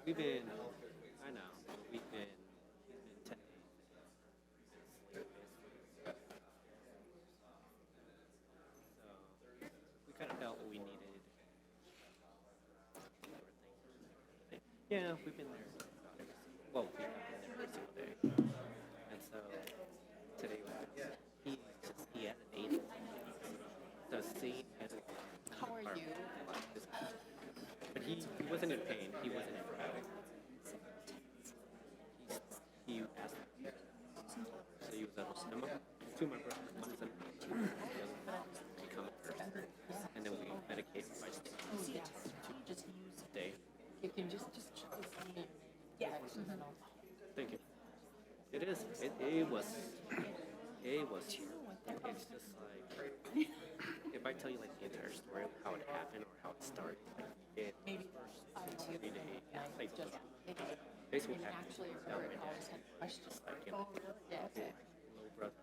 We've been, I know, we've been 10 days. So we kind of felt what we needed. Yeah, we've been there. Well, we've been there every single day. And so today he had an 8. So seeing his How are you? But he wasn't in pain. He wasn't in pain. He asked me. So he was at cinema. Two of my brothers. One is in we come first. And then we medicate twice a day. You can just me. Yeah. Thank you. It is. It was. It's just like, if I tell you like the entire story of how it happened or how it started, like it Maybe first 3 days, like just basically actually happened. heard, always had questions. Like, you know, Yeah. little brother.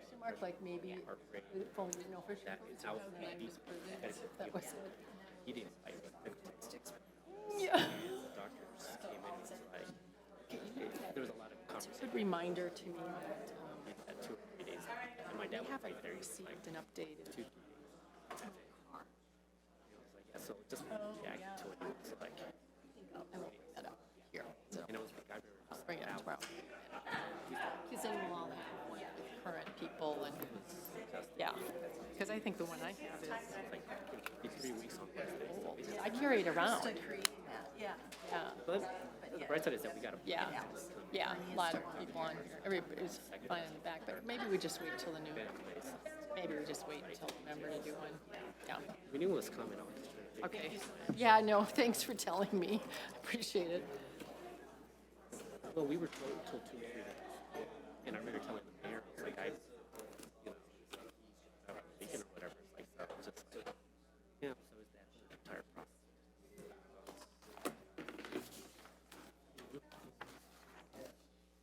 She marked like maybe Heartbreak. phone didn't know for sure. That is how That was it. he didn't fight with sticks. Yeah. The doctors came in and was like, there was a lot of conversation. Good reminder to me that At 2 or 3 days, and my dad we was right haven't there. He was like, received an updated. 2 days. Yeah, so just react to it. It was like, I will bring that up here. So and it was like, I remember I'll bring it up tomorrow. Because then we'll all have one with current people and, yeah. Because I think the one I have is, like 3 weeks on Wednesday. I carry it around. Yeah. Yeah, But the bright side is that we got a yeah, yeah, a lot of people on here. Everybody's fine in the back, but maybe we just wait till the new, maybe we just wait until November to do one. Yeah, We knew it was coming on. okay. Yeah, no, thanks for telling me. Appreciate it. Well, we were told 2 or 3 days. And I remember telling the mayor, like, I was thinking or whatever. Like, I was just like, yeah, so is that the entire process.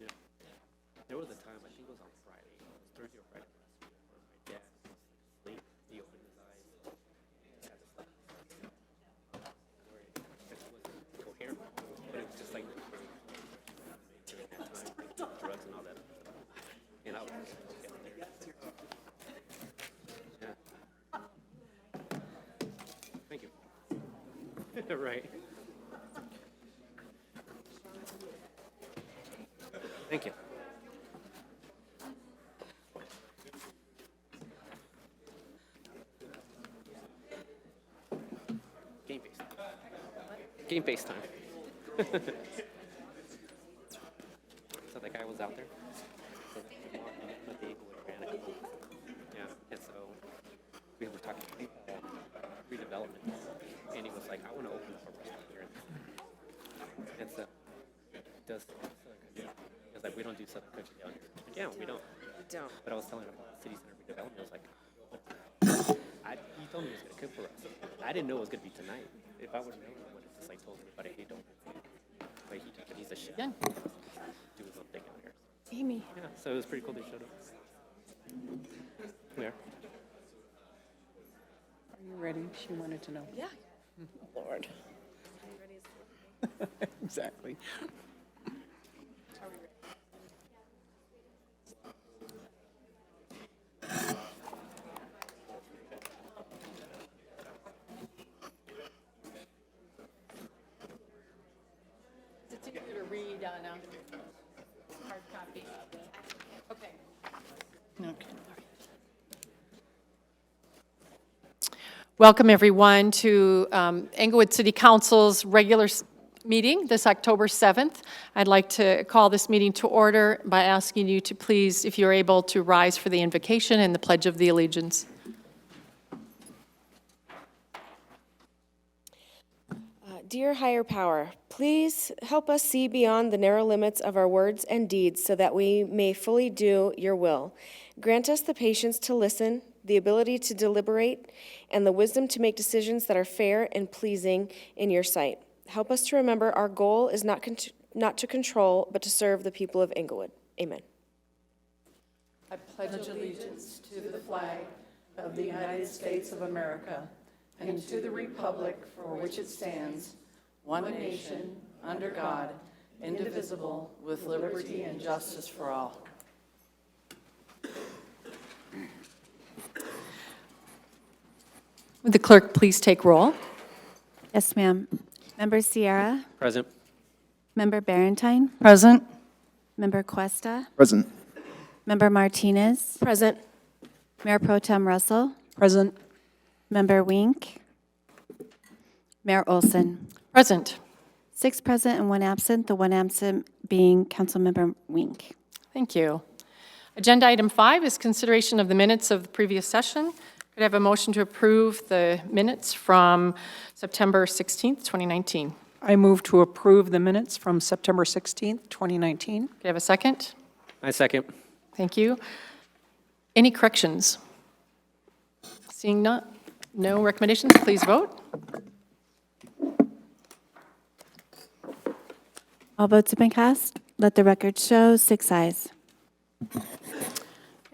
Yeah. There was a time, I think it was on Friday, it was Thursday or Friday last week, where my dad was asleep. He opened his eyes. Where it wasn't coherent, but it was just like during that time, drugs and all that. And I was yeah. Thank you. Right. Thank you. Game face. Game face time. So the guy was out there. So the Englewood granite. Yeah, and so we were talking redevelopment, and he was like, "I want to open up a restaurant here." And so, does he was like, "We don't do Southern Country down here." Like, yeah, we don't. But I was telling him about city center redevelopment. I was like, he told me he was going to cook for us. I didn't know it was going to be tonight. If I would have known, I would have just like told everybody, "Hey, don't." But he's a chef. Done. Do his own thing out here. Amy. Yeah, so it was pretty cool they showed up. Yeah. Are you ready? She wanted to know. Yeah. Lord. Exactly. It's easier to read on a hard copy. Okay. Okay. Welcome, everyone, to Englewood City Council's regular meeting this October 7th. I'd like to call this meeting to order by asking you to please, if you're able, to rise for the invocation and the Pledge of the Allegiance. Dear higher power, please help us see beyond the narrow limits of our words and deeds so that we may fully do your will. Grant us the patience to listen, the ability to deliberate, and the wisdom to make decisions that are fair and pleasing in your sight. Help us to remember our goal is not to control, but to serve the people of Englewood. Amen. I pledge Allegiance to the flag of the United States of America and to the republic for which it stands, one nation, under God, indivisible, with liberty and justice for all. Would the clerk please take roll? Yes, ma'am. Member Sierra, Present. Member Barentine, Present. Member Cuesta, Present. Member Martinez, Present. Mayor Pro Tem Russell, Present. Member Wink, Mayor Olson. Present. 6 present and 1 absent, the 1 absent being Councilmember Wink. Thank you. Agenda item 5 is consideration of the minutes of the previous session. Could I have a motion to approve the minutes from September 16th, 2019? I move to approve the minutes from September 16th, 2019. Could I have a second? I second. Thank you. Any corrections? Seeing none, no recommendations, please vote. All votes have been cast. Let the record show 6 ayes.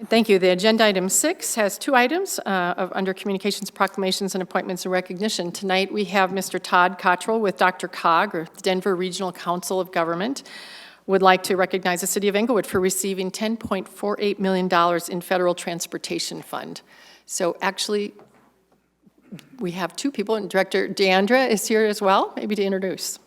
Thank you. The agenda item 6 has 2 items under communications, proclamations, and appointments and recognition. Tonight, we have Mr. Todd Cottrell with DRCOG, or the Denver Regional Council of Government, would like to recognize the City of Englewood for receiving $10.48 million in federal transportation fund. So actually, we have 2 people, and Director Deandra is here as well, maybe to introduce.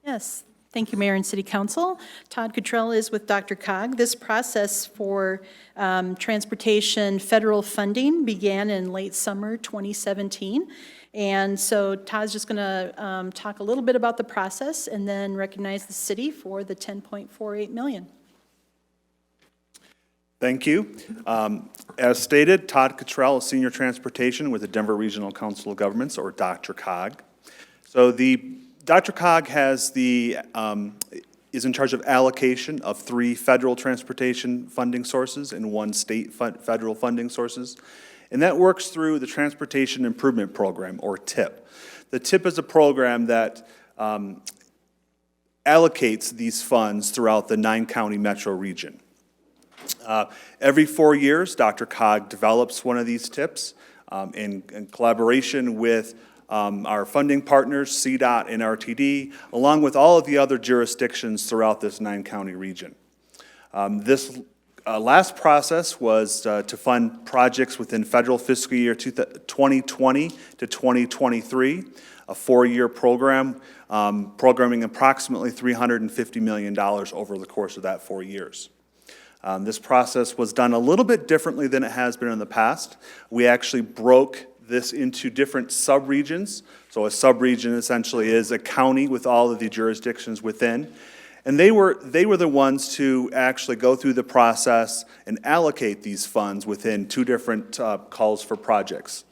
Yes, thank you, Mayor and City Council. Todd Cottrell is with DRCOG. This process for transportation federal funding began in late summer 2017. And so Todd's just going to talk a little bit about the process and then recognize the city for the $10.48 million. Thank you. As stated, Todd Cottrell is Senior Transportation with the Denver Regional Council of Governments, or DRCOG. So the DRCOG has is in charge of allocation of 3 federal transportation funding sources and 1 state federal funding sources. And that works through the Transportation Improvement Program, or TIP. The TIP is a program that allocates these funds throughout the 9-county metro region. Every 4 years, DRCOG develops one of these TIPs in collaboration with our funding partners, CDOT and RTD, along with all of the other jurisdictions throughout this 9-county region. This last process was to fund projects within federal fiscal year 2020 to 2023, a 4-year program, programming approximately $350 million over the course of that 4 years. This process was done a little bit differently than it has been in the past. We actually broke this into different subregions. So a subregion essentially is a county with all of the jurisdictions within. And they were the ones to actually go through the process and allocate these funds within 2 different calls for projects.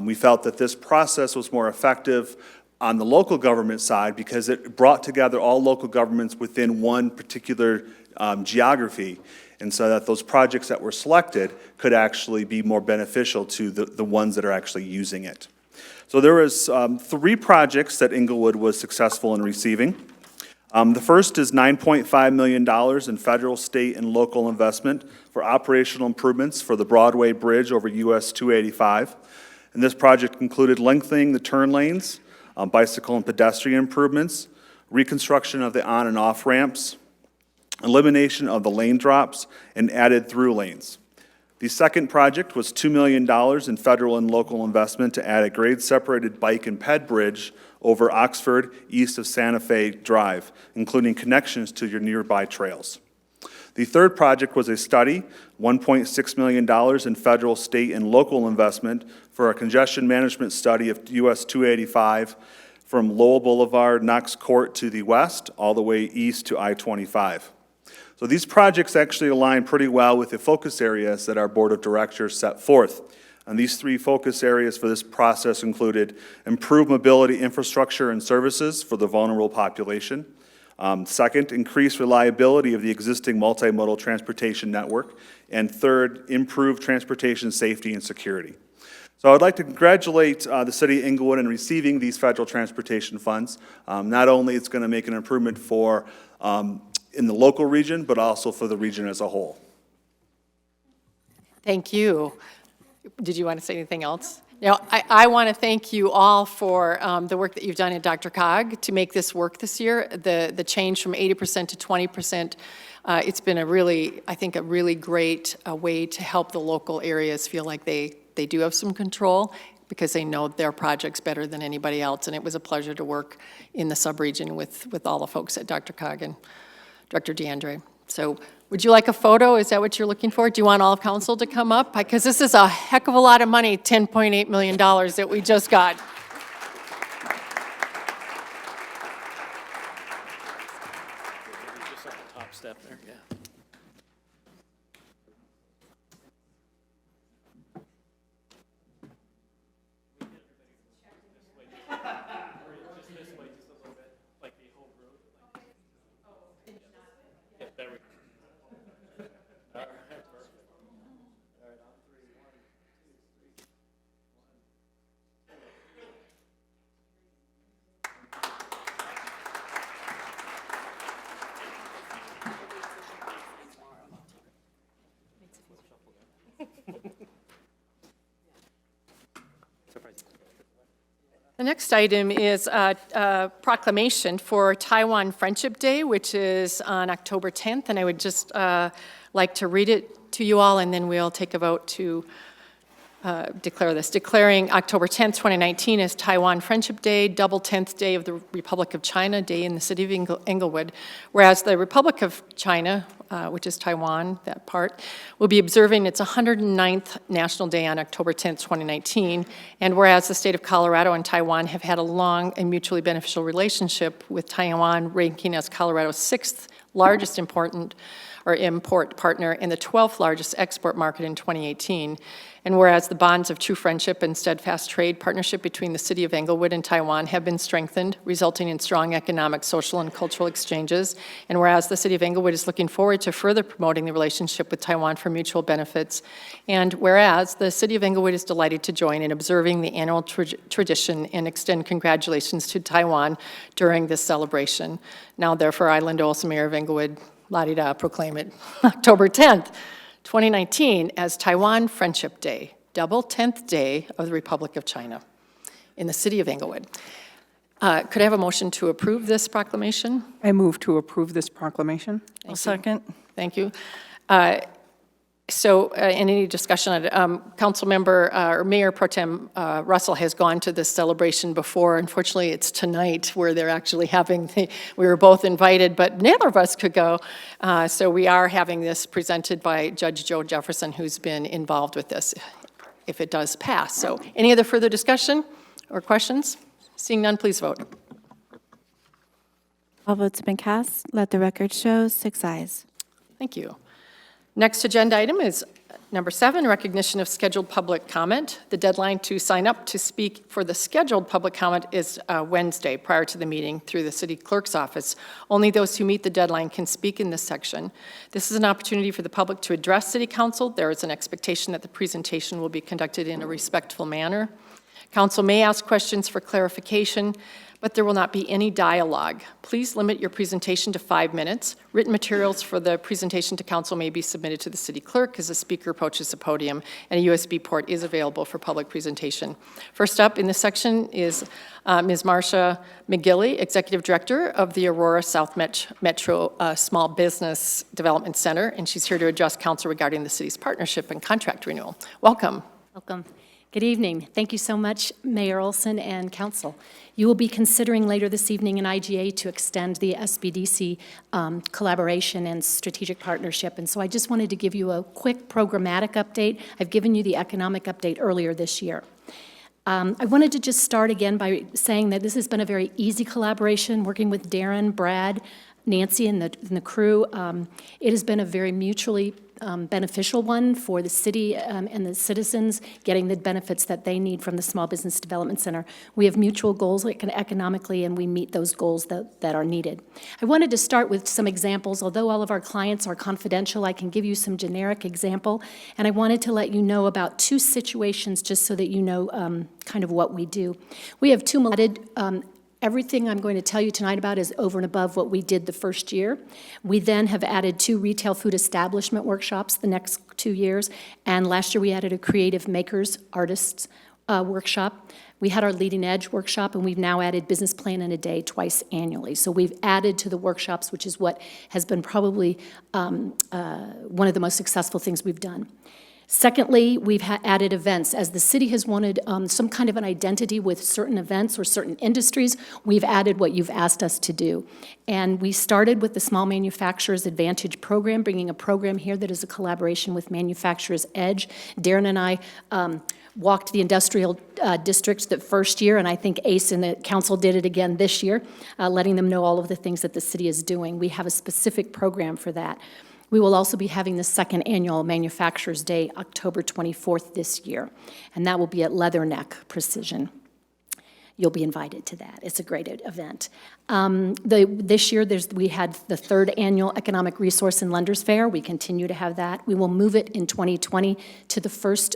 We felt that this process was more effective on the local government side because it brought together all local governments within one particular geography, and so that those projects that were selected could actually be more beneficial to the ones that are actually using it. So there was 3 projects that Englewood was successful in receiving. The first is $9.5 million in federal, state, and local investment for operational improvements for the Broadway Bridge over US 285. And this project included lengthening the turn lanes, bicycle and pedestrian improvements, reconstruction of the on and off ramps, elimination of the lane drops, and added through lanes. The second project was $2 million in federal and local investment to add a grade-separated bike and ped bridge over Oxford east of Santa Fe Drive, including connections to your nearby trails. The third project was a study, $1.6 million in federal, state, and local investment for a congestion management study of US 285 from Lowell Boulevard, Knox Court to the west, all the way east to I-25. So these projects actually align pretty well with the focus areas that our board of directors set forth. And these 3 focus areas for this process included improved mobility infrastructure and services for the vulnerable population. Second, increased reliability of the existing multimodal transportation network. And third, improved transportation safety and security. So I'd like to congratulate the City of Englewood in receiving these federal transportation funds. Not only it's going to make an improvement for in the local region, but also for the region as a whole. Thank you. Did you want to say anything else? Now, I want to thank you all for the work that you've done at DRCOG to make this work this year. The change from 80% to 20%, it's been a really, I think, a really great way to help the local areas feel like they do have some control because they know their projects better than anybody else. And it was a pleasure to work in the sub-region with all the folks at DRCOG and Director DeAndre. So would you like a photo? Is that what you're looking for? Do you want all of council to come up? Because this is a heck of a lot of money, $10.8 million that we just got. Just on the top step there, yeah. The next item is a proclamation for Taiwan Friendship Day, which is on October 10th, and I would just like to read it to you all, and then we'll take a vote to declare this. Declaring October 10th, 2019 as Taiwan Friendship Day, double 10th day of the Republic of China Day in the City of Englewood, whereas the Republic of China, which is Taiwan, that part, will be observing its 109th National Day on October 10th, 2019, and whereas the state of Colorado and Taiwan have had a long and mutually beneficial relationship, with Taiwan ranking as Colorado's 6th largest import partner and the 12th largest export market in 2018. And whereas the bonds of true friendship and steadfast trade partnership between the City of Englewood and Taiwan have been strengthened, resulting in strong economic, social, and cultural exchanges. And whereas the City of Englewood is looking forward to further promoting the relationship with Taiwan for mutual benefits. And whereas the City of Englewood is delighted to join in observing the annual tradition and extend congratulations to Taiwan during this celebration. Now, therefore, I, Linda Olson, Mayor of Englewood, la-di-da, proclaim it October 10th, 2019 as Taiwan Friendship Day, double 10th day of the Republic of China in the City of Englewood. Could I have a motion to approve this proclamation? I move to approve this proclamation. I'll second. Thank you. Any discussion on it? Council member or Mayor Pro Tem Russell has gone to this celebration before. Unfortunately, it's tonight where they're actually having we were both invited, but neither of us could go. So we are having this presented by Judge Joe Jefferson, who's been involved with this, if it does pass. So any other further discussion or questions? Seeing none, please vote. All votes have been cast. Let the record show 6 ayes. Thank you. Next agenda item is number 7, recognition of scheduled public comment. The deadline to sign up to speak for the scheduled public comment is Wednesday prior to the meeting through the city clerk's office. Only those who meet the deadline can speak in this section. This is an opportunity for the public to address city council. There is an expectation that the presentation will be conducted in a respectful manner. Council may ask questions for clarification, but there will not be any dialogue. Please limit your presentation to 5 minutes. Written materials for the presentation to council may be submitted to the city clerk as the speaker approaches the podium, and a USB port is available for public presentation. First up in this section is Ms. Marcia McGilley, Executive Director of the Aurora-South Metro Small Business Development Center, and she's here to address council regarding the city's partnership and contract renewal. Welcome. Welcome. Good evening. Thank you so much, Mayor Olson and Council. You will be considering later this evening an IGA to extend the SBDC collaboration and strategic partnership. And so I just wanted to give you a quick programmatic update. I've given you the economic update earlier this year. I wanted to just start again by saying that this has been a very easy collaboration, working with Darren, Brad, Nancy, and the crew. It has been a very mutually beneficial one for the city and the citizens, getting the benefits that they need from the Small Business Development Center. We have mutual goals economically, and we meet those goals that are needed. I wanted to start with some examples. Although all of our clients are confidential, I can give you some generic example, and I wanted to let you know about 2 situations just so that you know kind of what we do. We have 2 Everything I'm going to tell you tonight about is over and above what we did the first year. We then have added 2 retail food establishment workshops the next 2 years, and last year we added a creative makers, artists workshop. We had our Leading Edge workshop, and we've now added Business Plan in a Day twice annually. So we've added to the workshops, which is what has been probably one of the most successful things we've done. Secondly, we've added events. As the city has wanted some kind of an identity with certain events or certain industries, we've added what you've asked us to do. And we started with the Small Manufacturers Advantage program, bringing a program here that is a collaboration with Manufacturers Edge. Darren and I walked the industrial districts the first year, and I think ACE and the council did it again this year, letting them know all of the things that the city is doing. We have a specific program for that. We will also be having the second annual Manufacturers Day, October 24th this year, and that will be at Leatherneck Precision. You'll be invited to that. It's a great event. This year, we had the third annual Economic Resource and Lenders Fair. We continue to have that. We will move it in 2020 to the first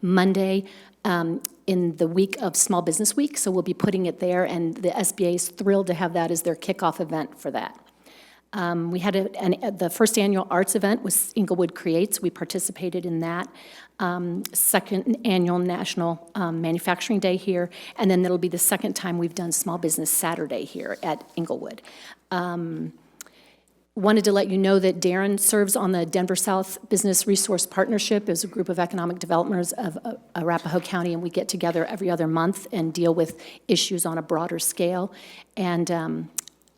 Monday in the week of Small Business Week, so we'll be putting it there, and the SBA is thrilled to have that as their kickoff event for that. We had the first annual arts event was Englewood Creates. We participated in that. Second annual National Manufacturing Day here, and then it'll be the second time we've done Small Business Saturday here at Englewood. Wanted to let you know that Darren serves on the Denver South Business Resource Partnership. It's a group of economic developers of Arapahoe County, and we get together every other month and deal with issues on a broader scale. And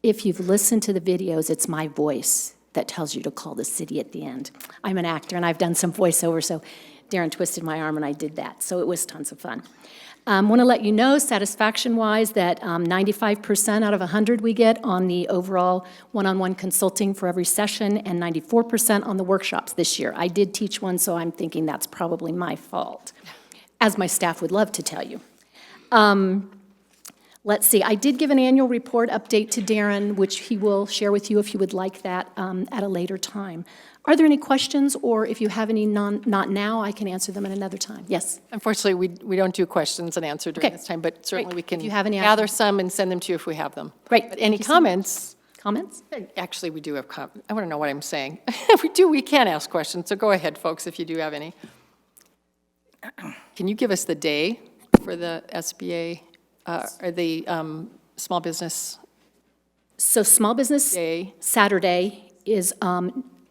if you've listened to the videos, it's my voice that tells you to call the city at the end. I'm an actor, and I've done some voiceover, so Darren twisted my arm, and I did that, so it was tons of fun. Want to let you know, satisfaction-wise, that 95% out of 100 we get on the overall one-on-one consulting for every session, and 94% on the workshops this year. I did teach one, so I'm thinking that's probably my fault, as my staff would love to tell you. Let's see, I did give an annual report update to Darren, which he will share with you if you would like that at a later time. Are there any questions, or if you have any not now, I can answer them at another time? Yes? Unfortunately, we don't do questions and answer during Okay. this time, but certainly Great. we can If you have any, gather some and send them to you if we have them. Great. But any Thank you so much. comments? Comments? Actually, we do have I want to know what I'm saying. We can ask questions, so go ahead, folks, if you do have any. Can you give us the day for the SBA, or the Small Business So Small Business Day? Saturday is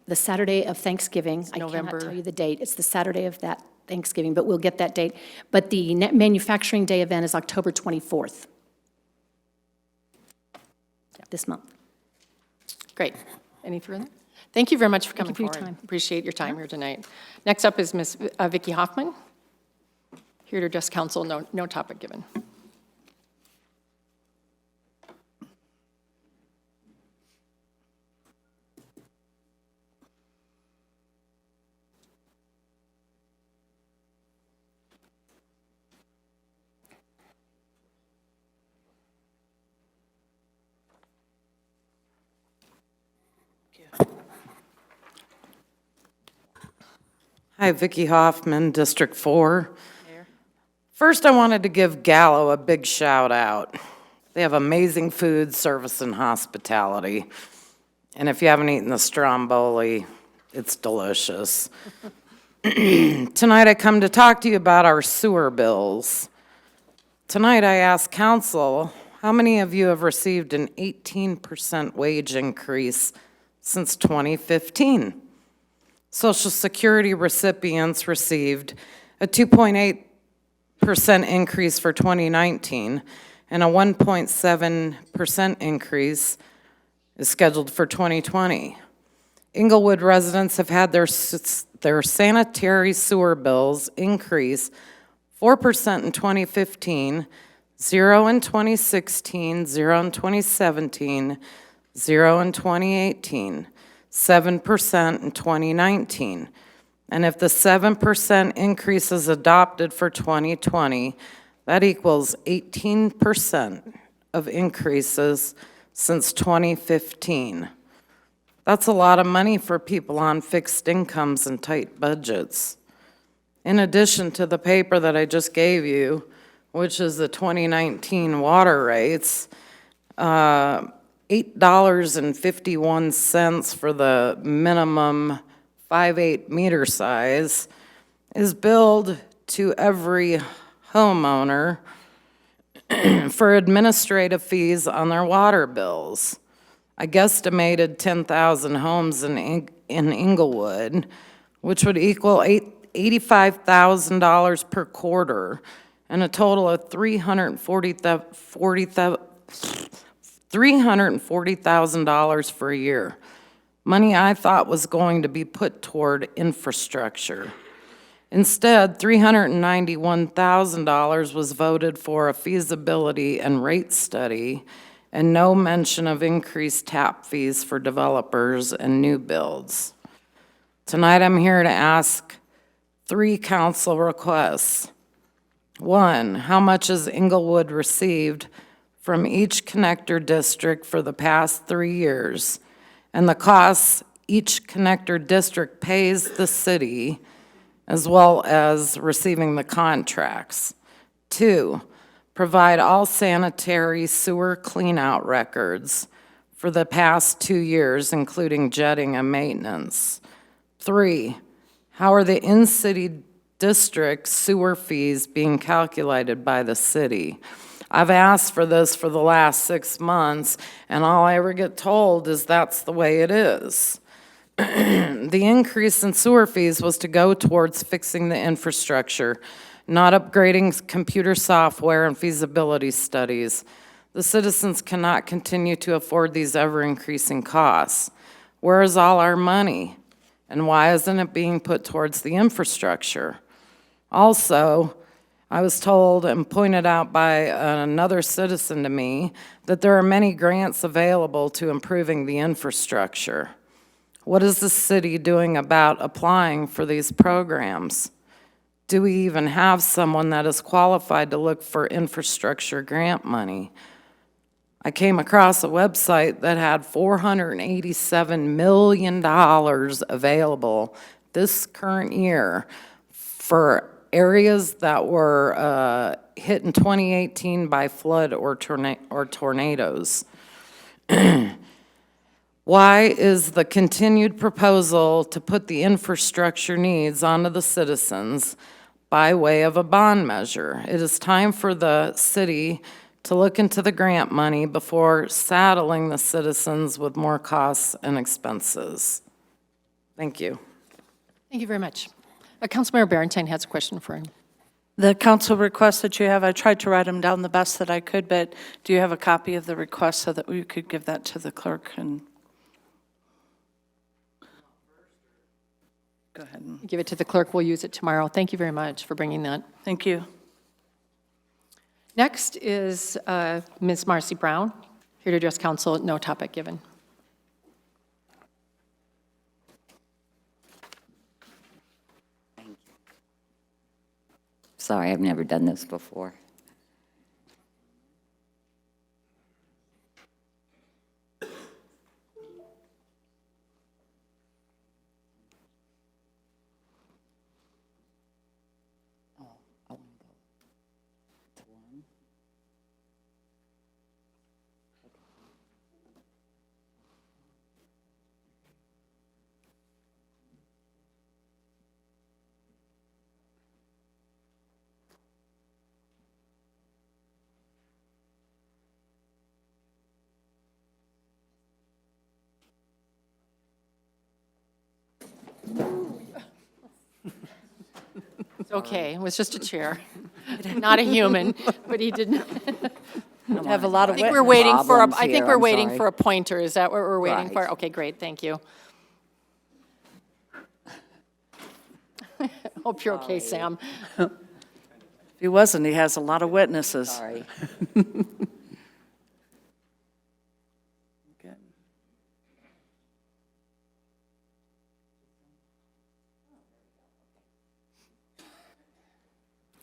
the Saturday of Thanksgiving. I November. cannot tell you the date. It's the Saturday of that Thanksgiving, but we'll get that date. But the Manufacturing Day event is October 24th. This month. Great. Any further? Thank you very much for coming you for your forward. time. Appreciate your time here tonight. Next up is Ms. Vicki Hoffman, here to address council, no topic given. Hi, Vicki Hoffman, District 4. First, I wanted to give Gallo a big shout out. They have amazing food, service, and hospitality. And if you haven't eaten the stromboli, it's delicious. Tonight, I come to talk to you about our sewer bills. Tonight, I ask council, how many of you have received an 18% wage increase since 2015? Social Security recipients received a 2.8% increase for 2019, and a 1.7% increase is scheduled for 2020. Englewood residents have had their sanitary sewer bills increase 4% in 2015, 0 in 2016, 0 in 2017, 0 in 2018. 7% in 2019. And if the 7% increase is adopted for 2020, that equals 18% of increases since 2015. That's a lot of money for people on fixed incomes and tight budgets. In addition to the paper that I just gave you, which is the 2019 water rates, $8.51 for the minimum 5/8 meter size is billed to every homeowner for administrative fees on their water bills. I guesstimated 10,000 homes in Englewood, which would equal $85,000 per quarter, and a total of $340,000 for a year. Money I thought was going to be put toward infrastructure. Instead, $391,000 was voted for a feasibility and rate study, and no mention of increased tap fees for developers and new builds. Tonight, I'm here to ask 3 council requests. 1, how much has Englewood received from each connector district for the past 3 years, and the costs each connector district pays the city, as well as receiving the contracts. 2, provide all sanitary sewer cleanout records for the past 2 years, including jetting and maintenance. 3, how are the in-city district sewer fees being calculated by the city? I've asked for this for the last 6 months, and all I ever get told is that's the way it is. The increase in sewer fees was to go towards fixing the infrastructure, not upgrading computer software and feasibility studies. The citizens cannot continue to afford these ever-increasing costs. Where is all our money? And why isn't it being put towards the infrastructure? Also, I was told and pointed out by another citizen to me that there are many grants available to improving the infrastructure. What is the city doing about applying for these programs? Do we even have someone that is qualified to look for infrastructure grant money? I came across a website that had $487 million available this current year for areas that were hit in 2018 by flood or tornadoes. Why is the continued proposal to put the infrastructure needs onto the citizens by way of a bond measure? It is time for the city to look into the grant money before saddling the citizens with more costs and expenses. Thank you. Thank you very much. Councilmember Barentine has a question for him. The council requests that you have, I tried to write them down the best that I could, but do you have a copy of the request so that we could give that to the clerk? And go ahead. Give it to the clerk. We'll use it tomorrow. Thank you very much for bringing that. Thank you. Next is Ms. Marcy Brown, here to address council. No topic given. Sorry, I've never done this before. Okay, it was just a chair, not a human, but he didn't. Have a lot of I think we're waiting for a, Problems I think here, we're I'm waiting sorry. for a pointer. Is that what we're waiting Right. for? Okay, great, thank you. Hope you're okay, Sam. If he wasn't, he has a lot of witnesses. Sorry.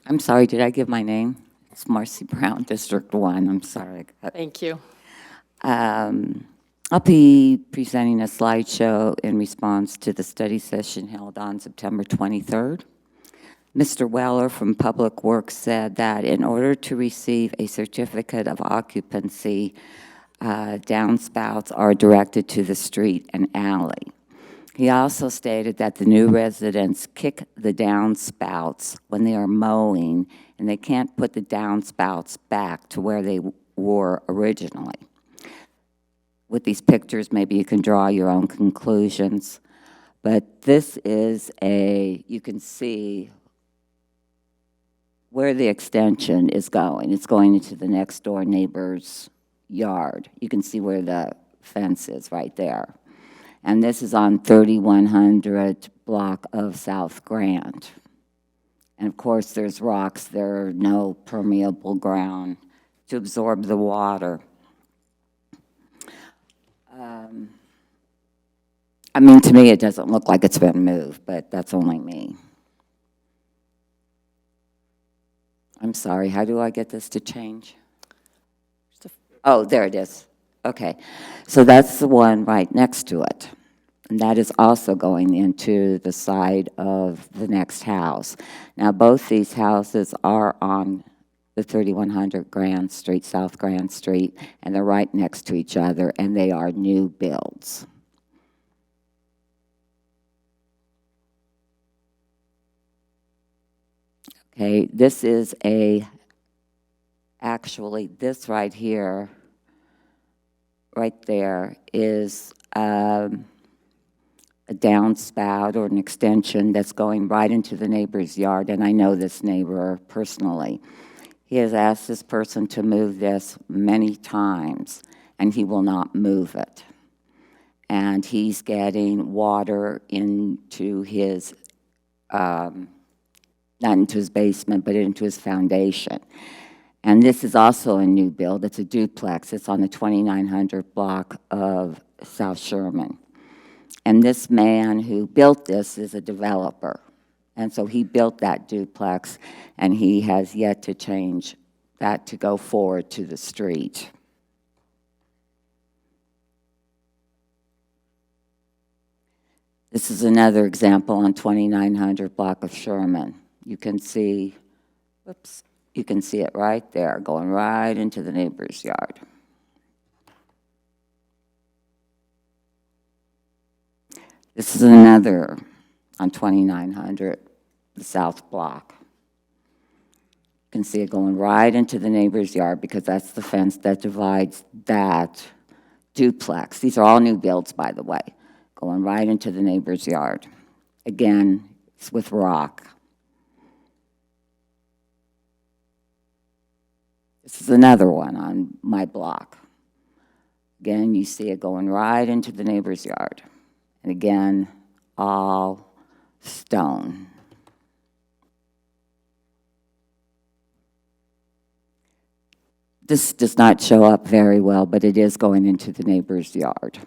I'm sorry, did I give my name? It's Marcy Brown, District 1. I'm sorry. Thank you. I'll be presenting a slideshow in response to the study session held on September 23rd. Mr. Weller from Public Works said that in order to receive a certificate of occupancy, downspouts are directed to the street and alley. He also stated that the new residents kick the downspouts when they are mowing, and they can't put the downspouts back to where they were originally. With these pictures, maybe you can draw your own conclusions, but this is you can see where the extension is going. It's going into the next door neighbor's yard. You can see where the fence is right there. And this is on 3100 block of South Grant. And of course, there's rocks. There are no permeable ground to absorb the water. I mean, to me, it doesn't look like it's been moved, but that's only me. I'm sorry, how do I get this to change? Oh, there it is. Okay, so that's the one right next to it. And that is also going into the side of the next house. Now, both these houses are on the 3100 Grand Street, South Grand Street, and they're right next to each other, and they are new builds. Okay, this is actually, this right here, right there, is a downspout or an extension that's going right into the neighbor's yard, and I know this neighbor personally. He has asked this person to move this many times, and he will not move it. And he's getting water into his, not into his basement, but into his foundation. And this is also a new build. It's a duplex. It's on the 2900 block of South Sherman. And this man who built this is a developer. And so he built that duplex, and he has yet to change that to go forward to the street. This is another example on 2900 block of Sherman. You can see, whoops, you can see it right there, going right into the neighbor's yard. This is another on 2900, the south block. You can see it going right into the neighbor's yard because that's the fence that divides that duplex. These are all new builds, by the way, going right into the neighbor's yard. Again, it's with rock. This is another one on my block. Again, you see it going right into the neighbor's yard. And again, all stone. This does not show up very well, but it is going into the neighbor's yard.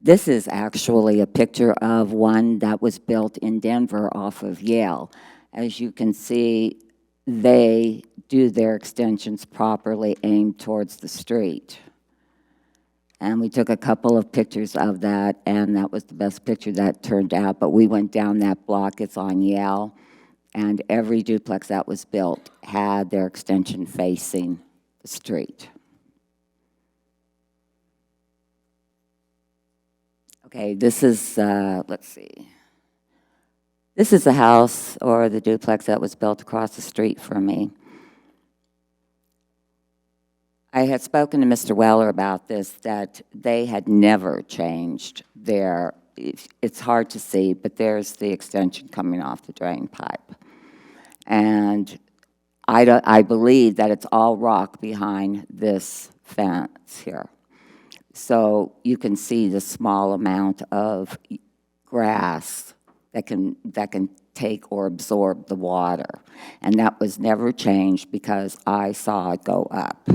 This is actually a picture of one that was built in Denver off of Yale. As you can see, they do their extensions properly aimed towards the street. And we took a couple of pictures of that, and that was the best picture that turned out. But we went down that block, it's on Yale, and every duplex that was built had their extension facing the street. Okay, this is, let's see. This is the house or the duplex that was built across the street from me. I had spoken to Mr. Weller about this, that they had never changed their, it's hard to see, but there's the extension coming off the drain pipe. And I believe that it's all rock behind this fence here. So you can see the small amount of grass that can take or absorb the water. And that was never changed because I saw it go up.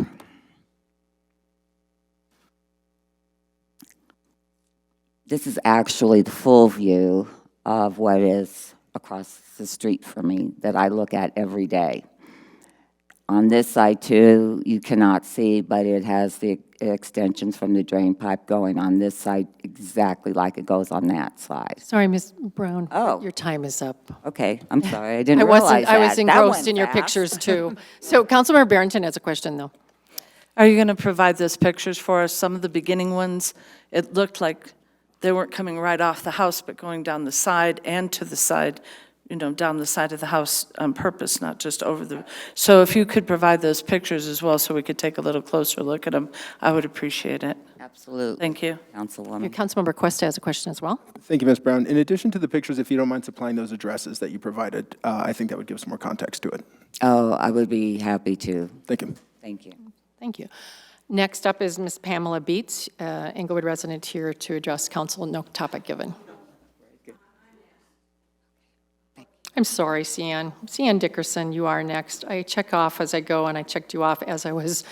This is actually the full view of what is across the street from me that I look at every day. On this side too, you cannot see, but it has the extensions from the drain pipe going on this side exactly like it goes on that side. Sorry, Ms. Brown. Oh. Your time is up. Okay, I'm sorry, I didn't realize that. I was That engrossed went in your fast. pictures too. So Councilmember Barrington has a question though. Are you going to provide those pictures for us? Some of the beginning ones, it looked like they weren't coming right off the house, but going down the side and to the side, down the side of the house on purpose, not just over the. So if you could provide those pictures as well so we could take a little closer look at them, I would appreciate it. Absolutely. Thank you. Councilwoman. Councilmember Cuesta has a question as well. Thank you, Ms. Brown. In addition to the pictures, if you don't mind supplying those addresses that you provided, I think that would give some more context to it. Oh, I would be happy to. Thank you. Thank you. Thank you. Next up is Ms. Pamela Beats, Englewood resident, here to address council. No topic given. I'm sorry, Cian. Cian Dickerson, you are next. I check off as I go, and I checked you off as I was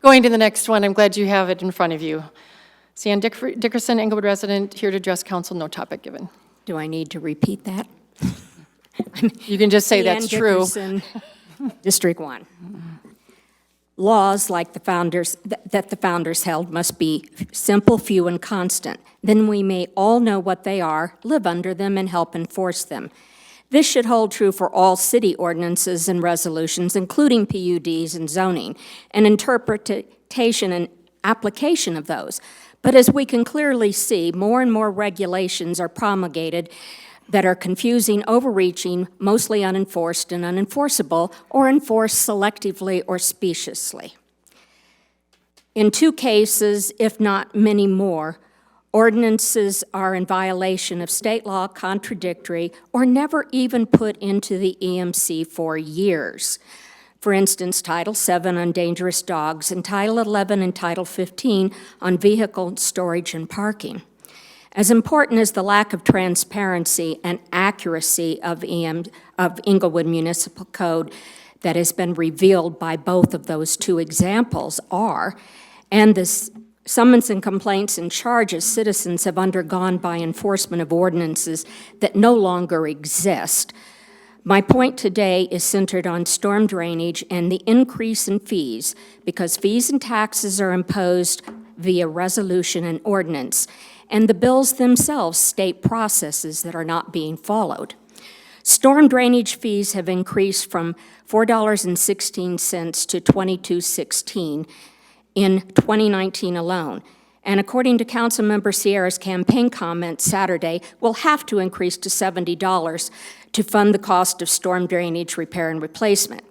going to the next one. I'm glad you have it in front of you. Cian Dickerson, Englewood resident, here to address council. No topic given. Do I need to repeat that? You can just say that's true. Dickerson, District 1. Laws like the founders, that the founders held must be simple, few, and constant. Then we may all know what they are, live under them, and help enforce them. This should hold true for all city ordinances and resolutions, including PUDs and zoning, and interpretation and application of those. But as we can clearly see, more and more regulations are promulgated that are confusing, overreaching, mostly unenforced and unenforceable, or enforced selectively or speciously. In 2 cases, if not many more, ordinances are in violation of state law, contradictory, or never even put into the EMC for years. For instance, Title VII on dangerous dogs, and Title XI and Title 15 on vehicle storage and parking. As important as the lack of transparency and accuracy of Englewood Municipal Code that has been revealed by both of those 2 examples are, and the summons and complaints and charges citizens have undergone by enforcement of ordinances that no longer exist, my point today is centered on storm drainage and the increase in fees, because fees and taxes are imposed via resolution and ordinance, and the bills themselves state processes that are not being followed. Storm drainage fees have increased from $4.16 to $22.16 in 2019 alone. And according to Councilmember Sierra's campaign comments Saturday, will have to increase to $70 to fund the cost of storm drainage repair and replacement.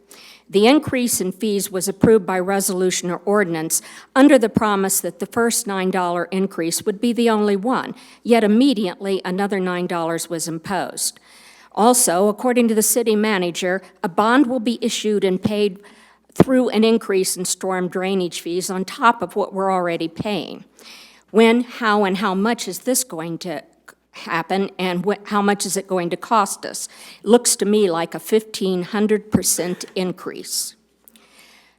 The increase in fees was approved by resolution or ordinance under the promise that the first $9 increase would be the only one, yet immediately another $9 was imposed. Also, according to the city manager, a bond will be issued and paid through an increase in storm drainage fees on top of what we're already paying. When, how, and how much is this going to happen, and how much is it going to cost us? It looks to me like a 1,500% increase.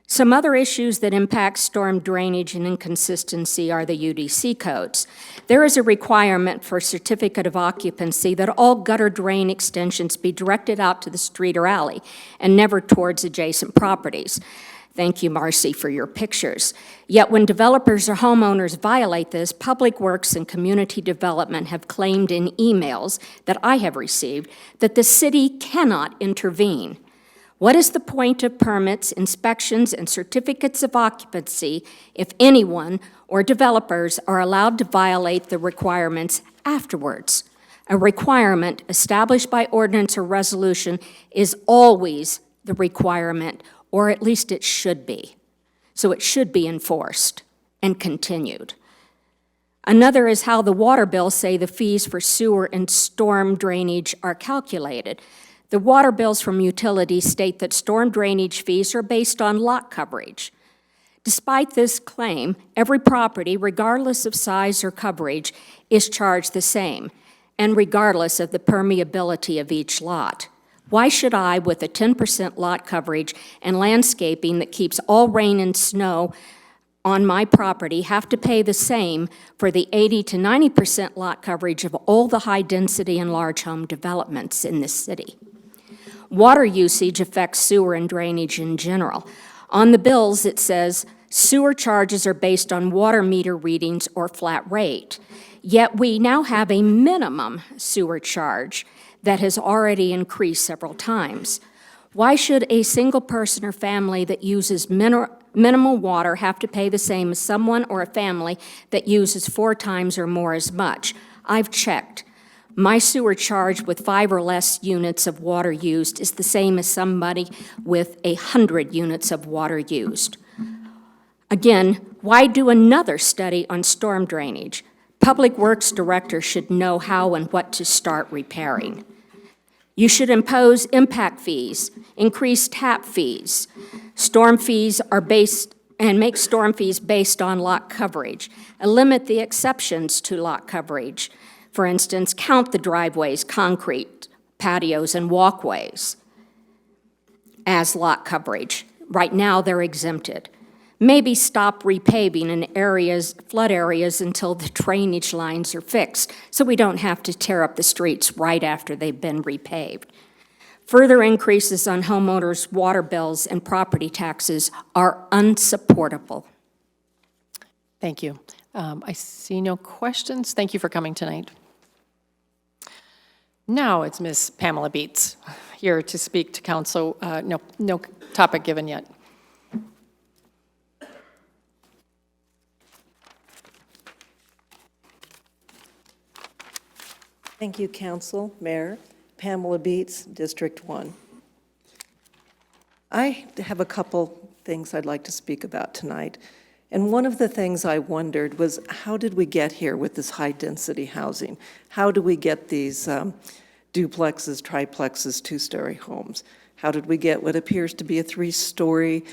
Some other issues that impact storm drainage and inconsistency are the UDC codes. There is a requirement for certificate of occupancy that all gutter drain extensions be directed out to the street or alley and never towards adjacent properties. Thank you, Marcy, for your pictures. Yet when developers or homeowners violate this, Public Works and Community Development have claimed in emails that I have received that the city cannot intervene. What is the point of permits, inspections, and certificates of occupancy if anyone or developers are allowed to violate the requirements afterwards? A requirement established by ordinance or resolution is always the requirement, or at least it should be. So it should be enforced and continued. Another is how the water bills say the fees for sewer and storm drainage are calculated. The water bills from utilities state that storm drainage fees are based on lot coverage. Despite this claim, every property, regardless of size or coverage, is charged the same, and regardless of the permeability of each lot. Why should I, with a 10% lot coverage and landscaping that keeps all rain and snow on my property, have to pay the same for the 80 to 90% lot coverage of all the high-density and large home developments in this city? Water usage affects sewer and drainage in general. On the bills, it says sewer charges are based on water meter readings or flat rate. Yet we now have a minimum sewer charge that has already increased several times. Why should a single person or family that uses minimal water have to pay the same as someone or a family that uses 4 times or more as much. I've checked. My sewer charge with 5 or less units of water used is the same as somebody with 100 units of water used. Again, why do another study on storm drainage? Public Works Director should know how and what to start repairing. You should impose impact fees, increase tap fees. Storm fees are based, and make storm fees based on lot coverage. Limit the exceptions to lot coverage. For instance, count the driveways, concrete, patios, and walkways as lot coverage. Right now, they're exempted. Maybe stop repaving in areas, flood areas, until the drainage lines are fixed, so we don't have to tear up the streets right after they've been repaved. Further increases on homeowners' water bills and property taxes are unsupportable. Thank you. I see no questions. Thank you for coming tonight. Now it's Ms. Pamela Beets here to speak to council. No topic given yet. Thank you, Council, Mayor. Pamela Beets, District 1. I have a couple things I'd like to speak about tonight. And one of the things I wondered was, how did we get here with this high-density housing? How do we get these duplexes, triplexes, 2-story homes? How did we get what appears to be a 3-story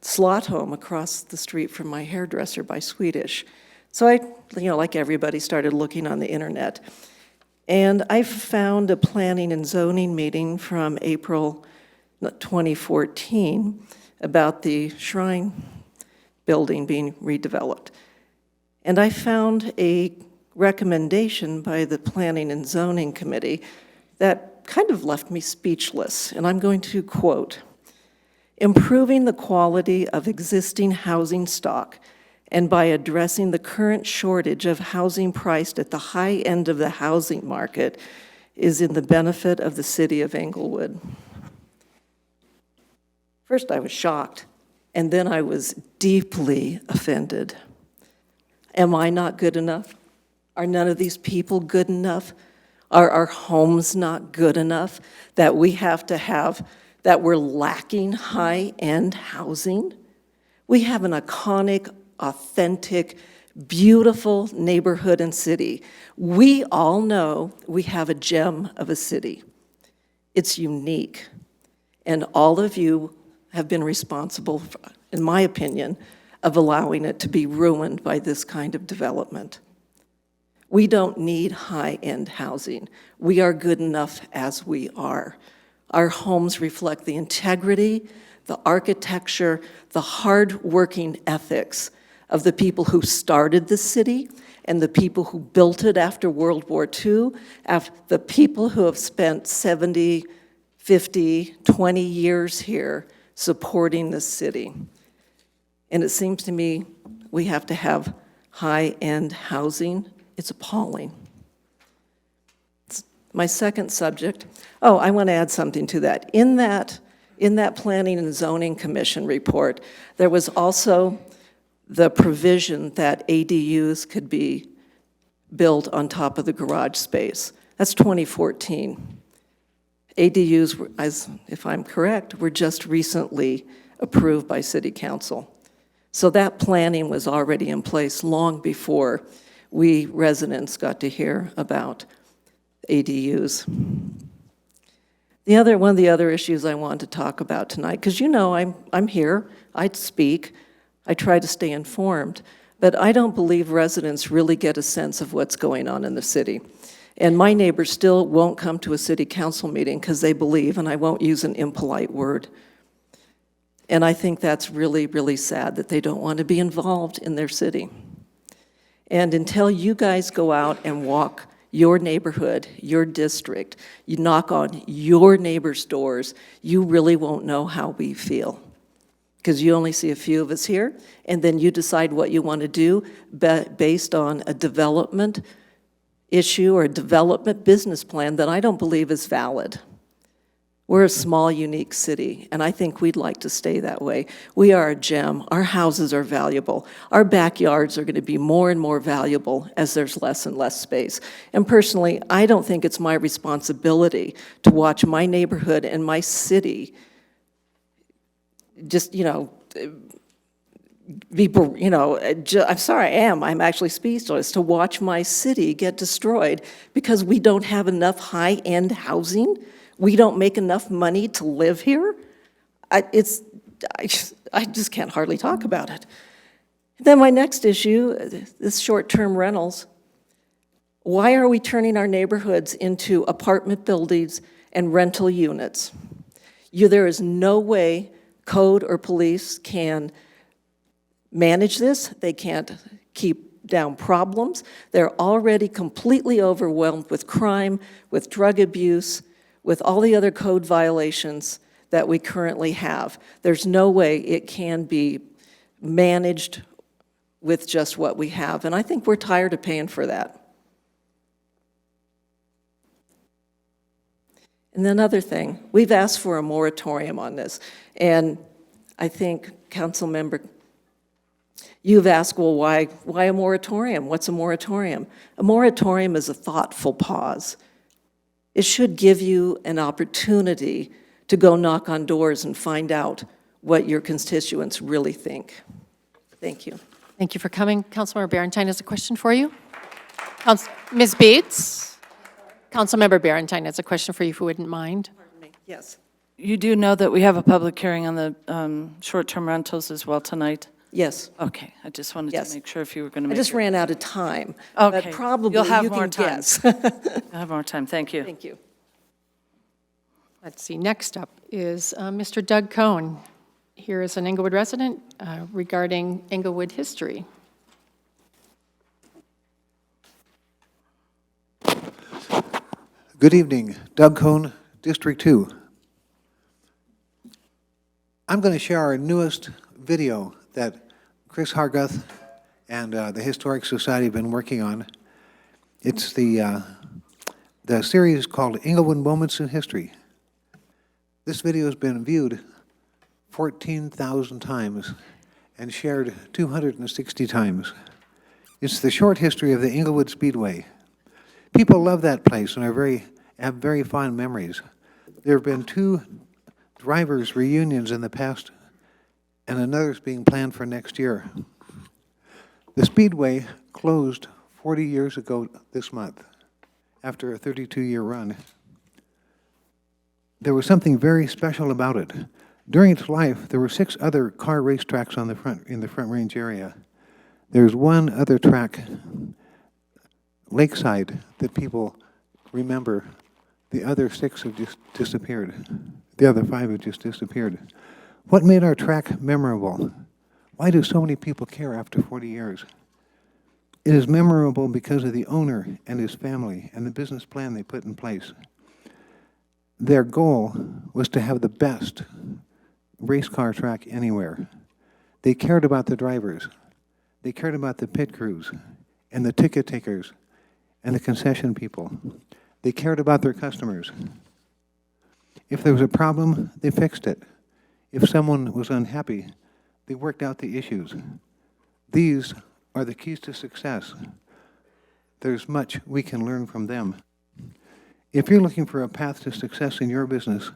slot home across the street from my hairdresser by Swedish? So I, like everybody, started looking on the internet. And I found a planning and zoning meeting from April 2014 about the Shrine building being redeveloped. And I found a recommendation by the Planning and Zoning Committee that kind of left me speechless. And I'm going to quote, "Improving the quality of existing housing stock and by addressing the current shortage of housing priced at the high end of the housing market is in the benefit of the City of Englewood." First, I was shocked, and then I was deeply offended. Am I not good enough? Are none of these people good enough? Are our homes not good enough that we have to have, that we're lacking high-end housing? We have an iconic, authentic, beautiful neighborhood and city. We all know we have a gem of a city. It's unique, and all of you have been responsible, in my opinion, of allowing it to be ruined by this kind of development. We don't need high-end housing. We are good enough as we are. Our homes reflect the integrity, the architecture, the hard-working ethics of the people who started the city and the people who built it after World War II, the people who have spent 70, 50, 20 years here supporting the city. And it seems to me we have to have high-end housing. It's appalling. My second subject, I want to add something to that. In that Planning and Zoning Commission report, there was also the provision that ADUs could be built on top of the garage space. That's 2014. ADUs, if I'm correct, were just recently approved by City Council. So that planning was already in place long before we residents got to hear about ADUs. One of the other issues I want to talk about tonight, because I'm here, I speak, I try to stay informed, but I don't believe residents really get a sense of what's going on in the city. And my neighbors still won't come to a city council meeting because they believe, and I won't use an impolite word. And I think that's really, really sad that they don't want to be involved in their city. And until you guys go out and walk your neighborhood, your district, you knock on your neighbors' doors, you really won't know how we feel. Because you only see a few of us here, and then you decide what you want to do based on a development issue or a development business plan that I don't believe is valid. We're a small, unique city, and I think we'd like to stay that way. We are a gem. Our houses are valuable. Our backyards are going to be more and more valuable as there's less and less space. And personally, I don't think it's my responsibility to watch my neighborhood and my city just, I'm sorry, I'm actually speechless to watch my city get destroyed because we don't have enough high-end housing. We don't make enough money to live here. I just can't hardly talk about it. Then my next issue, this short-term rentals. Why are we turning our neighborhoods into apartment buildings and rental units? There is no way code or police can manage this. They can't keep down problems. They're already completely overwhelmed with crime, with drug abuse, with all the other code violations that we currently have. There's no way it can be managed with just what we have, and I think we're tired of paying for that. And then another thing, we've asked for a moratorium on this, and I think, Councilmember, you've asked, well, why a moratorium? What's a moratorium? A moratorium is a thoughtful pause. It should give you an opportunity to go knock on doors and find out what your constituents really think. Thank you. Thank you for coming. Councilmember Barentine has a question for you. Ms. Bates? Councilmember Barentine has a question for you, if you wouldn't mind. Pardon me. Yes. You do know that we have a public hearing on the short-term rentals as well tonight? Yes. Okay, I just wanted Yes. to make sure if you were going to I make just your- ran out of time. Okay. But probably You'll have you more can time. guess. You'll have more time, thank you. Thank you. Let's see, next up is Mr. Doug Cohn. Here is an Englewood resident regarding Englewood history. Good evening, Doug Cohn, District 2. I'm going to share our newest video that Chris Harguth and the Historic Society have been working on. It's the series called Englewood Moments in History. This video has been viewed 14,000 times and shared 260 times. It's the short history of the Englewood Speedway. People love that place and have very fond memories. There have been 2 drivers' reunions in the past, and another's being planned for next year. The Speedway closed 40 years ago this month, after a 32-year run. There was something very special about it. During its life, there were 6 other car racetracks in the Front Range area. There's one other track, Lakeside, that people remember. The other 6 have just disappeared. The other 5 have just disappeared. What made our track memorable? Why do so many people care after 40 years? It is memorable because of the owner and his family and the business plan they put in place. Their goal was to have the best race car track anywhere. They cared about the drivers. They cared about the pit crews and the ticket takers and the concession people. They cared about their customers. If there was a problem, they fixed it. If someone was unhappy, they worked out the issues. These are the keys to success. There's much we can learn from them. If you're looking for a path to success in your business,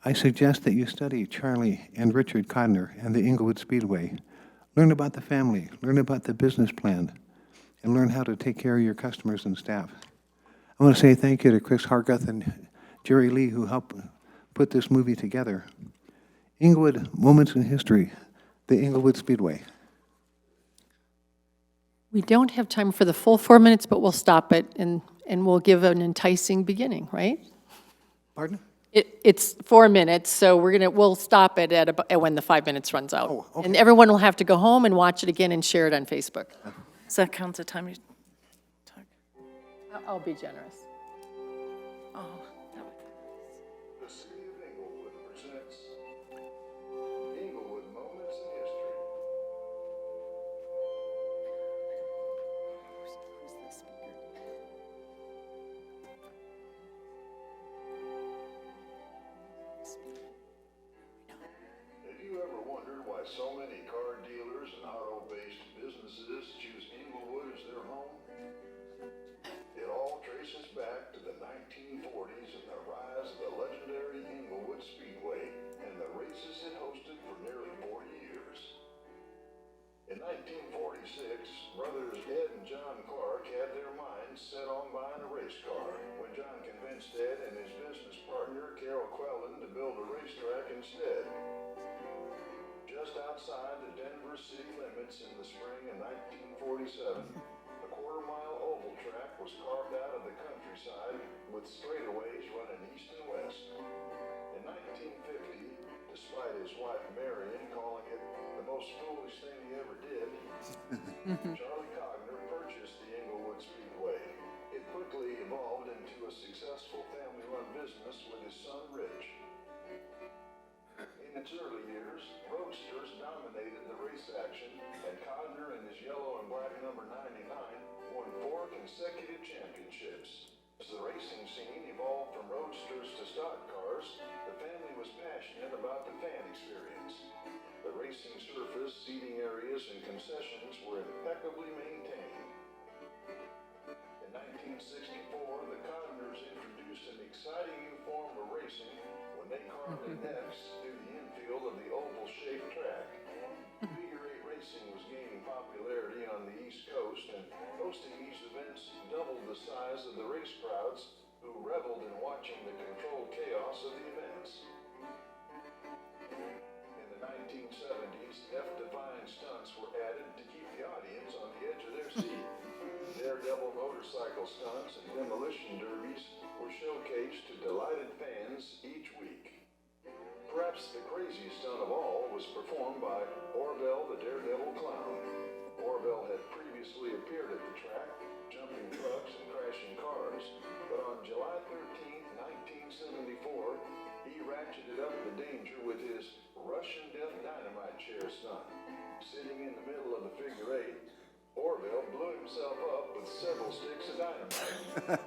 I suggest that you study Charlie and Richard Codner and the Englewood Speedway. Learn about the family, learn about the business plan, and learn how to take care of your customers and staff. I want to say thank you to Chris Harguth and Jerry Lee, who helped put this movie together. Englewood Moments in History, the Englewood Speedway. We don't have time for the full 4 minutes, but we'll stop it and we'll give an enticing beginning, right? Pardon? It's 4 minutes, so we'll stop it at when the 5 minutes runs out. Oh, okay. And everyone will have to go home and watch it again and share it on Facebook. Does that count the time you talk? I'll be generous. Oh, that would... The City of Englewood presents Englewood Moments in History. Who's the speaker? so many car dealers and auto-based businesses choose Englewood as their home? It all traces back to the 1940s and the rise of the legendary Englewood Speedway and the races it hosted for nearly 40 years. In 1946, brothers Ed and John Clark had their minds set on buying a race car when John convinced Ed and his business partner Carol Quellen to build a racetrack instead. Just outside the Denver city limits in the spring of 1947, a quarter-mile oval track was carved out of the countryside with straightaways running east and west. In 1950, despite his wife Marion calling it the most foolish thing he ever did, Charlie Cogner purchased the Englewood Speedway. It quickly evolved into a successful family-run business with his son Rich. In its early years, roadsters dominated the race action, and Cogner and his yellow and black number 99 won 4 consecutive championships. As the racing scene evolved from roadsters to stock cars, the family was passionate about the fan experience. The racing surface, seating areas, and concessions were impeccably maintained. In 1964, the Cogners introduced an exciting new form of racing when they carved an X through the infield of the oval-shaped track. Figure 8 racing was gaining popularity on the East Coast, and hosting these events doubled the size of the race crowds who reveled in watching the controlled chaos of the events. In the 1970s, death-defying stunts were added to keep the audience on the edge of their seat. Daredevil motorcycle stunts and demolition derbies were showcased to delighted fans each week. Perhaps the craziest stunt of all was performed by Orville the Daredevil Clown. Orville had previously appeared at the track, jumping trucks and crashing cars, but on July 13, 1974, he ratcheted up the danger with his Russian Death Dynamite chair stunt. Sitting in the middle of the figure 8, Orville blew himself up with several sticks of dynamite.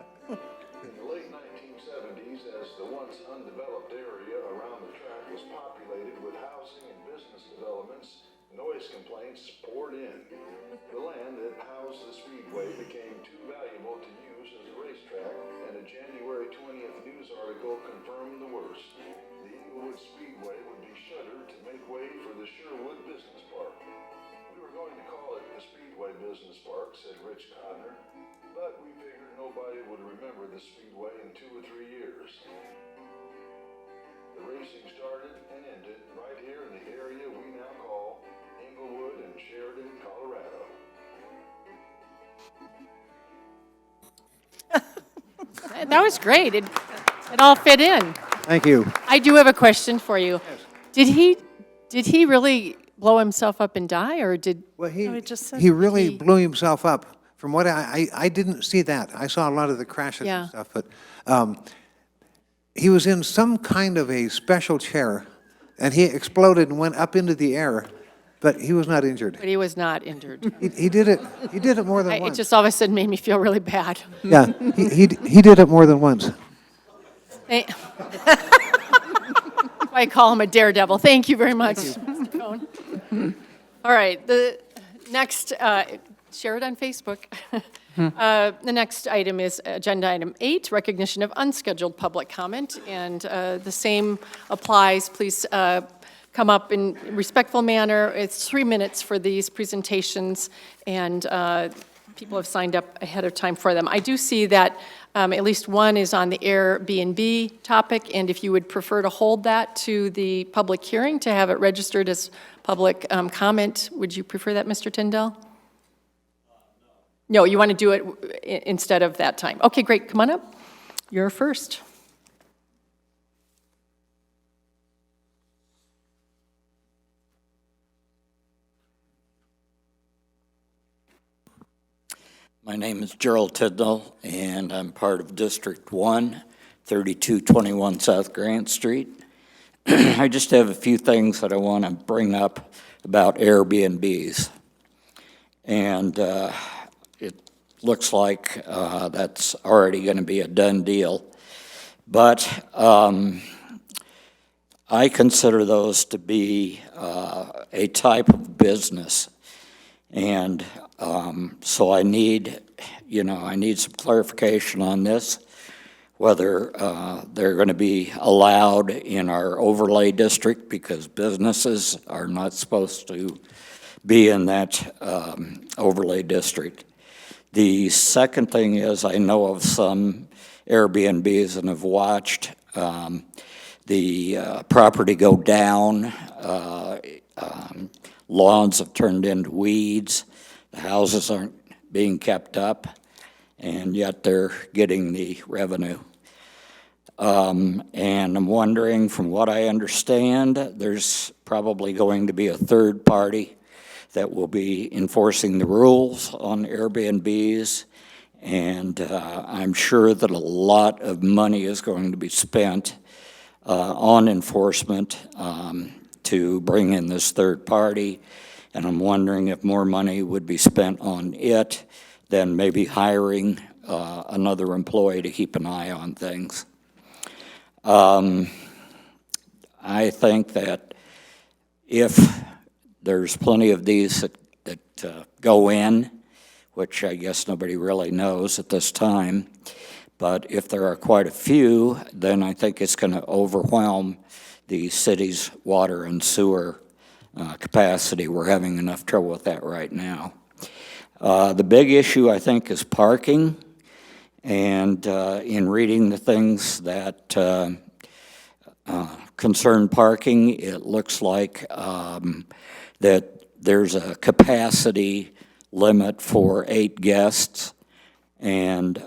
In the late 1970s, as the once undeveloped area around the track was populated with housing and business developments, noise complaints poured in. The land that housed the Speedway became too valuable to use as a racetrack, and a January 20th news article confirmed the worst. The Englewood Speedway would be shuttered to make way for the Sherwood Business Park. We were going to call it the Speedway Business Park, said Rich Codner, but we figured nobody would remember the Speedway in 2 or 3 years. The racing started and ended right here in the area we now call Englewood and Sheridan, Colorado. That was great. It all fit in. Thank you. I do have a question for you. Did he really blow himself up and die, or did? Well, No, it just said he really blew himself up. From what I didn't see that. I saw a lot of the crashes Yeah. and stuff, but he was in some kind of a special chair, and he exploded and went up into the air, but he was not injured. But he was not injured. He did it. He did it more than It once. just all of a sudden made me feel really bad. Yeah, he did it more than once. I call him a daredevil. Thank you very much, Mr. Cohn. All right, the next, share it on Facebook. The next item is Agenda Item 8, recognition of unscheduled public comment, and the same applies. Please come up in a respectful manner. It's 3 minutes for these presentations, and people have signed up ahead of time for them. I do see that at least one is on the Airbnb topic, and if you would prefer to hold that to the public hearing, to have it registered as public comment, would you prefer that, Mr. Tyndall? No, you want to do it instead of that time. Okay, great, come on up. You're first. My name is Gerald Tyndall, and I'm part of District 1, 3221 South Grant Street. I just have a few things that I want to bring up about Airbnbs. And it looks like that's already going to be a done deal. But I consider those to be a type of business. And so I need some clarification on this, whether they're going to be allowed in our overlay district, because businesses are not supposed to be in that overlay district. The second thing is, I know of some Airbnbs and have watched the property go down. Lawns have turned into weeds. The houses aren't being kept up, and yet they're getting the revenue. And I'm wondering, from what I understand, there's probably going to be a third party that will be enforcing the rules on Airbnbs, and I'm sure that a lot of money is going to be spent on enforcement to bring in this third party, and I'm wondering if more money would be spent on it than maybe hiring another employee to keep an eye on things. I think that if there's plenty of these that go in, which I guess nobody really knows at this time, but if there are quite a few, then I think it's going to overwhelm the city's water and sewer capacity. We're having enough trouble with that right now. The big issue, I think, is parking. And in reading the things that concern parking, it looks like that there's a capacity limit for 8 guests, and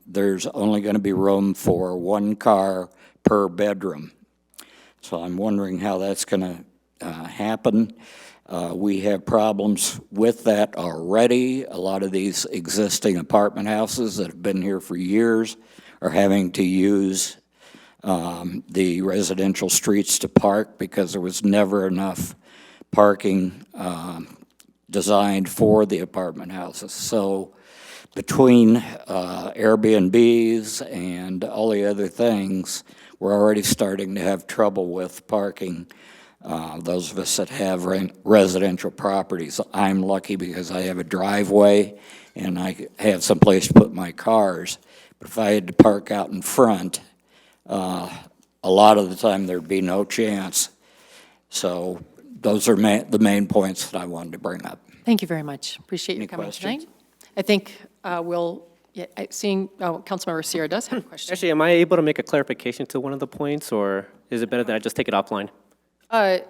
there's only going to be room for 1 car per bedroom. So I'm wondering how that's going to happen. We have problems with that already. A lot of these existing apartment houses that have been here for years are having to use the residential streets to park because there was never enough parking designed for the apartment houses. So between Airbnbs and all the other things, we're already starting to have trouble with parking. Those of us that have residential properties. I'm lucky because I have a driveway and I have some place to put my cars. But if I had to park out in front, a lot of the time there'd be no chance. So those are the main points that I wanted to bring up. Thank you very much. Appreciate Any you coming questions? tonight. I think Councilmember Sierra does have a question. Actually, am I able to make a clarification to one of the points, or is it better that I just take it offline?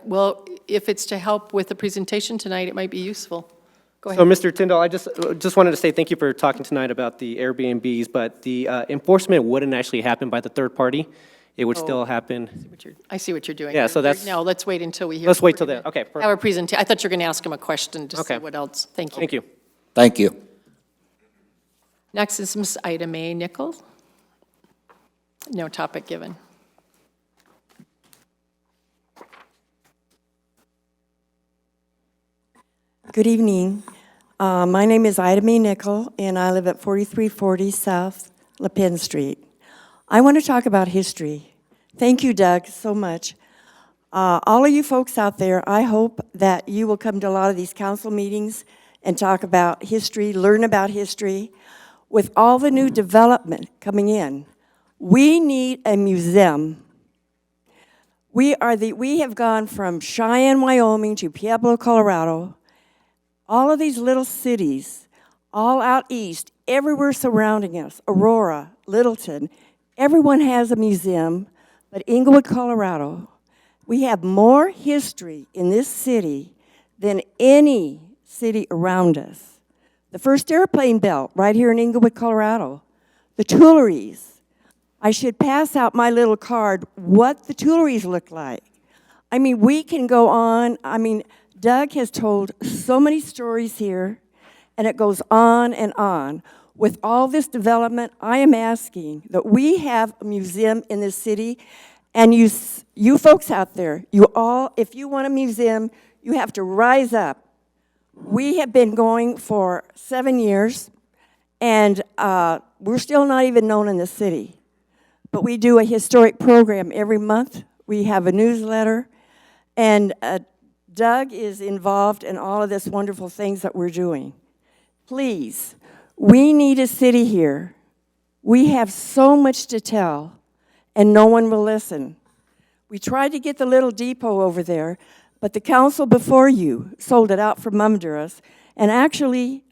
Well, if it's to help with the presentation tonight, it might be useful. Go ahead. So, Mr. Tyndall, I just wanted to say thank you for talking tonight about the Airbnbs, but the enforcement wouldn't actually happen by the third party. It would still happen. I see what you're doing. Yeah, so that's. No, let's wait until we hear. Let's wait till then. Okay. Have a presentation. I thought you were going to ask him a question to see Okay. what else. Thank you. Thank you. Thank you. Next is Ms. Ida Mae Nichols. No topic given. Good evening. My name is Ida Mae Nickel, and I live at 4340 South La Penn Street. I want to talk about history. Thank you, Doug, so much. All of you folks out there, I hope that you will come to a lot of these council meetings and talk about history, learn about history. With all the new development coming in, we need a museum. We have gone from Cheyenne, Wyoming to Pueblo, Colorado. All of these little cities, all out east, everywhere surrounding us, Aurora, Littleton, everyone has a museum, but Englewood, Colorado, we have more history in this city than any city around us. The first airplane belt right here in Englewood, Colorado. The Tuileries. I should pass out my little card what the Tuileries look like. I mean, we can go on. I mean, Doug has told so many stories here, and it goes on and on. With all this development, I am asking that we have a museum in this city, and you folks out there, you all, if you want a museum, you have to rise up. We have been going for 7 years, and we're still not even known in the city. But we do a historic program every month We have a newsletter. And Doug is involved in all of this wonderful things that we're doing. Please, we need a city here. We have so much to tell, and no one will listen. We tried to get the little depot over there, but the council before you sold it out from under us, and actually,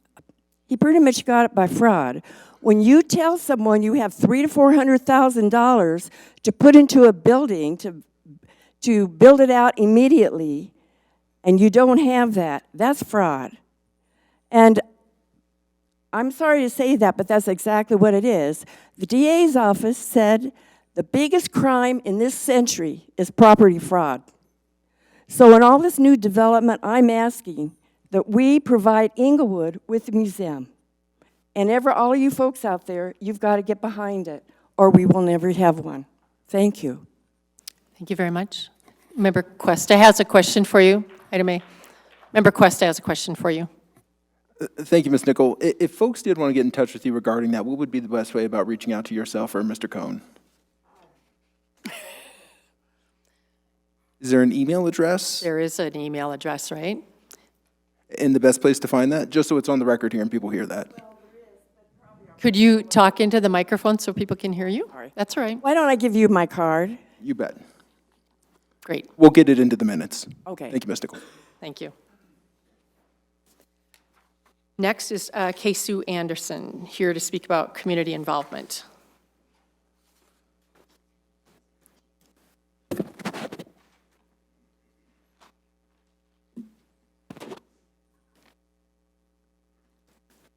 he pretty much got it by fraud. When you tell someone you have $300,000 to $400,000 to put into a building to build it out immediately, and you don't have that, that's fraud. And I'm sorry to say that, but that's exactly what it is. The DA's office said the biggest crime in this century is property fraud. So in all this new development, I'm asking that we provide Englewood with a museum. And all of you folks out there, you've got to get behind it, or we will never have one. Thank you. Thank you very much. Member Cuesta has a question for you. Item A. Member Cuesta has a question for you. Thank you, Ms. Nickel. If folks did want to get in touch with you regarding that, what would be the best way about reaching out to yourself or Mr. Cohn? Is there an email address? There is an email address, right? And the best place to find that? Just so it's on the record here and people hear that. Could you talk into the microphone so people can hear you? That's all right. Why don't I give you my card? You bet. Great. We'll get it into the minutes. Okay. Thank you, Ms. Nickel. Thank you. Next is Kay Sue Anderson, here to speak about community involvement.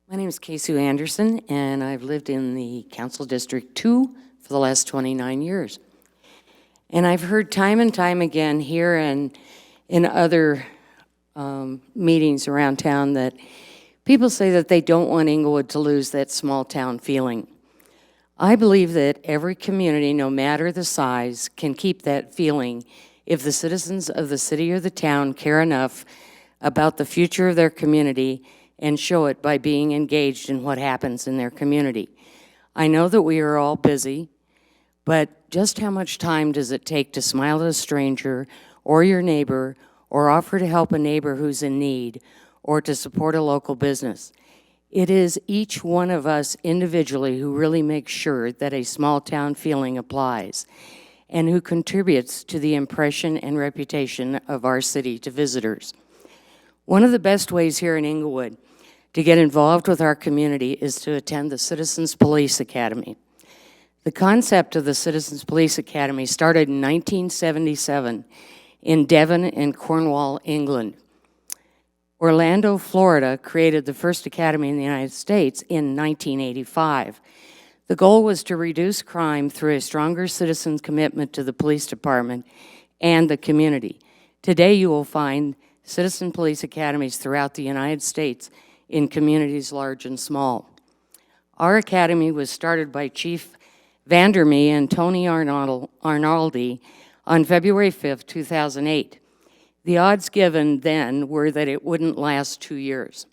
My name is Kay Sue Anderson, and I've lived in the Council District 2 for the last 29 years. And I've heard time and time again here and in other meetings around town that people say that they don't want Englewood to lose that small town feeling. I believe that every community, no matter the size, can keep that feeling if the citizens of the city or the town care enough about the future of their community and show it by being engaged in what happens in their community. I know that we are all busy, but just how much time does it take to smile at a stranger or your neighbor, or offer to help a neighbor who's in need, or to support a local business? It is each one of us individually who really makes sure that a small town feeling applies, and who contributes to the impression and reputation of our city to visitors. One of the best ways here in Englewood to get involved with our community is to attend the Citizens Police Academy. The concept of the Citizens Police Academy started in 1977 in Devon and Cornwall, England. Orlando, Florida created the first academy in the United States in 1985. The goal was to reduce crime through a stronger citizen commitment to the police department and the community. Today you will find citizen police academies throughout the United States in communities large and small. Our academy was started by Chief Vandermee and Tony Arnaldi on February 5th, 2008. The odds given then were that it wouldn't last 2 years.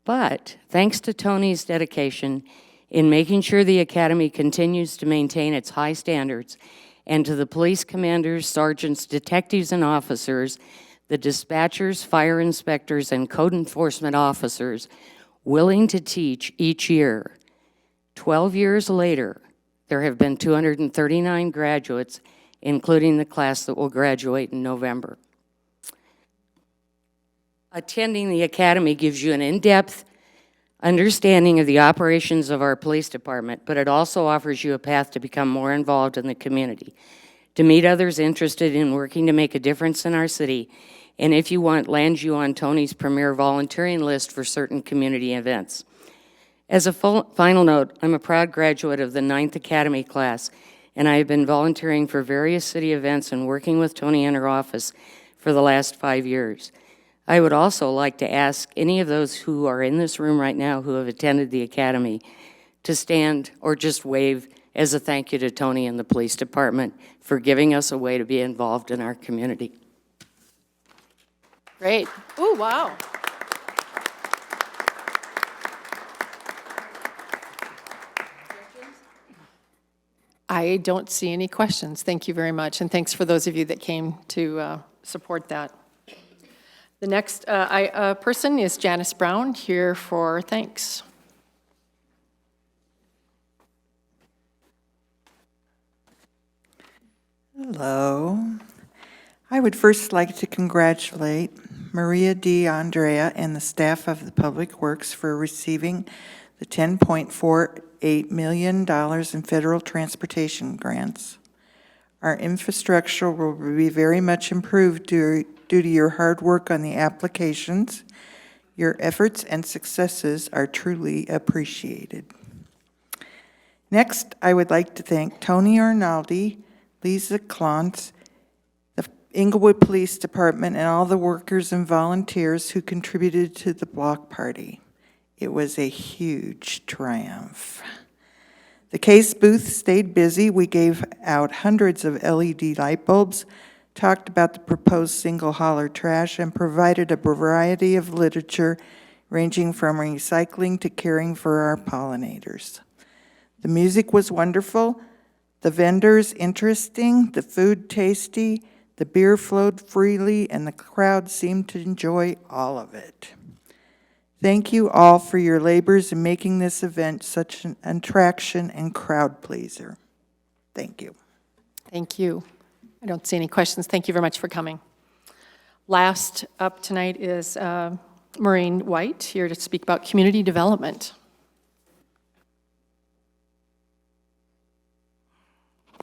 But thanks to Tony's dedication in making sure the academy continues to maintain its high standards, and to the police commanders, sergeants, detectives, and officers, the dispatchers, fire inspectors, and code enforcement officers willing to teach each year. 12 years later, there have been 239 graduates, including the class that will graduate in November. Attending the academy gives you an in-depth understanding of the operations of our police department, but it also offers you a path to become more involved in the community, to meet others interested in working to make a difference in our city, and if you want, land you on Tony's premier volunteering list for certain community events. As a final note, I'm a proud graduate of the 9th Academy class, and I have been volunteering for various city events and working with Tony in her office for the last 5 years. I would also like to ask any of those who are in this room right now who have attended the academy to stand or just wave as a thank you to Tony and the police department for giving us a way to be involved in our community. Great. Oh, wow. I don't see any questions. Thank you very much, and thanks for those of you that came to support that. The next person is Janice Brown, here for thanks. Hello. I would first like to congratulate Maria D. Andrea and the staff of the Public Works for receiving the $10.48 million in federal transportation grants. Our infrastructure will be very much improved due to your hard work on the applications. Your efforts and successes are truly appreciated. Next, I would like to thank Tony Arnaldi, Lisa Klontz, the Englewood Police Department, and all the workers and volunteers who contributed to the block party. It was a huge triumph. The case booth stayed busy. We gave out hundreds of LED light bulbs, talked about the proposed single hauler trash, and provided a variety of literature ranging from recycling to caring for our pollinators. The music was wonderful, the vendors interesting, the food tasty, the beer flowed freely, and the crowd seemed to enjoy all of it. Thank you all for your labors in making this event such an attraction and crowd pleaser. Thank you. Thank you. I don't see any questions. Thank you very much for coming. Last up tonight is Maureen White, here to speak about community development.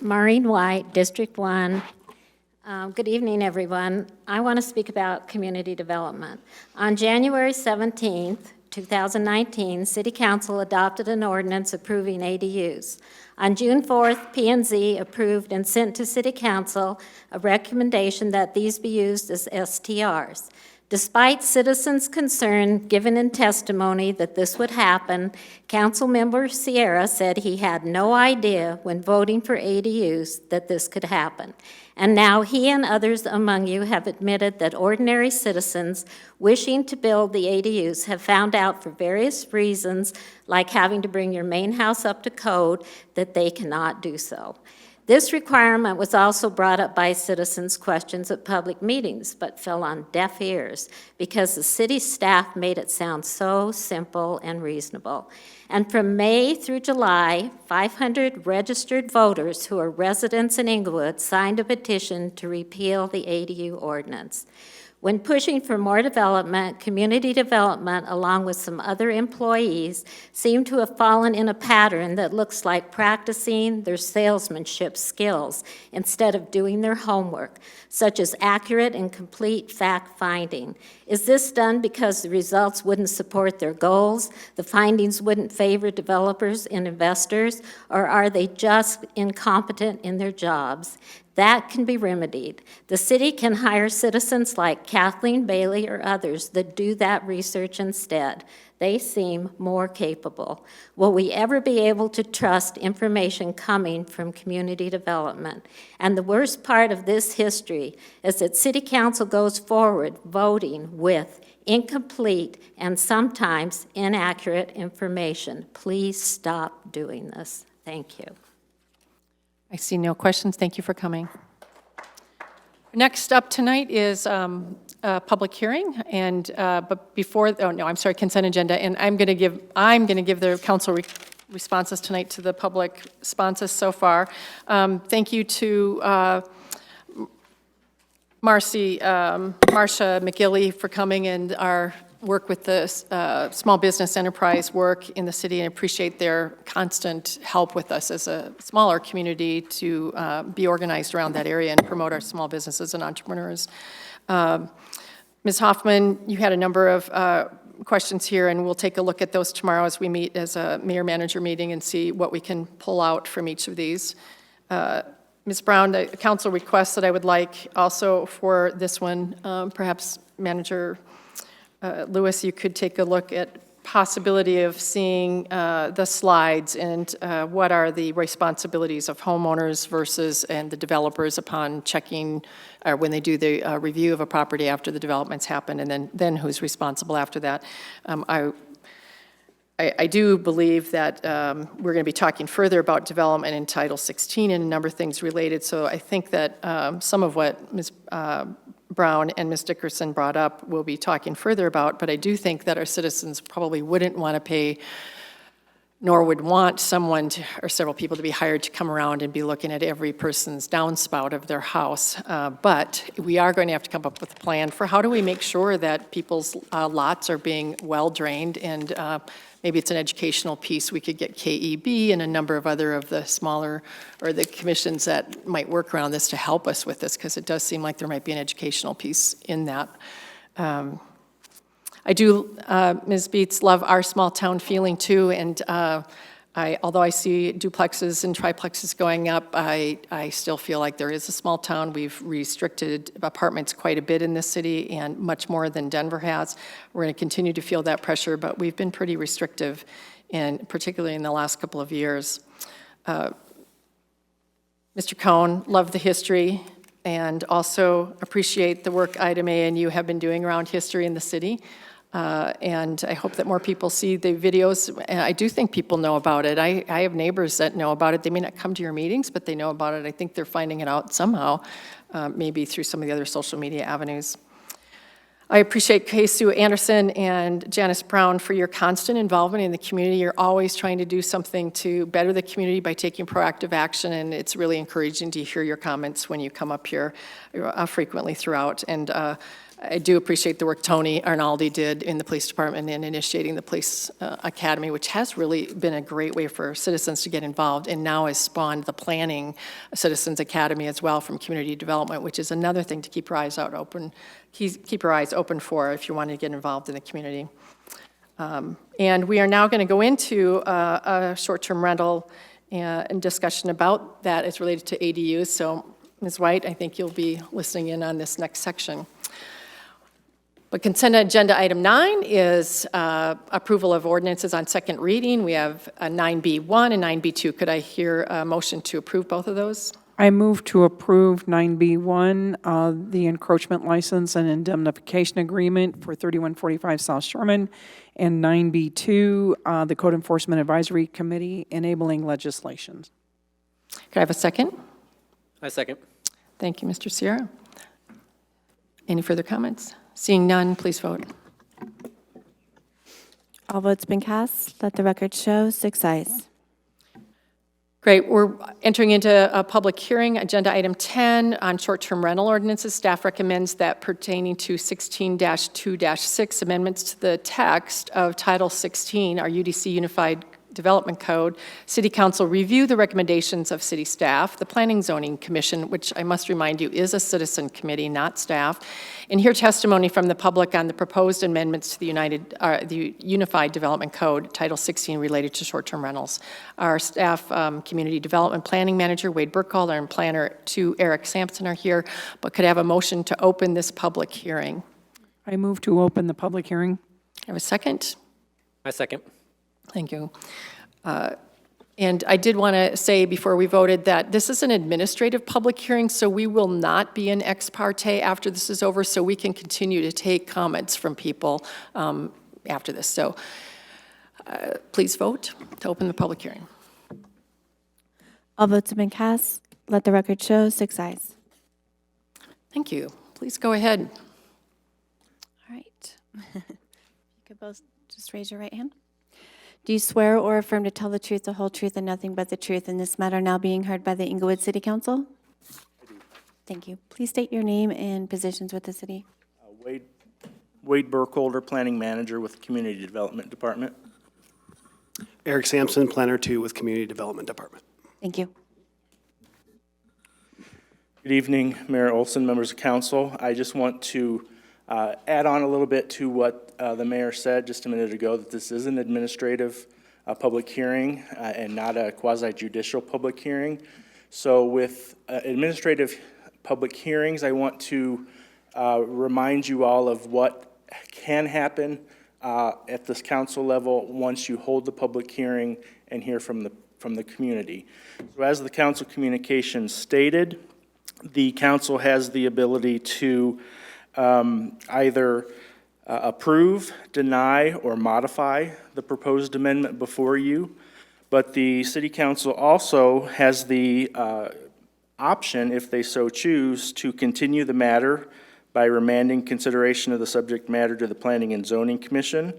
Maureen White, District 1. Good evening, everyone. I want to speak about community development. On January 17th, 2019, City Council adopted an ordinance approving ADUs. On June 4th, P&Z approved and sent to City Council a recommendation that these be used as STRs. Despite citizens' concern given in testimony that this would happen, Councilmember Sierra said he had no idea when voting for ADUs that this could happen. And now he and others among you have admitted that ordinary citizens wishing to build the ADUs have found out for various reasons, like having to bring your main house up to code, that they cannot do so. This requirement was also brought up by citizens' questions at public meetings, but fell on deaf ears because the city staff made it sound so simple and reasonable. And from May through July, 500 registered voters who are residents in Englewood signed a petition to repeal the ADU ordinance. When pushing for more development, community development, along with some other employees, seem to have fallen in a pattern that looks like practicing their salesmanship skills instead of doing their homework, such as accurate and complete fact-finding. Is this done because the results wouldn't support their goals, the findings wouldn't favor developers and investors, or are they just incompetent in their jobs? That can be remedied. The city can hire citizens like Kathleen Bailey or others that do that research instead. They seem more capable. Will we ever be able to trust information coming from community development? And the worst part of this history is that City Council goes forward voting with incomplete and sometimes inaccurate information. Please stop doing this. Thank you. I see no questions. Thank you for coming. Next up tonight is a public hearing, and but before, oh no, I'm sorry, consent agenda, and I'm going to give the council responses tonight to the public responses so far. Thank you to Marcia McGilley for coming, and our work with the small business enterprise work in the city, and appreciate their constant help with us as a smaller community to be organized around that area and promote our small businesses and entrepreneurs. Ms. Hoffman, you had a number of questions here, and we'll take a look at those tomorrow as we meet as a mayor-manager meeting and see what we can pull out from each of these. Ms. Brown, the council requests that I would like also for this one, perhaps Manager Lewis, you could take a look at possibility of seeing the slides and what are the responsibilities of homeowners versus and the developers upon checking when they do the review of a property after the development's happened, and then who's responsible after that. I do believe that we're going to be talking further about development in Title 16 and a number of things related. So I think that some of what Ms. Brown and Ms. Dickerson brought up we'll be talking further about, but I do think that our citizens probably wouldn't want to pay, nor would want someone to, or several people to be hired to come around and be looking at every person's downspout of their house. But we are going to have to come up with a plan for how do we make sure that people's lots are being well drained, and maybe it's an educational piece. We could get KEB and a number of other of the smaller, or the commissions that might work around this to help us with this, because it does seem like there might be an educational piece in that. I do, Ms. Beats, love our small town feeling too, and although I see duplexes and triplexes going up, I still feel like there is a small town. We've restricted apartments quite a bit in this city, and much more than Denver has. We're going to continue to feel that pressure, but we've been pretty restrictive, and particularly in the last couple of years. Mr. Cohn, love the history, and also appreciate the work Ida May and you have been doing around history in the city. And I hope that more people see the videos. And I do think people know about it. I have neighbors that know about it. They may not come to your meetings, but they know about it. I think they're finding it out somehow, maybe through some of the other social media avenues. I appreciate Kay Sue Anderson and Janice Brown for your constant involvement in the community. You're always trying to do something to better the community by taking proactive action, and it's really encouraging to hear your comments when you come up here frequently throughout. And I do appreciate the work Tony Arnaldi did in the police department in initiating the police academy, which has really been a great way for citizens to get involved, and now has spawned the planning citizens academy as well from community development, which is another thing to keep your eyes open for if you want to get involved in the community. And we are now going to go into a short-term rental and discussion about that as related to ADUs. So Ms. White, I think you'll be listening in on this next section. But consent agenda item 9 is approval of ordinances on second reading. We have a 9B1 and 9B2. Could I hear a motion to approve both of those? I move to approve 9B1, the encroachment license and indemnification agreement for 3145 South Sherman, and 9B2, the Code Enforcement Advisory Committee enabling legislation. Could I have a second? I second. Thank you, Mr. Sierra. Any further comments? Seeing none, please vote. All votes been cast. Let the record show 6 ayes. Great. We're entering into a public hearing. Agenda item 10 on short-term rental ordinances. Staff recommends that pertaining to 16-2-6 amendments to the text of Title 16, our UDC Unified Development Code, City Council review the recommendations of city staff, the Planning Zoning Commission, which I must remind you is a citizen committee, not staff, and hear testimony from the public on the proposed amendments to the Unified Development Code, Title 16, related to short-term rentals. Our staff community development planning manager, Wade Burkhalter, and planner 2, Eric Sampson, are here, but could I have a motion to open this public hearing? I move to open the public hearing. I have a second? I second. Thank you. And I did want to say before we voted that this is an administrative public hearing, so we will not be in ex parte after this is over, so we can continue to take comments from people after this. So please vote to open the public hearing. All votes have been cast. Let the record show 6 ayes. Thank you. Please go ahead. All right. You could both just raise your right hand. Do you swear or affirm to tell the truth, the whole truth, and nothing but the truth in this matter now being heard by the Englewood City Council? I do. Thank you. Please state your name and positions with the city. Wade Burkholder, Planning Manager with Community Development Department. Eric Sampson, Planner 2 with Community Development Department. Thank you. Good evening, Mayor Olson, members of council. I just want to add on a little bit to what the mayor said just a minute ago, that this is an administrative public hearing and not a quasi-judicial public hearing. So with administrative public hearings, I want to remind you all of what can happen at this council level once you hold the public hearing and hear from the community. So as the council communication stated, the council has the ability to either approve, deny, or modify the proposed amendment before you, but the City Council also has the option, if they so choose, to continue the matter by remanding consideration of the subject matter to the Planning and Zoning Commission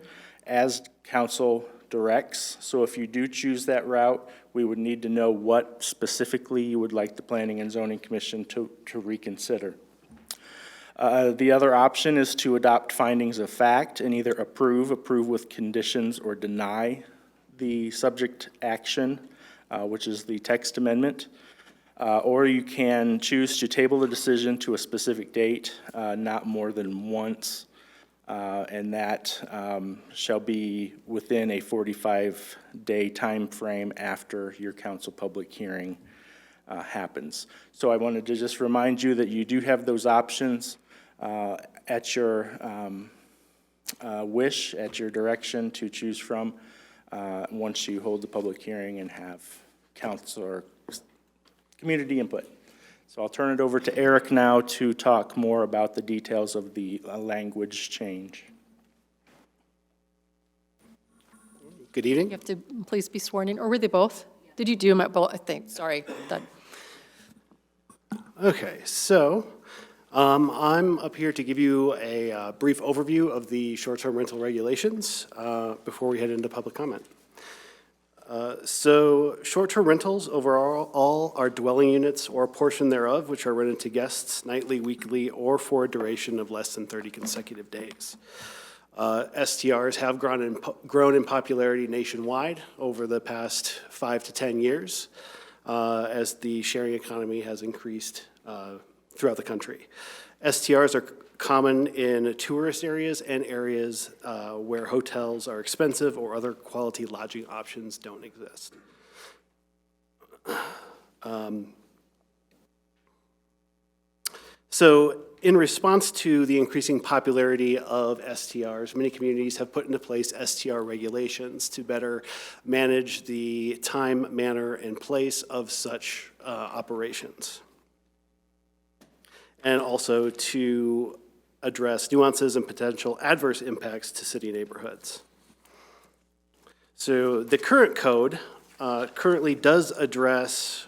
as council directs. So if you do choose that route, we would need to know what specifically you would like the Planning and Zoning Commission to reconsider. The other option is to adopt findings of fact and either approve with conditions, or deny the subject action, which is the text amendment. Or you can choose to table the decision to a specific date, not more than once, and that shall be within a 45-day time frame after your council public hearing happens. So I wanted to just remind you that you do have those options at your wish, at your direction to choose from once you hold the public hearing and have council or community input. So I'll turn it over to Eric now to talk more about the details of the language change. Good evening. You have to please be sworn in, or were they both? Did you do them at both, I think? Sorry. Okay, so I'm up here to give you a brief overview of the short-term rental regulations before we head into public comment. So short-term rentals overall are dwelling units or a portion thereof which are rented to guests nightly, weekly, or for a duration of less than 30 consecutive days. STRs have grown in popularity nationwide over the past 5 to 10 years as the sharing economy has increased throughout the country. STRs are common in tourist areas and areas where hotels are expensive or other quality lodging options don't exist. So in response to the increasing popularity of STRs, many communities have put into place STR regulations to better manage the time, manner, and place of such operations, and also to address nuances and potential adverse impacts to city neighborhoods. So the current code currently does address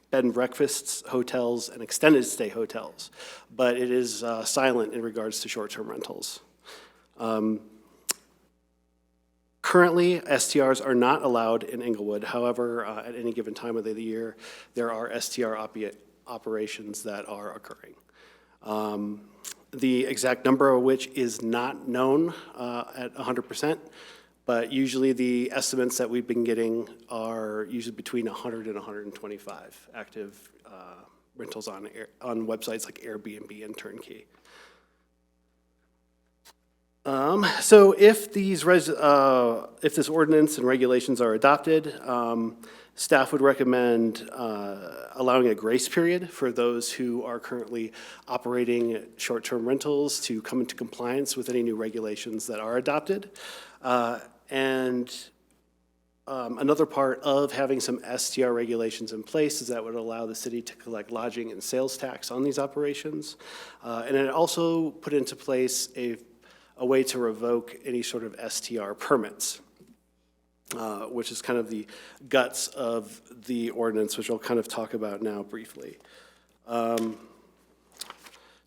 bed and breakfasts, hotels, and extended stay hotels, but it is silent in regards to short-term rentals. Currently, STRs are not allowed in Englewood. However, at any given time of the year, there are STR operations that are occurring. The exact number of which is not known at 100%, but usually the estimates that we've been getting are usually between 100 and 125 active rentals on websites like Airbnb and Turnkey. So if this ordinance and regulations are adopted, staff would recommend allowing a grace period for those who are currently operating short-term rentals to come into compliance with any new regulations that are adopted. Another part of having some STR regulations in place is that would allow the city to collect lodging and sales tax on these operations. And it also put into place a way to revoke any sort of STR permits, which is kind of the guts of the ordinance, which I'll kind of talk about now briefly.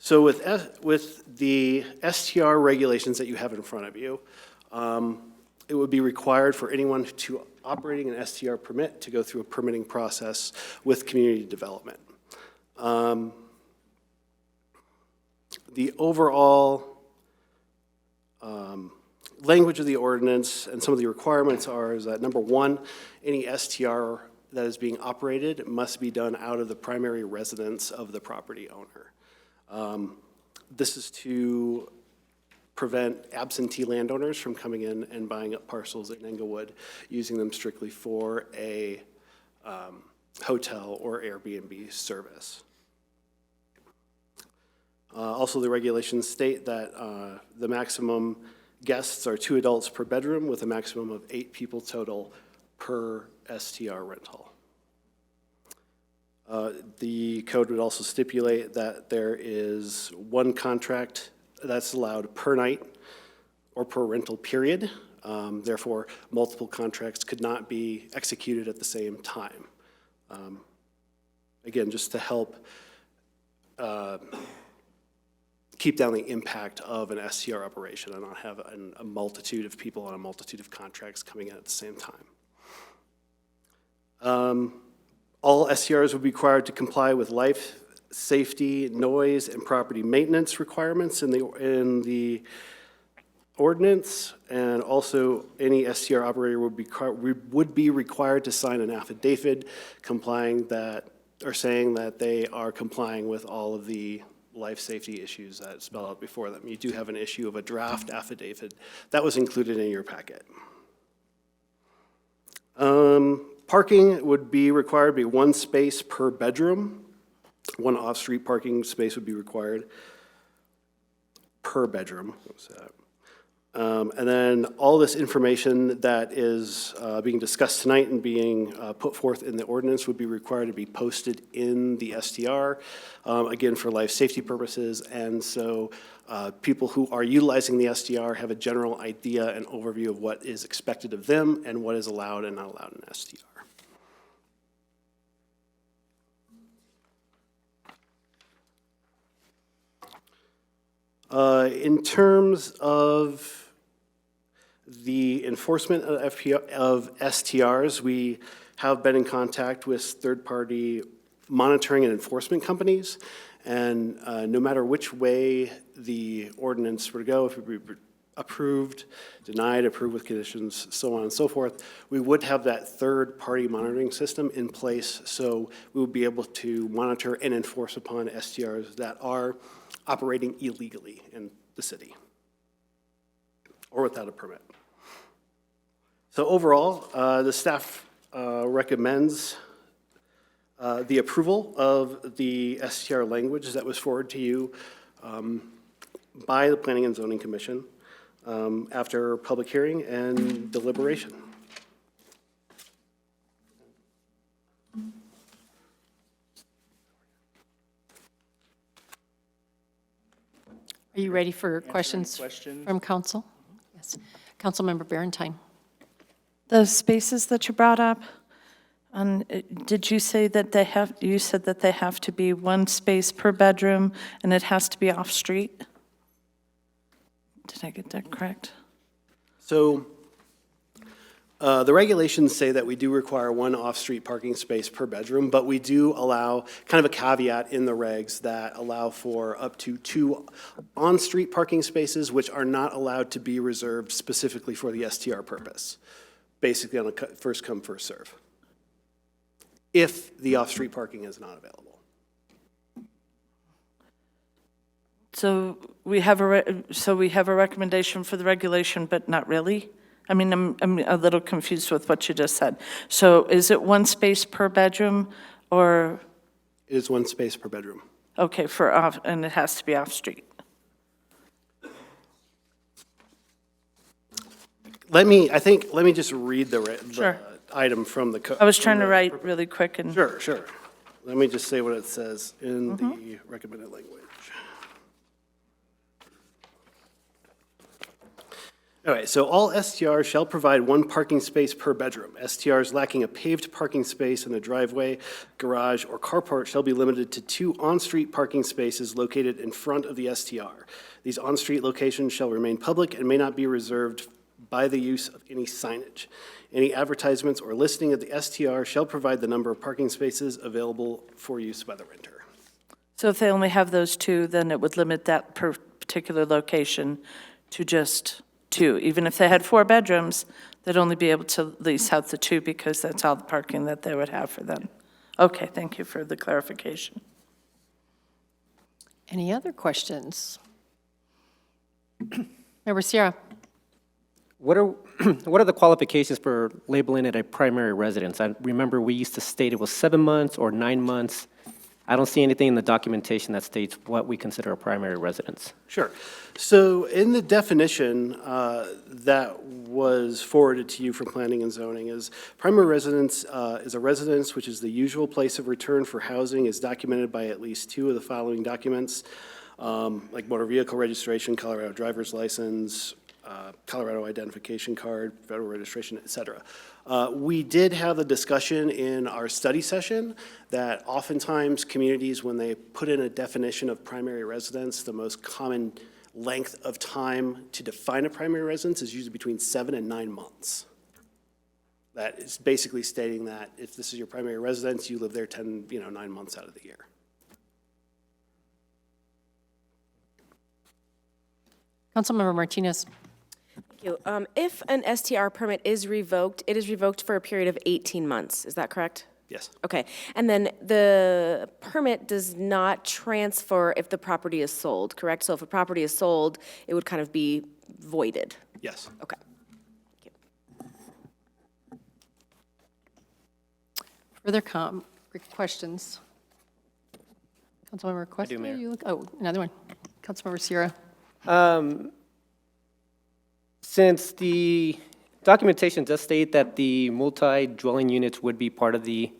So with the STR regulations that you have in front of you, it would be required for anyone to operating an STR permit to go through a permitting process with community development. The overall language of the ordinance and some of the requirements is that, number one, any STR that is being operated must be done out of the primary residence of the property owner. This is to prevent absentee landowners from coming in and buying up parcels in Englewood, using them strictly for a hotel or Airbnb service. Also, the regulations state that the maximum guests are 2 adults per bedroom with a maximum of 8 people total per STR rental. The code would also stipulate that there is one contract that's allowed per night or per rental period. Therefore, multiple contracts could not be executed at the same time. Again, just to help keep down the impact of an STR operation and not have a multitude of people on a multitude of contracts coming in at the same time. All STRs would be required to comply with life, safety, noise, and property maintenance requirements in the ordinance, and also any STR operator would be required to sign an affidavit saying that they are complying with all of the life safety issues that spell out before them. You do have an issue of a draft affidavit that was included in your packet. Parking would be required to be one space per bedroom. One off-street parking space would be required per bedroom. What's that? And then all this information that is being discussed tonight and being put forth in the ordinance would be required to be posted in the STR, again, for life safety purposes. And so people who are utilizing the STR have a general idea and overview of what is expected of them and what is allowed and not allowed in STR. In terms of the enforcement of STRs, we have been in contact with third-party monitoring and enforcement companies, and no matter which way the ordinance were to go, if it would be approved, denied, approved with conditions, so on and so forth, we would have that third-party monitoring system in place, so we would be able to monitor and enforce upon STRs that are operating illegally in the city or without a permit. So overall, the staff recommends the approval of the STR language that was forwarded to you by the Planning and Zoning Commission after public hearing and deliberation. Are you ready for questions from council? Yes. Councilmember Barentine. The spaces that you brought up, did you say that you said that they have to be one space per bedroom and it has to be off-street? Did I get that correct? So the regulations say that we do require one off-street parking space per bedroom, but we do allow kind of a caveat in the regs that allow for up to 2 on-street parking spaces, which are not allowed to be reserved specifically for the STR purpose, basically on a first come, first serve, if the off-street parking is not available. So we have a recommendation for the regulation, but not really? I mean, I'm a little confused with what you just said. So is it one space per bedroom, or? It is one space per bedroom. Okay, and it has to be off-street. Let me just read the item from the code. I was trying to write really quick and. Sure. Let me just say what it says in the recommended language. All right, so all STRs shall provide one parking space per bedroom. STRs lacking a paved parking space in a driveway, garage, or carport shall be limited to 2 on-street parking spaces located in front of the STR. These on-street locations shall remain public and may not be reserved by the use of any signage. Any advertisements or listing of the STR shall provide the number of parking spaces available for use by the renter. So if they only have those 2, then it would limit that particular location to just 2. Even if they had 4 bedrooms, they'd only be able to lease out the 2 because that's all the parking that they would have for them. Okay, thank you for the clarification. Any other questions? Member Sierra. What are the qualifications for labeling it a primary residence? I remember we used to state it was 7 months or 9 months. I don't see anything in the documentation that states what we consider a primary residence. Sure. So in the definition that was forwarded to you from Planning and Zoning is primary residence is a residence which is the usual place of return for housing is documented by at least 2 of the following documents. like motor vehicle registration, Colorado driver's license, Colorado identification card, federal registration, et cetera. We did have the discussion in our study session that oftentimes communities, when they put in a definition of primary residence, the most common length of time to define a primary residence is usually between 7 and 9 months. That is basically stating that if this is your primary residence, you live there 9 months out of the year. Councilmember Martinez. Thank you. If an STR permit is revoked, it is revoked for a period of 18 months. Is that correct? Yes. Okay. And then the permit does not transfer if the property is sold, correct? So if a property is sold, it would kind of be voided. Yes. Okay. Further questions? Councilmember Cuesta, Mayor. you look, oh, another one. Councilmember Sierra. Since the documentation does state that the multi-dwelling units would be part of the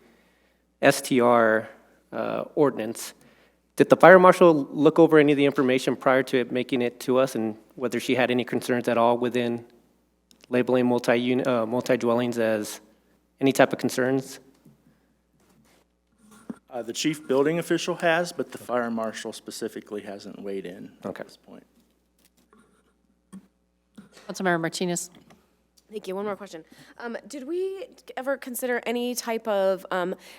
STR ordinance, did the fire marshal look over any of the information prior to it making it to us, and whether she had any concerns at all within labeling multi-dwellings as any type of concerns? The chief building official has, but the fire marshal specifically hasn't weighed in at this point. Councilmember Martinez. Thank you. One more question. Did we ever consider any type of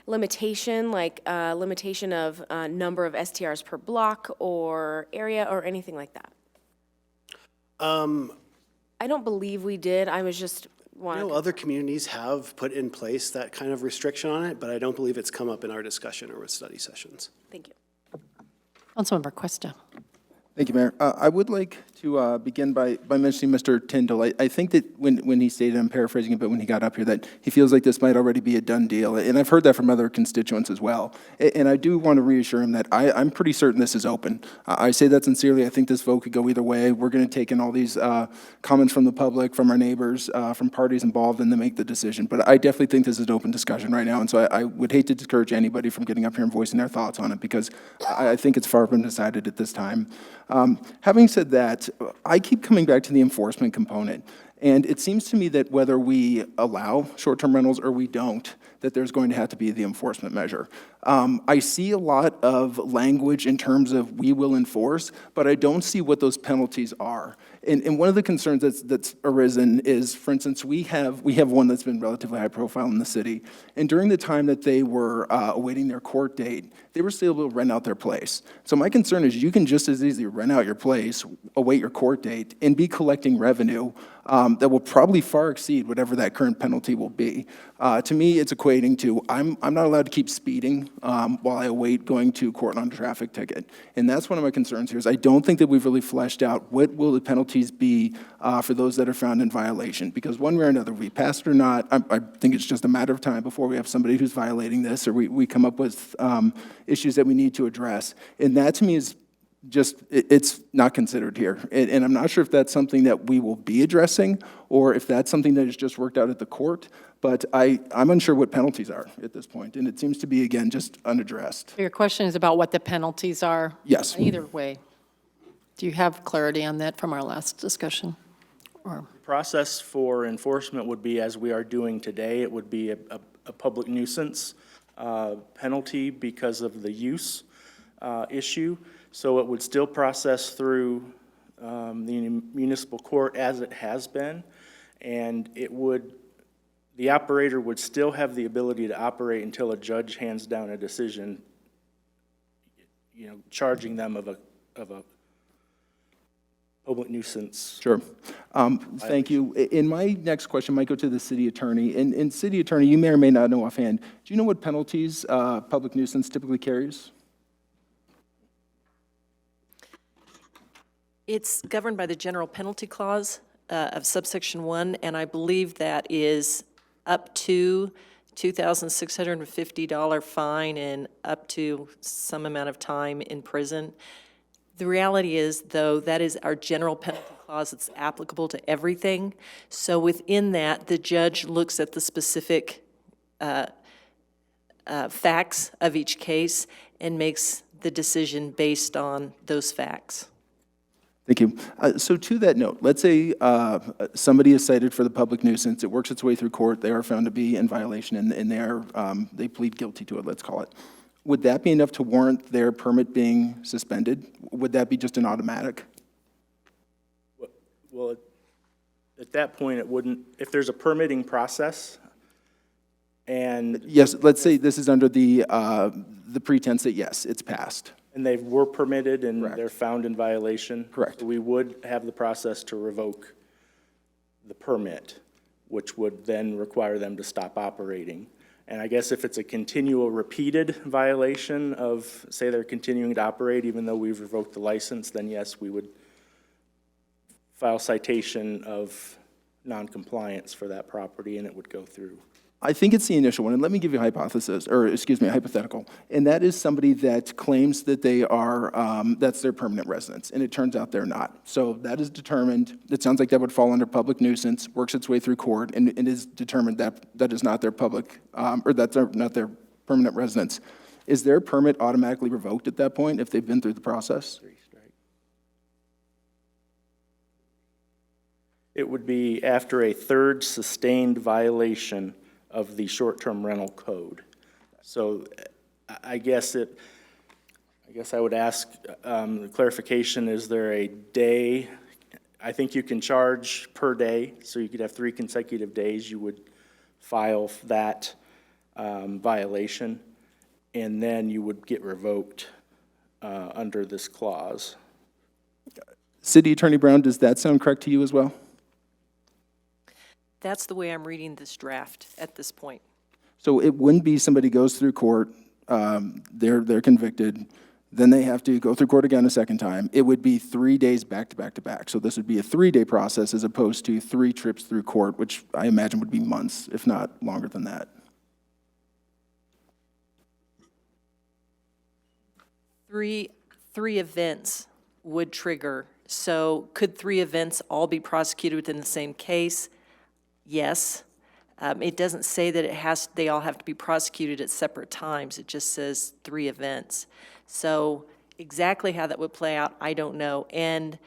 limitation, like limitation of number of STRs per block or area or anything like that? I don't believe we did. I was just Other communities have put in place that kind of restriction on it, but I don't believe it's come up in our discussion or with study sessions. Thank you. Councilmember Cuesta. Thank you, Mayor. I would like to begin by mentioning Mr. Tyndall. I think that when he stated, I'm paraphrasing it, but when he got up here, that he feels like this might already be a done deal. And I've heard that from other constituents as well. And I do want to reassure him that I'm pretty certain this is open. I say that sincerely. I think this vote could go either way. We're going to take in all these comments from the public, from our neighbors, from parties involved, and then make the decision. But I definitely think this is an open discussion right now. And so I would hate to discourage anybody from getting up here and voicing their thoughts on it, because I think it's far from decided at this time. Having said that, I keep coming back to the enforcement component. And it seems to me that whether we allow short-term rentals or we don't, that there's going to have to be the enforcement measure. I see a lot of language in terms of we will enforce, but I don't see what those penalties are. And one of the concerns that's arisen is, for instance, we have one that's been relatively high profile in the city. And during the time that they were awaiting their court date, they were still able to rent out their place. So my concern is you can just as easily rent out your place, await your court date, and be collecting revenue that will probably far exceed whatever that current penalty will be. To me, it's equating to I'm not allowed to keep speeding while I await going to court on a traffic ticket. And that's one of my concerns here is I don't think that we've really fleshed out what will the penalties be for those that are found in violation. Because one way or another, we pass it or not, I think it's just a matter of time before we have somebody who's violating this or we come up with issues that we need to address. And that to me is just, it's not considered here. And I'm not sure if that's something that we will be addressing or if that's something that is just worked out at the court. But I'm unsure what penalties are at this point. And it seems to be, again, just unaddressed. Your question is about what the penalties are? Yes. Either way. Do you have clarity on that from our last discussion? Or? The process for enforcement would be as we are doing today. It would be a public nuisance penalty because of the use issue. So it would still process through the municipal court as it has been, and the operator would still have the ability to operate until a judge hands down a decision, charging them of a public nuisance. Sure. Thank you. And my next question might go to the city attorney. And city attorney, you may or may not know offhand, do you know what penalties public nuisance typically carries? It's governed by the general penalty clause of subsection 1, and I believe that is up to $2,650 fine and up to some amount of time in prison. The reality is, though, that is our general penalty clause. It's applicable to everything. So within that, the judge looks at the specific facts of each case and makes the decision based on those facts. Thank you. So to that note, let's say somebody is cited for the public nuisance, it works its way through court, they are found to be in violation, and they plead guilty to it, let's call it. Would that be enough to warrant their permit being suspended? Would that be just an automatic? Well, at that point, it wouldn't, if there's a permitting process, and Yes, let's say this is under the pretense that, yes, it's passed. and they were permitted and Correct. they're found in violation. Correct. We would have the process to revoke the permit, which would then require them to stop operating. And I guess if it's a continual repeated violation of, say they're continuing to operate even though we've revoked the license, then yes, we would file citation of noncompliance for that property and it would go through. I think it's the initial one, and let me give you a hypothesis, or excuse me, a hypothetical. And that is somebody that claims that they are, that's their permanent residence, and it turns out they're not. So that is determined, it sounds like that would fall under public nuisance, works its way through court, and it is determined that that is not their public, or that's not their permanent residence. Is their permit automatically revoked at that point if they've been through the process? It would be after a third sustained violation of the short-term rental code. So I guess I would ask clarification, is there a day? I think you can charge per day, so you could have 3 consecutive days you would file that violation, and then you would get revoked under this clause. City Attorney Brown, does that sound correct to you as well? That's the way I'm reading this draft at this point. So it wouldn't be somebody goes through court, they're convicted, then they have to go through court again a second time. It would be 3 days back to back to back. So this would be a 3-day process as opposed to 3 trips through court, which I imagine would be months, if not longer than that. Three events would trigger. So could 3 events all be prosecuted within the same case? Yes. It doesn't say that they all have to be prosecuted at separate times. It just says 3 events. So exactly how that would play out, I don't know. And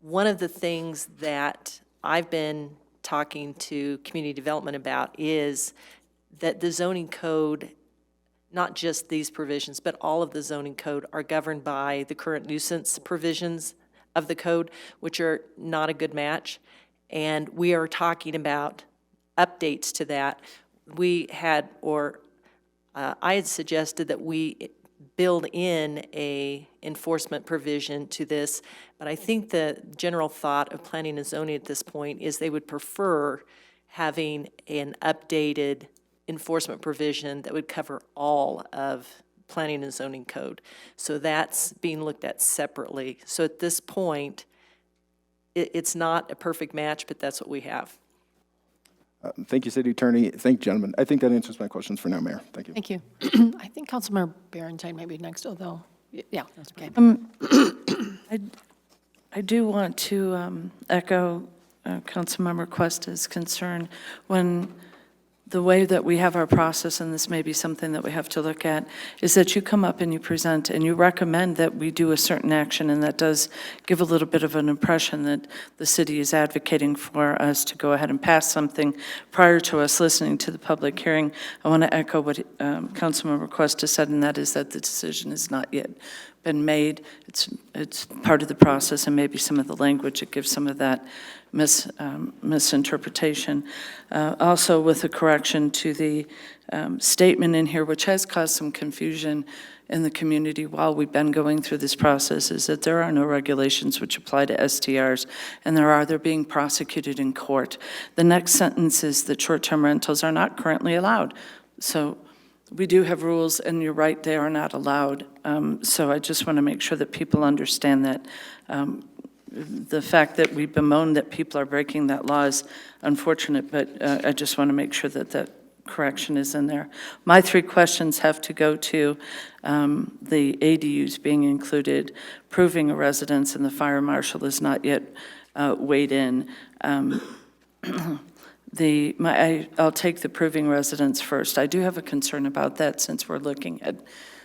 one of the things that I've been talking to community development about is that the zoning code, not just these provisions, but all of the zoning code are governed by the current nuisance provisions of the code, which are not a good match. And we are talking about updates to that. I had suggested that we build in a enforcement provision to this, but I think the general thought of planning and zoning at this point is they would prefer having an updated enforcement provision that would cover all of planning and zoning code. So that's being looked at separately. So at this point, it's not a perfect match, but that's what we have. Thank you, City Attorney. Thank you, gentlemen. I think that answers my questions for now, Mayor. Thank you. Thank you. I think Councilmember Barentine may be next, although, yeah, that's okay. I do want to echo Councilmember Cuesta's concern when the way that we have our process, and this may be something that we have to look at, is that you come up and you present and you recommend that we do a certain action, and that does give a little bit of an impression that the city is advocating for us to go ahead and pass something prior to us listening to the public hearing. I want to echo what Councilmember Cuesta said, and that is that the decision has not yet been made. It's part of the process, and maybe some of the language, it gives some of that misinterpretation. Also, with a correction to the statement in here, which has caused some confusion in the community while we've been going through this process, is that there are no regulations which apply to STRs, and they're being prosecuted in court. The next sentence is that short-term rentals are not currently allowed. So we do have rules, and you're right, they are not allowed. So I just want to make sure that people understand that. The fact that we bemoan that people are breaking that law is unfortunate, but I just want to make sure that that correction is in there. My 3 questions have to go to the ADUs being included, proving a residence, and the fire marshal is not yet weighed in. I'll take the proving residence first. I do have a concern about that since we're looking at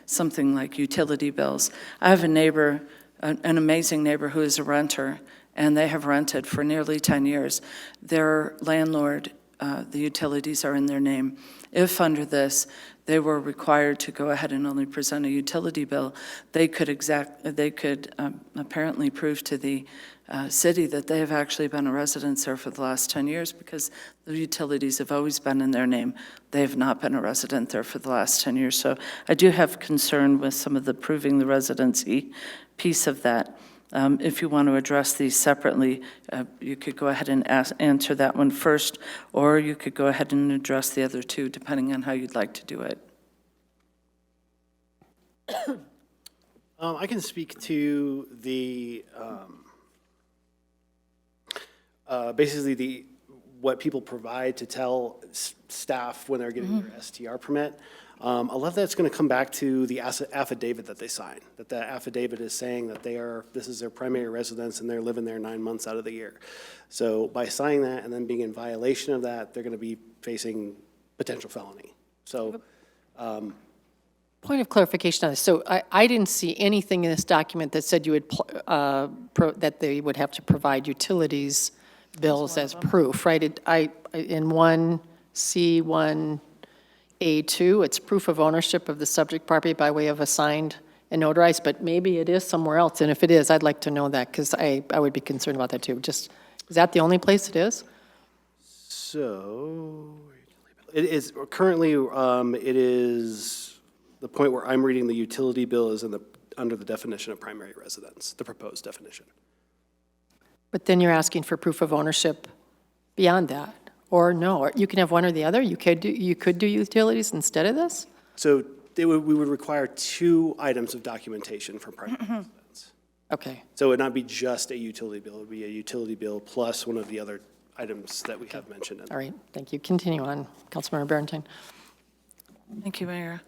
something like utility bills. I have a neighbor, an amazing neighbor who is a renter, and they have rented for nearly 10 years. Their landlord, the utilities are in their name. If under this, they were required to go ahead and only present a utility bill, they could apparently prove to the city that they have actually been a resident there for the last 10 years because the utilities have always been in their name. They have not been a resident there for the last 10 years. So I do have concern with some of the proving the residency piece of that. If you want to address these separately, you could go ahead and answer that one first, or you could go ahead and address the other two, depending on how you'd like to do it. I can speak to the, basically what people provide to tell staff when they're getting their STR permit. A lot of that's going to come back to the affidavit that they sign, that affidavit is saying that this is their primary residence and they're living there 9 months out of the year. So by signing that and then being in violation of that, they're going to be facing potential felony. So, Point of clarification on this. So I didn't see anything in this document that said you would, that they would have to provide utilities bills as proof, right? In 1C1A2, it's proof of ownership of the subject property by way of assigned and notarized, but maybe it is somewhere else. And if it is, I'd like to know that because I would be concerned about that too. Just, is that the only place it is? So it is currently, it is the point where I'm reading the utility bill is under the definition of primary residence, the proposed definition. But then you're asking for proof of ownership beyond that, or no? Or you can have one or the other? You could do utilities instead of this? So we would require 2 items of documentation for primary residence. Okay. So it would not be just a utility bill. It would be a utility bill plus one of the other items that we have mentioned. All right, thank you. Continue on, Councilmember Barentine. Thank you, Mayor.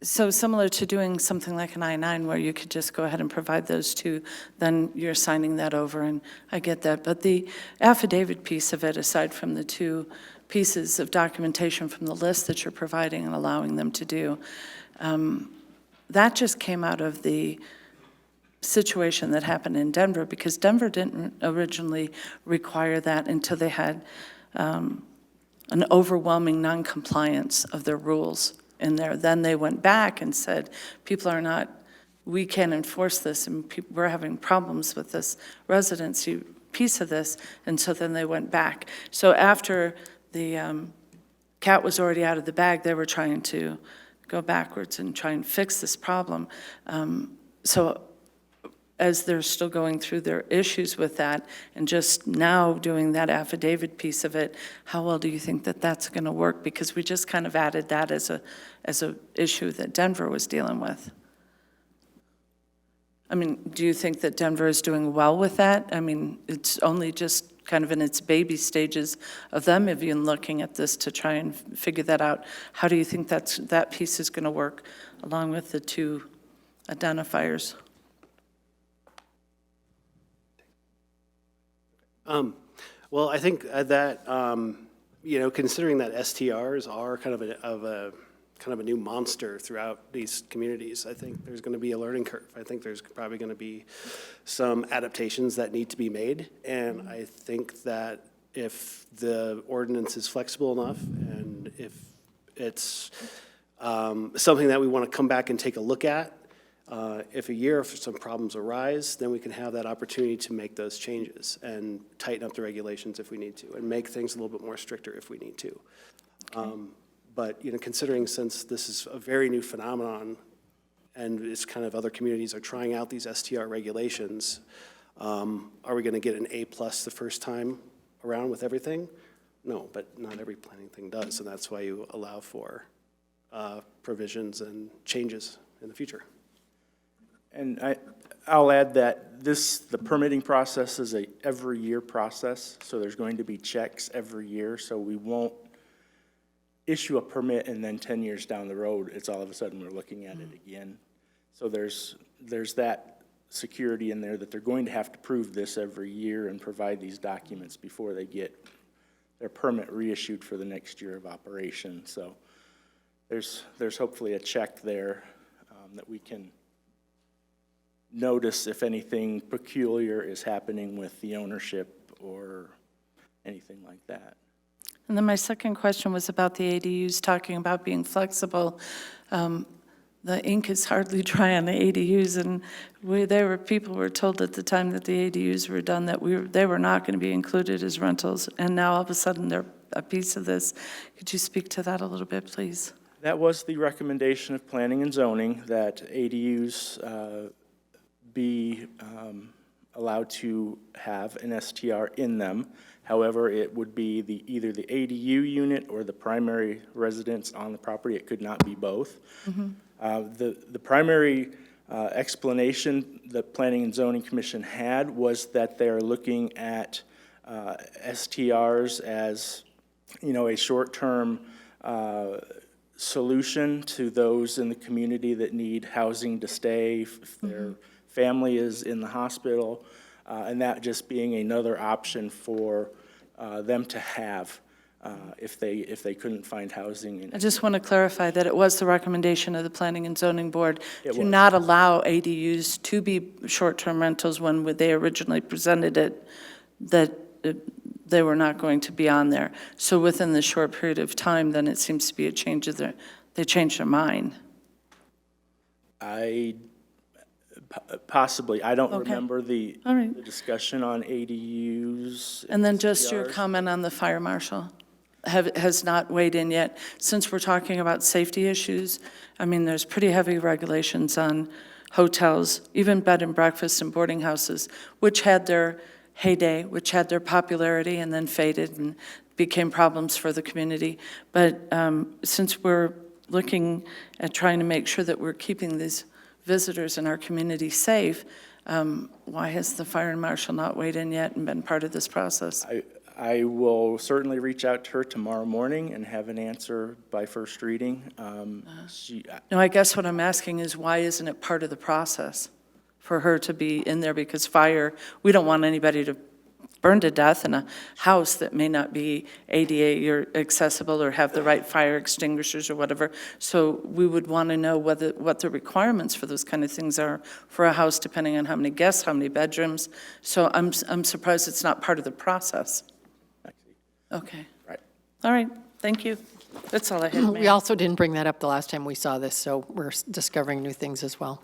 So similar to doing something like an I-9 where you could just go ahead and provide those 2, then you're signing that over, and I get that. But the affidavit piece of it, aside from the 2 pieces of documentation from the list that you're providing and allowing them to do, that just came out of the situation that happened in Denver, because Denver didn't originally require that until they had an overwhelming noncompliance of their rules in there. Then they went back and said, we can't enforce this, and we're having problems with this residency piece of this, and so then they went back. So after the cat was already out of the bag, they were trying to go backwards and try and fix this problem. So as they're still going through their issues with that, and just now doing that affidavit piece of it, how well do you think that that's going to work? Because we just kind of added that as a issue that Denver was dealing with. I mean, do you think that Denver is doing well with that? I mean, it's only just kind of in its baby stages of them even looking at this to try and figure that out. How do you think that piece is going to work along with the 2 identifiers? Well, I think that, considering that STRs are kind of a new monster throughout these communities, I think there's going to be a learning curve. I think there's probably going to be some adaptations that need to be made. And I think that if the ordinance is flexible enough and if it's something that we want to come back and take a look at, if some problems arise, then we can have that opportunity to make those changes and tighten up the regulations if we need to, and make things a little bit more stricter if we need to. Okay. But considering since this is a very new phenomenon, and it's kind of other communities are trying out these STR regulations, are we going to get an A+ the first time around with everything? No, but not every planning thing does, and that's why you allow for provisions and changes in the future. And I'll add that the permitting process is a every year process, so there's going to be checks every year, so we won't issue a permit and then 10 years down the road, it's all of a sudden we're looking at it again. So there's that security in there that they're going to have to prove this every year and provide these documents before they get their permit reissued for the next year of operation. So there's hopefully a check there that we can notice if anything peculiar is happening with the ownership or anything like that. And then my second question was about the ADUs, talking about being flexible. The ink is hardly dry on the ADUs, and people were told at the time that the ADUs were done that they were not going to be included as rentals, and now all of a sudden they're a piece of this. Could you speak to that a little bit, please? That was the recommendation of Planning and Zoning, that ADUs be allowed to have an STR in them. However, it would be either the ADU unit or the primary residence on the property. It could not be both. Mm-hmm. The primary explanation the Planning and Zoning Commission had was that they're looking at STRs as, a short-term solution to those in the community that need housing to stay, if their family is in the hospital, and that just being another option for them to have if they couldn't find housing. I just want to clarify that it was the recommendation of the Planning and Zoning Board to was. not allow ADUs to be short-term rentals when they originally presented it, that they were not going to be on there. So within the short period of time, then it seems to be a change of they changed their mind. Possibly. I don't Okay. remember the discussion on ADUs. And then just your STRs. comment on the fire marshal has not weighed in yet. Since we're talking about safety issues, I mean, there's pretty heavy regulations on hotels, even bed and breakfast and boarding houses, which had their heyday, which had their popularity and then faded and became problems for the community. But since we're looking at trying to make sure that we're keeping these visitors in our community safe, why has the fire marshal not weighed in yet and been part of this process? I will certainly reach out to her tomorrow morning and have an answer by first reading. No, I guess what I'm asking is why isn't it part of the process for her to be in there? Because fire, we don't want anybody to burn to death in a house that may not be ADA or accessible or have the right fire extinguishers or whatever. So we would want to know what the requirements for those kind of things are for a house, depending on how many guests, how many bedrooms. So I'm surprised it's not part of the process. Okay. Right. All right. Thank you. That's all I had, We Mayor. also didn't bring that up the last time we saw this, so we're discovering new things as well.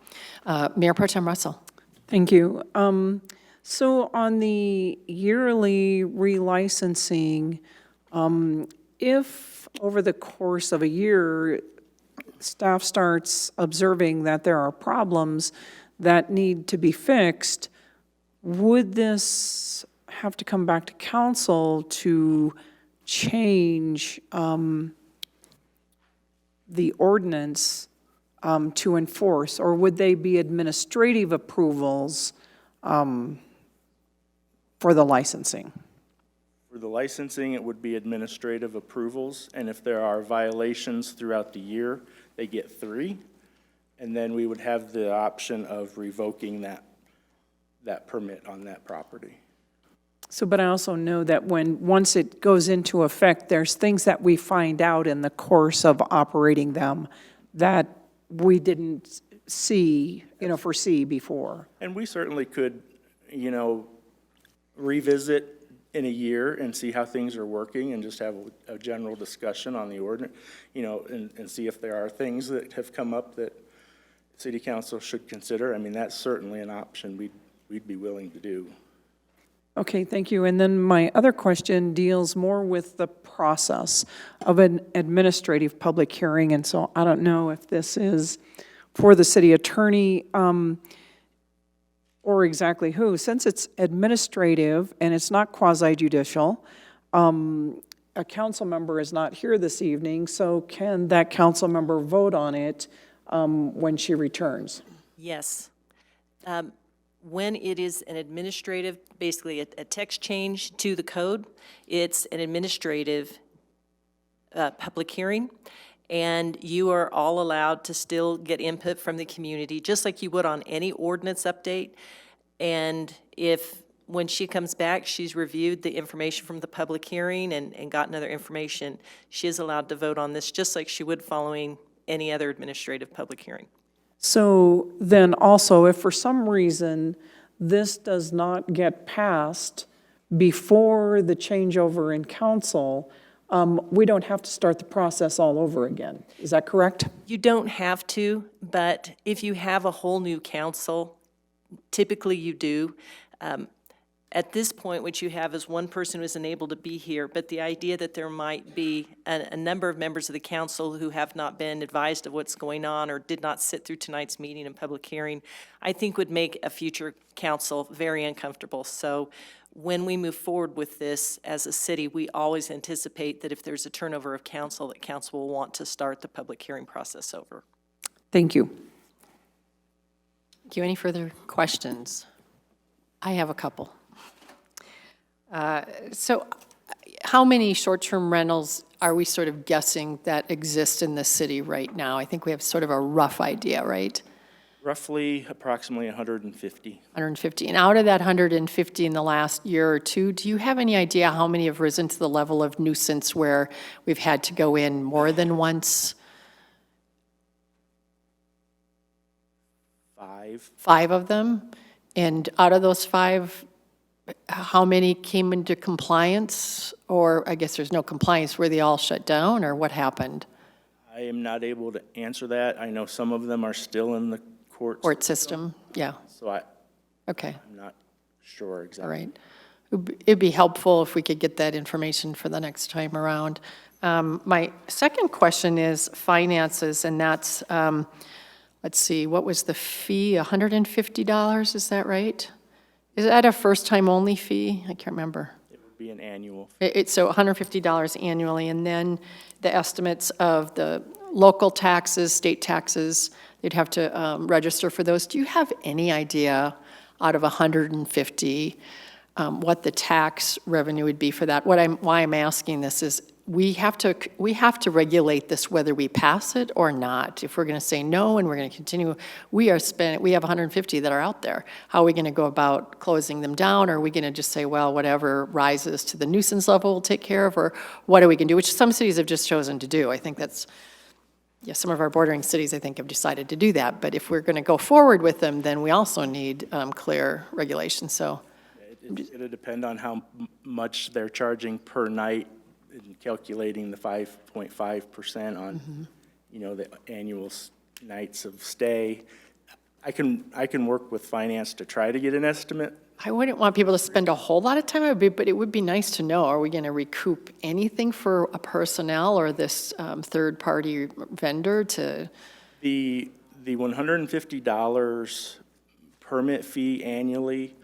Mayor Pro Tem Russell. Thank you. So on the yearly relicensing, if over the course of a year, staff starts observing that there are problems that need to be fixed, would this have to come back to council to change the ordinance to enforce, or would they be administrative approvals for the licensing? For the licensing, it would be administrative approvals, and if there are violations throughout the year, they get 3, and then we would have the option of revoking that permit on that property. So, but I also know that once it goes into effect, there's things that we find out in the course of operating them that we didn't foresee before. And we certainly could, revisit in a year and see how things are working and just have a general discussion on the ordinance, and see if there are things that have come up that city council should consider. I mean, that's certainly an option we'd be willing to do. Okay, thank you. And then my other question deals more with the process of an administrative public hearing. And so I don't know if this is for the city attorney or exactly who. Since it's administrative and it's not quasi-judicial, a council member is not here this evening, so can that council member vote on it when she returns? Yes. When it is an administrative, basically a text change to the code, it's an administrative public hearing, and you are all allowed to still get input from the community, just like you would on any ordinance update. And if when she comes back, she's reviewed the information from the public hearing and gotten other information. She is allowed to vote on this just like she would following any other administrative public hearing. So then also, if for some reason this does not get passed before the changeover in council, we don't have to start the process all over again. Is that correct? You don't have to, but if you have a whole new council, typically you do. At this point, what you have is one person who isn't able to be here, but the idea that there might be a number of members of the council who have not been advised of what's going on or did not sit through tonight's meeting and public hearing, I think would make a future council very uncomfortable. So when we move forward with this as a city, we always anticipate that if there's a turnover of council, that council will want to start the public hearing process over. Thank you. Thank you. Any further questions? I have a couple. So how many short-term rentals are we sort of guessing that exist in the city right now? I think we have sort of a rough idea, right? Roughly, approximately 150. 150. And out of that 150 in the last year or two, do you have any idea how many have risen to the level of nuisance where we've had to go in more than once? 5. 5 of them? And out of those 5, how many came into compliance? Or I guess there's no compliance, were they all shut down, or what happened? I am not able to answer that. I know some of them are still in the Court system, yeah. So Okay. I'm not sure exactly. All right. It'd be helpful if we could get that information for the next time around. My second question is finances, and that's, let's see, what was the fee? $150, is that right? Is that a first-time only fee? I can't remember. It would be an annual. It's so $150 annually, and then the estimates of the local taxes, state taxes, they'd have to register for those. Do you have any idea out of 150 what the tax revenue would be for that? Why I'm asking this is we have to regulate this whether we pass it or not. If we're going to say no and we're going to continue, we have 150 that are out there. How are we going to go about closing them down? Or are we going to just say, well, whatever rises to the nuisance level we'll take care of, or what are we going to do? Which some cities have just chosen to do. I think that's, yeah, some of our bordering cities, I think, have decided to do that. But if we're going to go forward with them, then we also need clear regulation. So It's going to depend on how much they're charging per night in calculating the 5.5% on, you know, the annual nights of stay. I can work with finance to try to get an estimate. I wouldn't want people to spend a whole lot of time on it, but it would be nice to know, are we going to recoup anything for a personnel or this third-party vendor to? The $150 permit fee annually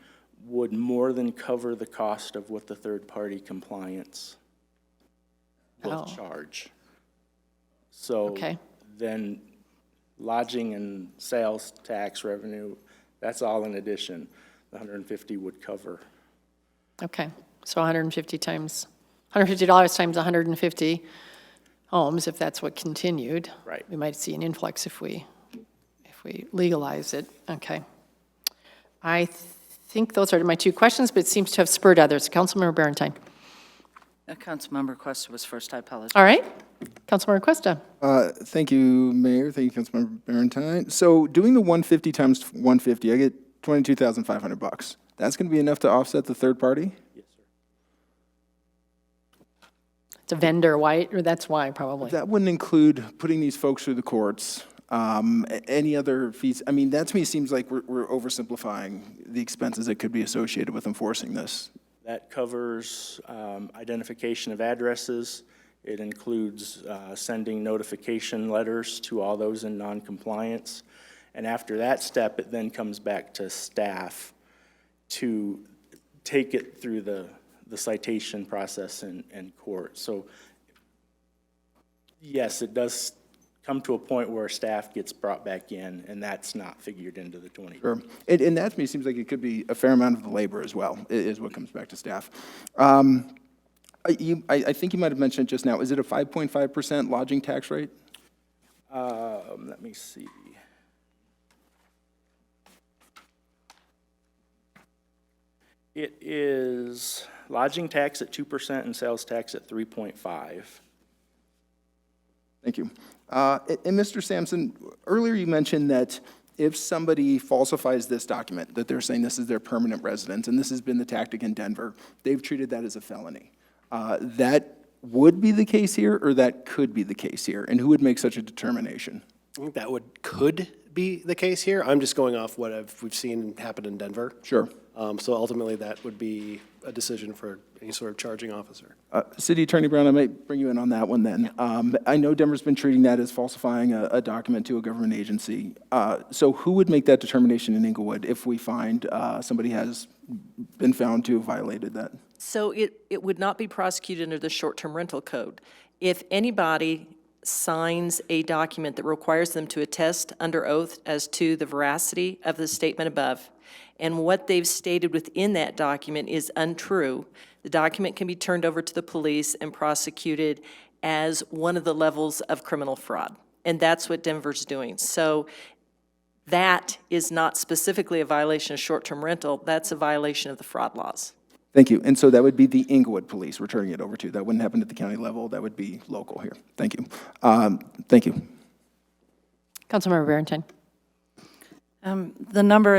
would more than cover the cost of what the third-party compliance will charge. So then lodging and sales tax revenue, that's all in addition. The 150 would cover. Okay, so $150 times 150 homes, if that's what continued. Right. We might see an influx if we legalize it. Okay. I think those are my 2 questions, but it seems to have spurred others. Councilmember Barentine. Councilmember Cuesta was first, I apologize. All right, Councilmember Cuesta. Thank you, Mayor. Thank you, Councilmember Barentine. So doing the 150 times 150, I get $22,500. That's going to be enough to offset the third party? Yes, sir. It's a vendor, why? Or that's why, probably. That wouldn't include putting these folks through the courts. Any other fees? I mean, that to me seems like we're oversimplifying the expenses that could be associated with enforcing this. That covers identification of addresses. It includes sending notification letters to all those in non-compliance. And after that step, it then comes back to staff to take it through the citation process in court. So yes, it does come to a point where staff gets brought back in, and that's not figured into the 20. Sure. And that to me seems like it could be a fair amount of the labor as well, is what comes back to staff. I think you might have mentioned it just now. Is it a 5.5% lodging tax rate? Let me see. It is lodging tax at 2% and sales tax at 3.5. Thank you. And Mr. Sampson, earlier you mentioned that if somebody falsifies this document, that they're saying this is their permanent residence, and this has been the tactic in Denver, they've treated that as a felony. That would be the case here, or that could be the case here? And who would make such a determination? I think that could be the case here. I'm just going off what we've seen happen in Denver. Sure. So ultimately, that would be a decision for any sort of charging officer. City Attorney Brown, I might bring you in on that one then. I know Denver's been treating that as falsifying a document to a government agency. So who would make that determination in Englewood if we find somebody has been found to have violated that? So it would not be prosecuted under the short-term rental code. If anybody signs a document that requires them to attest under oath as to the veracity of the statement above, and what they've stated within that document is untrue, the document can be turned over to the police and prosecuted as one of the levels of criminal fraud. And that's what Denver's doing. So that is not specifically a violation of short-term rental, that's a violation of the fraud laws. Thank you. And so that would be the Englewood Police we're turning it over to. That wouldn't happen at the county level. That would be local here. Thank you. Thank you. Councilmember Barrington. The number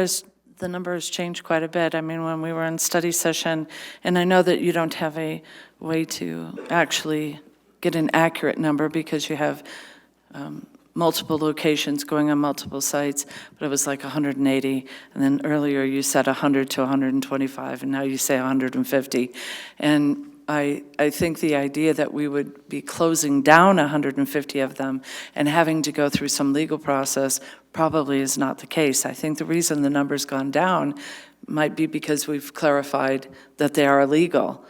has changed quite a bit. I mean, when we were in study session, and I know that you don't have a way to actually get an accurate number because you have multiple locations going on multiple sites, but it was like 180, and then earlier you said 100 to 125, and now you say 150. And I think the idea that we would be closing down 150 of them and having to go through some legal process probably is not the case. I think the reason the number's gone down might be because we've clarified that they are illegal.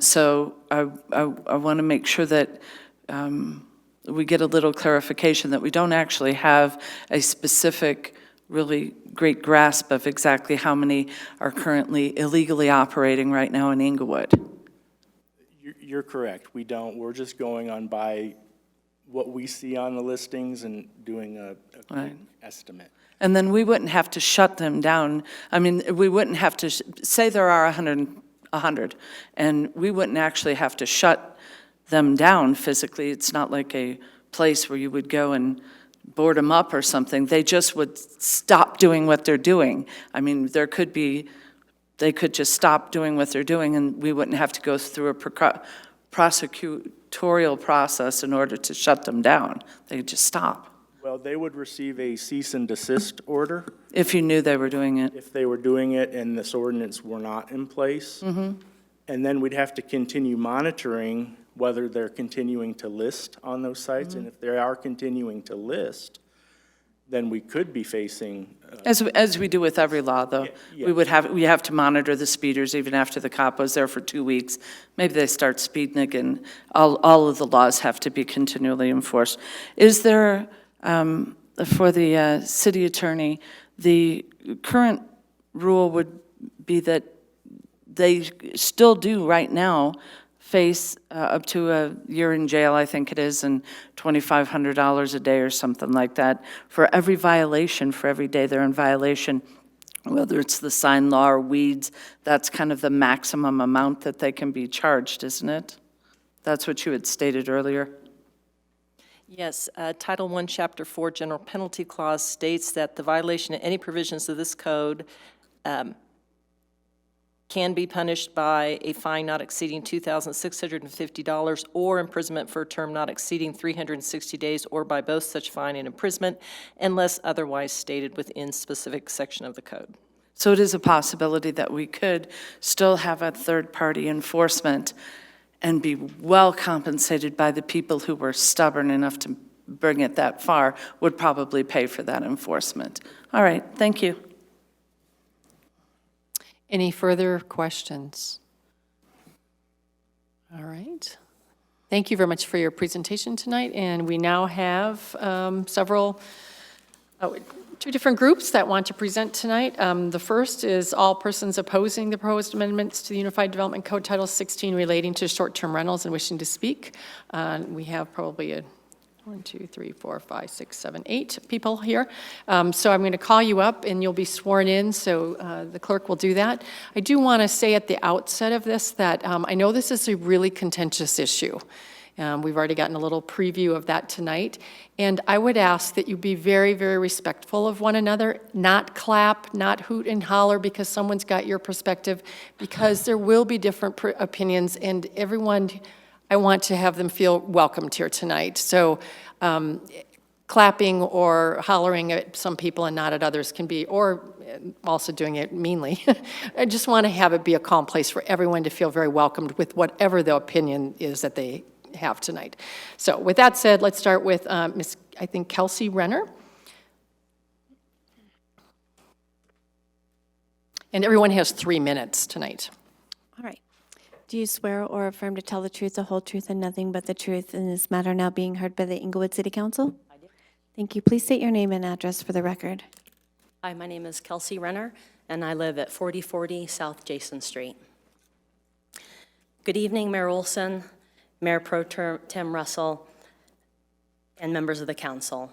So I want to make sure that we get a little clarification that we don't actually have a specific, really great grasp of exactly how many are currently illegally operating right now in Englewood. You're correct. We don't. We're just going on by what we see on the listings and doing a quick estimate. And then we wouldn't have to shut them down. I mean, we wouldn't have to, say there are 100, and we wouldn't actually have to shut them down physically. It's not like a place where you would go and board them up or something. They just would stop doing what they're doing. I mean, they could just stop doing what they're doing, and we wouldn't have to go through a prosecutorial process in order to shut them down. They could just stop. Well, they would receive a cease and desist order. If you knew they were doing it. If they were doing it and this ordinance were not in place. Mm-hmm. And then we'd have to continue monitoring whether they're continuing to list on those sites. And if they are continuing to list, then we could be facing. As we do with every law, though. Yeah. We have to monitor the speeders even after the cop was there for 2 weeks. Maybe they start speeding again. All of the laws have to be continually enforced. Is there, for the city attorney, the current rule would be that they still do right now face up to a year in jail, I think it is, and $2,500 a day or something like that for every violation, for every day they're in violation, whether it's the sign law or weeds. That's kind of the maximum amount that they can be charged, isn't it? That's what you had stated earlier. Yes, Title I, Chapter 4, General Penalty Clause states that the violation of any provisions of this code can be punished by a fine not exceeding $2,650 or imprisonment for a term not exceeding 360 days, or by both such fine and imprisonment, unless otherwise stated within specific section of the code. So it is a possibility that we could still have a third-party enforcement and be well compensated by the people who were stubborn enough to bring it that far, would probably pay for that enforcement. All right, thank you. Any further questions? All right. Thank you very much for your presentation tonight, and we now have two different groups that want to present tonight. The first is all persons opposing the proposed amendments to the Unified Development Code Title 16 relating to short-term rentals and wishing to speak. We have probably 1, 2, 3, 4, 5, 6, 7, 8 people here. So I'm going to call you up, and you'll be sworn in, so the clerk will do that. I do want to say at the outset of this that I know this is a really contentious issue. We've already gotten a little preview of that tonight. And I would ask that you be very, very respectful of one another, not clap, not hoot and holler because someone's got your perspective, because there will be different opinions, and everyone, I want to have them feel welcomed here tonight. So clapping or hollering at some people and not at others can be, or also doing it meanly. I just want to have it be a calm place for everyone to feel very welcomed with whatever the opinion is that they have tonight. So with that said, let's start with Ms. I think Kelsey Renner. And everyone has 3 minutes tonight. All right. Do you swear or affirm to tell the truth, the whole truth, and nothing but the truth in this matter now being heard by the Englewood City Council? I do. Thank you. Please state your name and address for the record. Hi, my name is Kelsey Renner, and I live at 4040 South Jason Street. Good evening, Mayor Olson, Mayor Pro Tem Russell, and members of the council.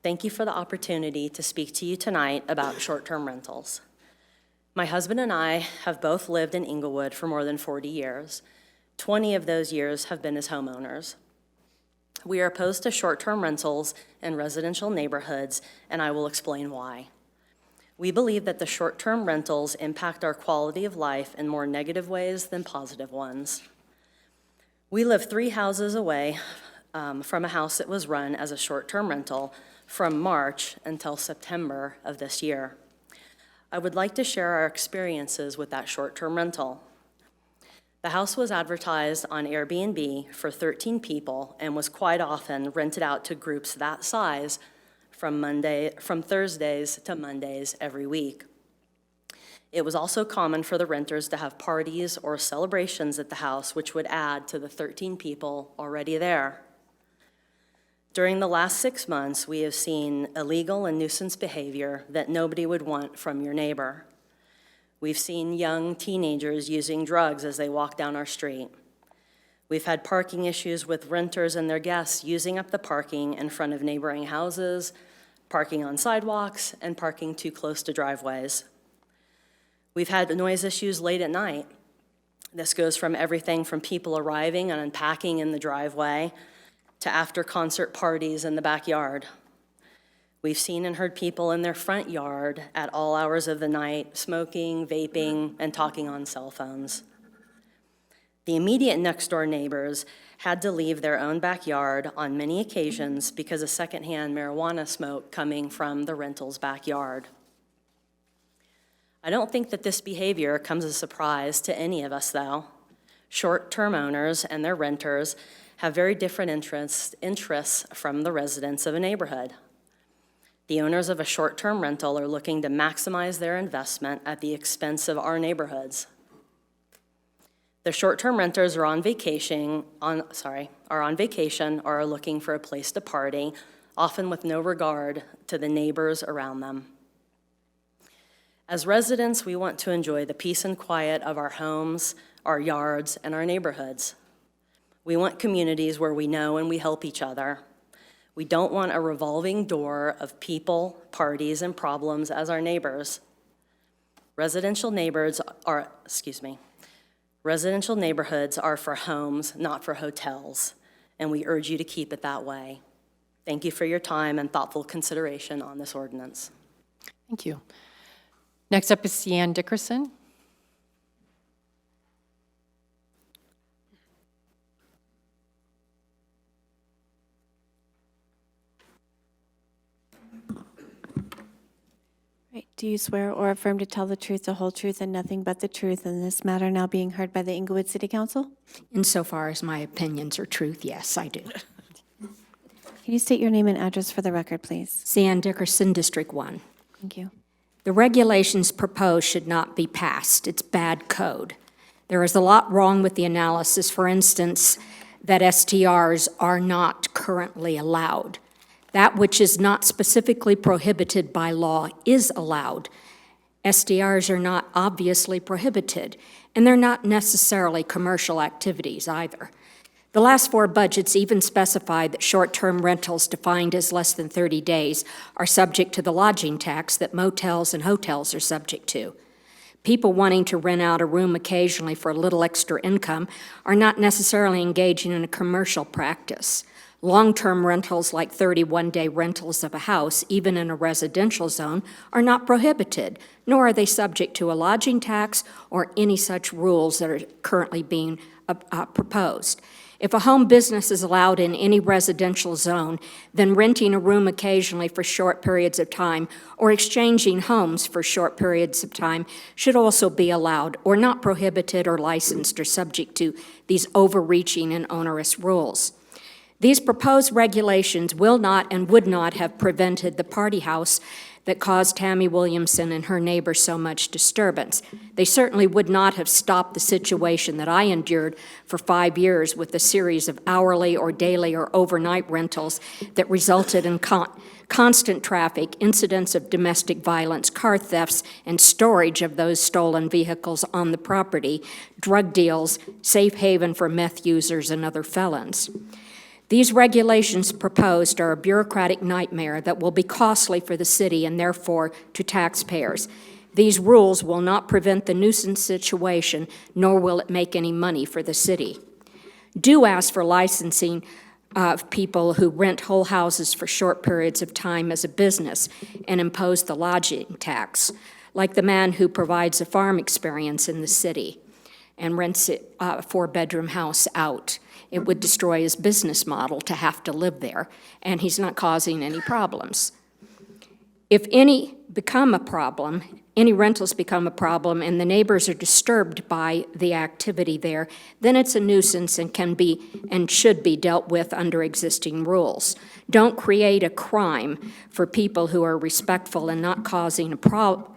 Thank you for the opportunity to speak to you tonight about short-term rentals. My husband and I have both lived in Englewood for more than 40 years. 20 of those years have been as homeowners. We are opposed to short-term rentals in residential neighborhoods, and I will explain why. We believe that the short-term rentals impact our quality of life in more negative ways than positive ones. We live 3 houses away from a house that was run as a short-term rental from March until September of this year. I would like to share our experiences with that short-term rental. The house was advertised on Airbnb for 13 people and was quite often rented out to groups that size from Thursdays to Mondays every week. It was also common for the renters to have parties or celebrations at the house, which would add to the 13 people already there. During the last 6 months, we have seen illegal and nuisance behavior that nobody would want from your neighbor. We've seen young teenagers using drugs as they walk down our street. We've had parking issues with renters and their guests using up the parking in front of neighboring houses, parking on sidewalks, and parking too close to driveways. We've had noise issues late at night. This goes from everything from people arriving and unpacking in the driveway to after-concert parties in the backyard. We've seen and heard people in their front yard at all hours of the night smoking, vaping, and talking on cell phones. The immediate next-door neighbors had to leave their own backyard on many occasions because of secondhand marijuana smoke coming from the rental's backyard. I don't think that this behavior comes as a surprise to any of us, though. Short-term owners and their renters have very different interests from the residents of a neighborhood. The owners of a short-term rental are looking to maximize their investment at the expense of our neighborhoods. The short-term renters are on vacation or are looking for a place to party, often with no regard to the neighbors around them. As residents, we want to enjoy the peace and quiet of our homes, our yards, and our neighborhoods. We want communities where we know and we help each other. We don't want a revolving door of people, parties, and problems as our neighbors. Residential neighborhoods are for homes, not for hotels, and we urge you to keep it that way. Thank you for your time and thoughtful consideration on this ordinance. Thank you. Next up is Cian Dickerson. Right. Do you swear or affirm to tell the truth, the whole truth, and nothing but the truth in this matter now being heard by the Englewood City Council? Insofar as my opinions are truth, yes, I do. Can you state your name and address for the record, please? Cian Dickerson, District 1. Thank you. The regulations proposed should not be passed. It's bad code. There is a lot wrong with the analysis. For instance, that STRs are not currently allowed. That which is not specifically prohibited by law is allowed. STRs are not obviously prohibited, and they're not necessarily commercial activities either. The last 4 budgets even specify that short-term rentals defined as less than 30 days are subject to the lodging tax that motels and hotels are subject to. People wanting to rent out a room occasionally for a little extra income are not necessarily engaging in a commercial practice. Long-term rentals like 31-day rentals of a house, even in a residential zone, are not prohibited, nor are they subject to a lodging tax or any such rules that are currently being proposed. If a home business is allowed in any residential zone, then renting a room occasionally for short periods of time or exchanging homes for short periods of time should also be allowed or not prohibited or licensed or subject to these overreaching and onerous rules. These proposed regulations will not and would not have prevented the party house that caused Tammy Williamson and her neighbors so much disturbance. They certainly would not have stopped the situation that I endured for 5 years with a series of hourly or daily or overnight rentals that resulted in constant traffic, incidents of domestic violence, car thefts, and storage of those stolen vehicles on the property, drug deals, safe haven for meth users and other felons. These regulations proposed are a bureaucratic nightmare that will be costly for the city and therefore to taxpayers. These rules will not prevent the nuisance situation, nor will it make any money for the city. Do ask for licensing of people who rent whole houses for short periods of time as a business and impose the lodging tax, like the man who provides a farm experience in the city and rents a 4-bedroom house out. It would destroy his business model to have to live there, and he's not causing any problems. If any rentals become a problem, and the neighbors are disturbed by the activity there, then it's a nuisance and can be and should be dealt with under existing rules. Don't create a crime for people who are respectful and not causing a problem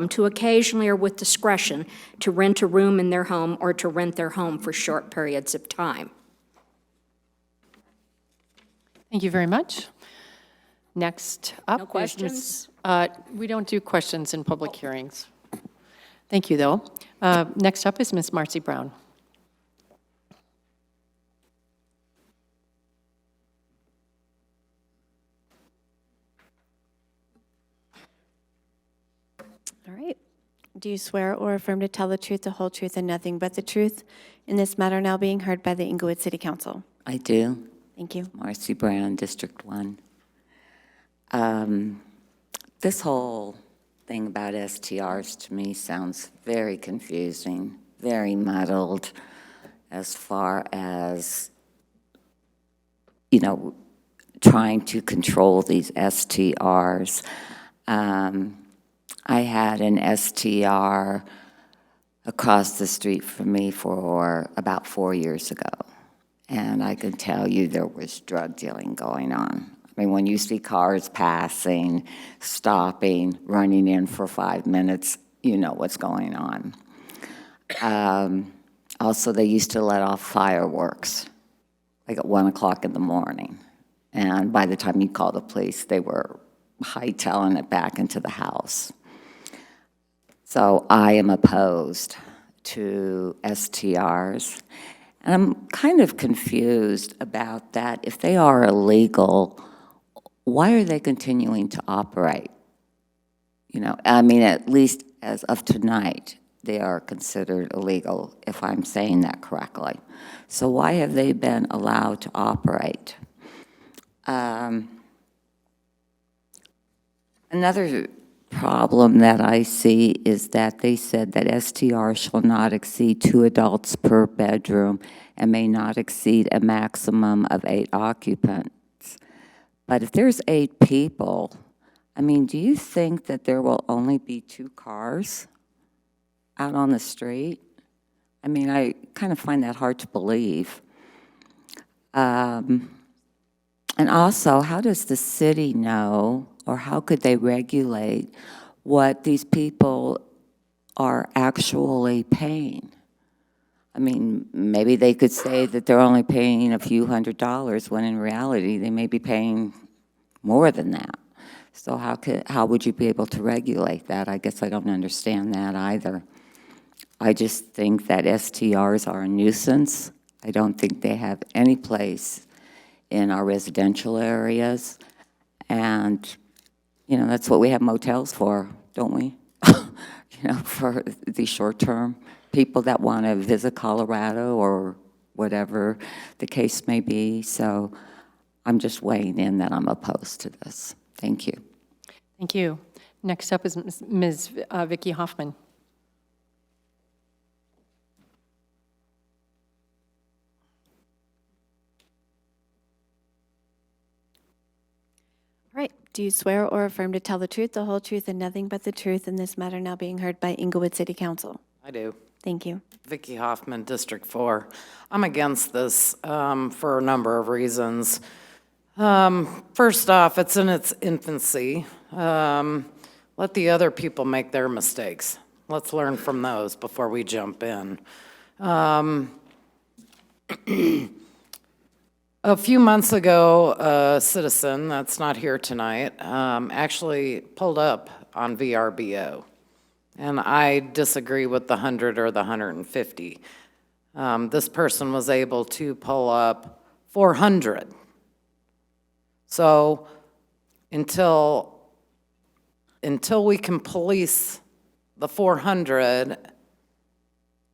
to occasionally or with discretion to rent a room in their home or to rent their home for short periods of time. Thank you very much. Next up. No questions? We don't do questions in public hearings. Thank you, though. Next up is Ms. Marcy Brown. All right. Do you swear or affirm to tell the truth, the whole truth, and nothing but the truth in this matter now being heard by the Englewood City Council? I do. Thank you. Marcy Brown, District 1. This whole thing about STRs to me sounds very confusing, very muddled as far as, trying to control these STRs. I had an STR across the street from me for about 4 years ago. And I can tell you there was drug dealing going on. I mean, when you see cars passing, stopping, running in for 5 minutes, you know what's going on. Also, they used to let off fireworks, like at 1 o'clock in the morning. And by the time you call the police, they were hightailing it back into the house. So I am opposed to STRs. And I'm kind of confused about that. If they are illegal, why are they continuing to operate? At least as of tonight, they are considered illegal, if I'm saying that correctly. So why have they been allowed to operate? Another problem that I see is that they said that STR shall not exceed 2 adults per bedroom and may not exceed a maximum of 8 occupants. But if there's 8 people, do you think that there will only be 2 cars out on the street? I kind of find that hard to believe. And also, how does the city know, or how could they regulate what these people are actually paying? Maybe they could say that they're only paying a few $100s, when in reality they may be paying more than that. So how would you be able to regulate that? I guess I don't understand that either. I just think that STRs are a nuisance. I don't think they have any place in our residential areas. And, you know, that's what we have motels for, don't we? You know, for the short-term people that want to visit Colorado or whatever the case may be. So I'm just weighing in that I'm opposed to this. Thank you. Thank you. Next up is Ms. Vicki Hoffman. All right. Do you swear or affirm to tell the truth, the whole truth, and nothing but the truth in this matter now being heard by Englewood City Council? I do. Thank you. Vicki Hoffman, District 4. I'm against this for a number of reasons. First off, it's in its infancy. Let the other people make their mistakes. Let's learn from those before we jump in. A few months ago, a citizen that's not here tonight actually pulled up on VRBO. And I disagree with the 100 or the 150. This person was able to pull up 400. So until we can police the 400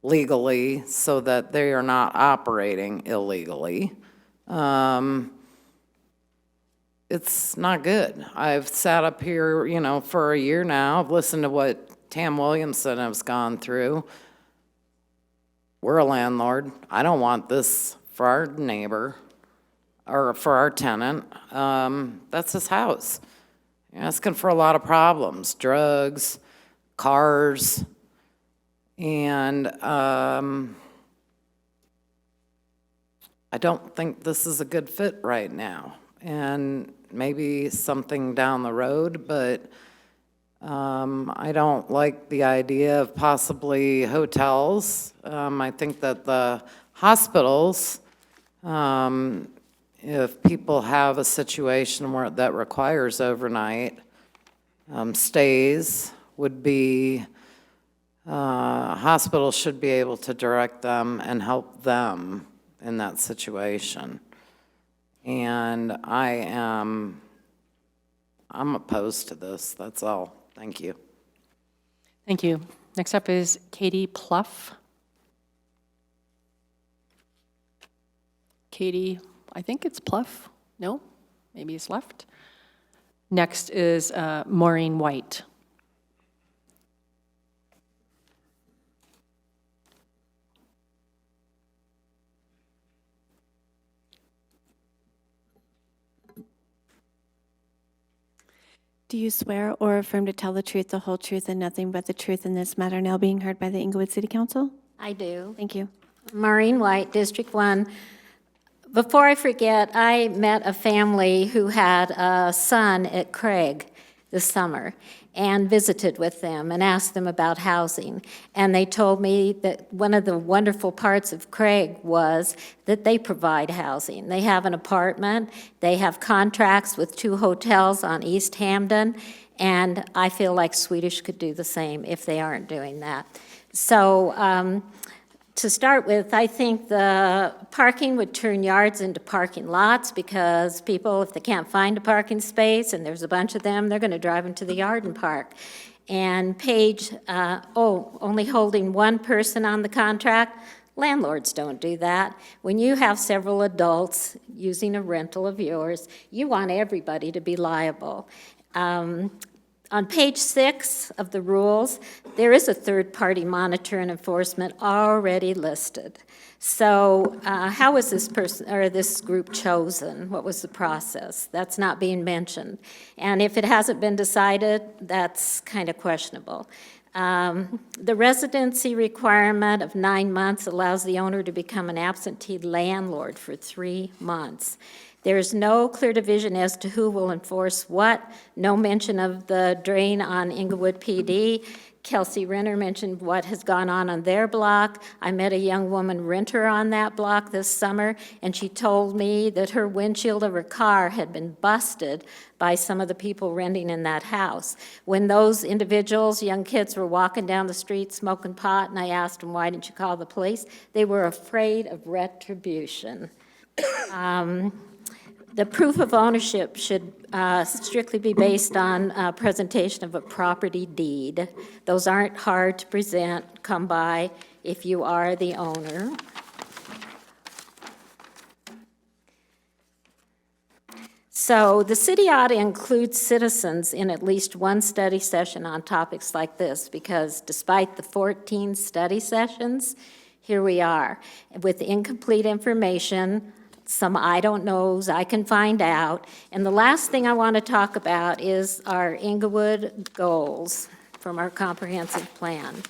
legally so that they are not operating illegally, it's not good. I've sat up here, you know, for a year now. I've listened to what Tam Williamson has gone through. We're a landlord. I don't want this for our neighbor or for our tenant. That's his house. You're asking for a lot of problems, drugs, cars, and I don't think this is a good fit right now. And maybe something down the road, but I don't like the idea of possibly hotels. I think that the hospitals, if people have a situation where that requires overnight stays, would be, hospitals should be able to direct them and help them in that situation. And I'm opposed to this, that's all. Thank you. Thank you. Next up is Katie Pluff. Katie, I think it's Pluff. No? Maybe he's left. Next is Maureen White. Do you swear or affirm to tell the truth, the whole truth, and nothing but the truth in this matter now being heard by the Englewood City Council? I do. Thank you. Maureen White, District 1. Before I forget, I met a family who had a son at Craig this summer and visited with them and asked them about housing. And they told me that one of the wonderful parts of Craig was that they provide housing. They have an apartment, they have contracts with 2 hotels on East Hampden, and I feel like Swedish could do the same if they aren't doing that. So to start with, I think the parking would turn yards into parking lots because people, if they can't find a parking space and there's a bunch of them, they're going to drive into the yard and park. And page, only holding 1 person on the contract, landlords don't do that. When you have several adults using a rental of yours, you want everybody to be liable. On page 6 of the rules, there is a third-party monitor and enforcement already listed. So how was this person or this group chosen? What was the process? That's not being mentioned. And if it hasn't been decided, that's kind of questionable. The residency requirement of 9 months allows the owner to become an absentee landlord for 3 months. There's no clear division as to who will enforce what, no mention of the drain on Englewood PD. Kelsey Renner mentioned what has gone on their block. I met a young woman renter on that block this summer, and she told me that her windshield of her car had been busted by some of the people renting in that house. When those individuals, young kids, were walking down the street smoking pot, and I asked them, why didn't you call the police? They were afraid of retribution. The proof of ownership should strictly be based on presentation of a property deed. Those aren't hard to present, come by if you are the owner. So the city ought to include citizens in at least one study session on topics like this, because despite the 14 study sessions, here we are with incomplete information, some I don't knows I can find out. And the last thing I want to talk about is our Englewood goals from our comprehensive plan.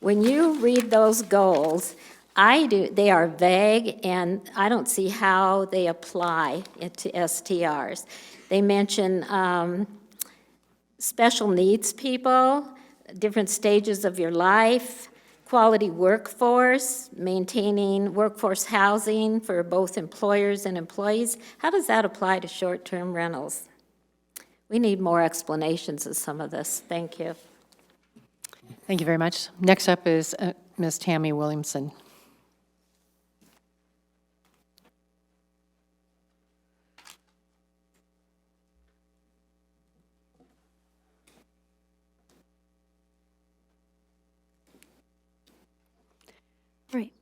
When you read those goals, they are vague, and I don't see how they apply to STRs. They mention special needs people, different stages of your life, quality workforce, maintaining workforce housing for both employers and employees. How does that apply to short-term rentals? We need more explanations of some of this. Thank you. Thank you very much. Next up is Ms. Tammy Williamson. Right.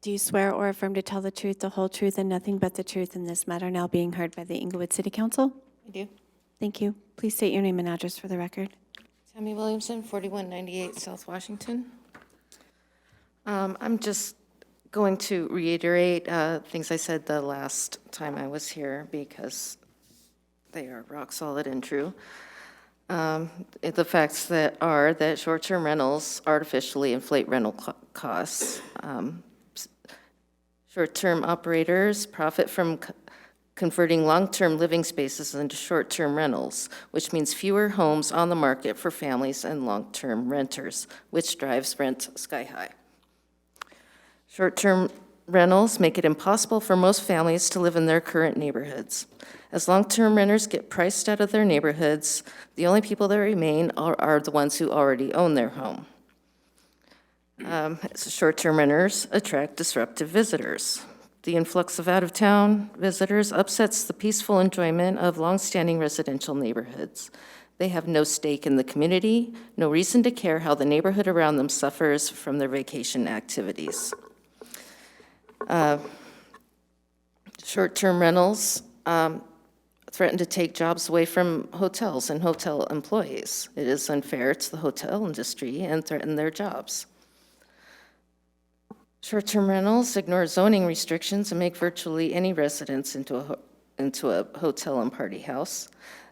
Do you swear or affirm to tell the truth, the whole truth, and nothing but the truth in this matter now being heard by the Englewood City Council? I do. Thank you. Please state your name and address for the record. Tammy Williamson, 4198 South Washington. I'm just going to reiterate things I said the last time I was here because they are rock solid and true. The facts that are that short-term rentals artificially inflate rental costs. Short-term operators profit from converting long-term living spaces into short-term rentals, which means fewer homes on the market for families and long-term renters, which drives rent sky high. Short-term rentals make it impossible for most families to live in their current neighborhoods. As long-term renters get priced out of their neighborhoods, the only people that remain are the ones who already own their home. Short-term renters attract disruptive visitors. The influx of out-of-town visitors upsets the peaceful enjoyment of long-standing residential neighborhoods. They have no stake in the community, no reason to care how the neighborhood around them suffers from their vacation activities. Short-term rentals threaten to take jobs away from hotels and hotel employees. It is unfair to the hotel industry and threaten their jobs. Short-term rentals ignore zoning restrictions and make virtually any residence into a hotel and party house.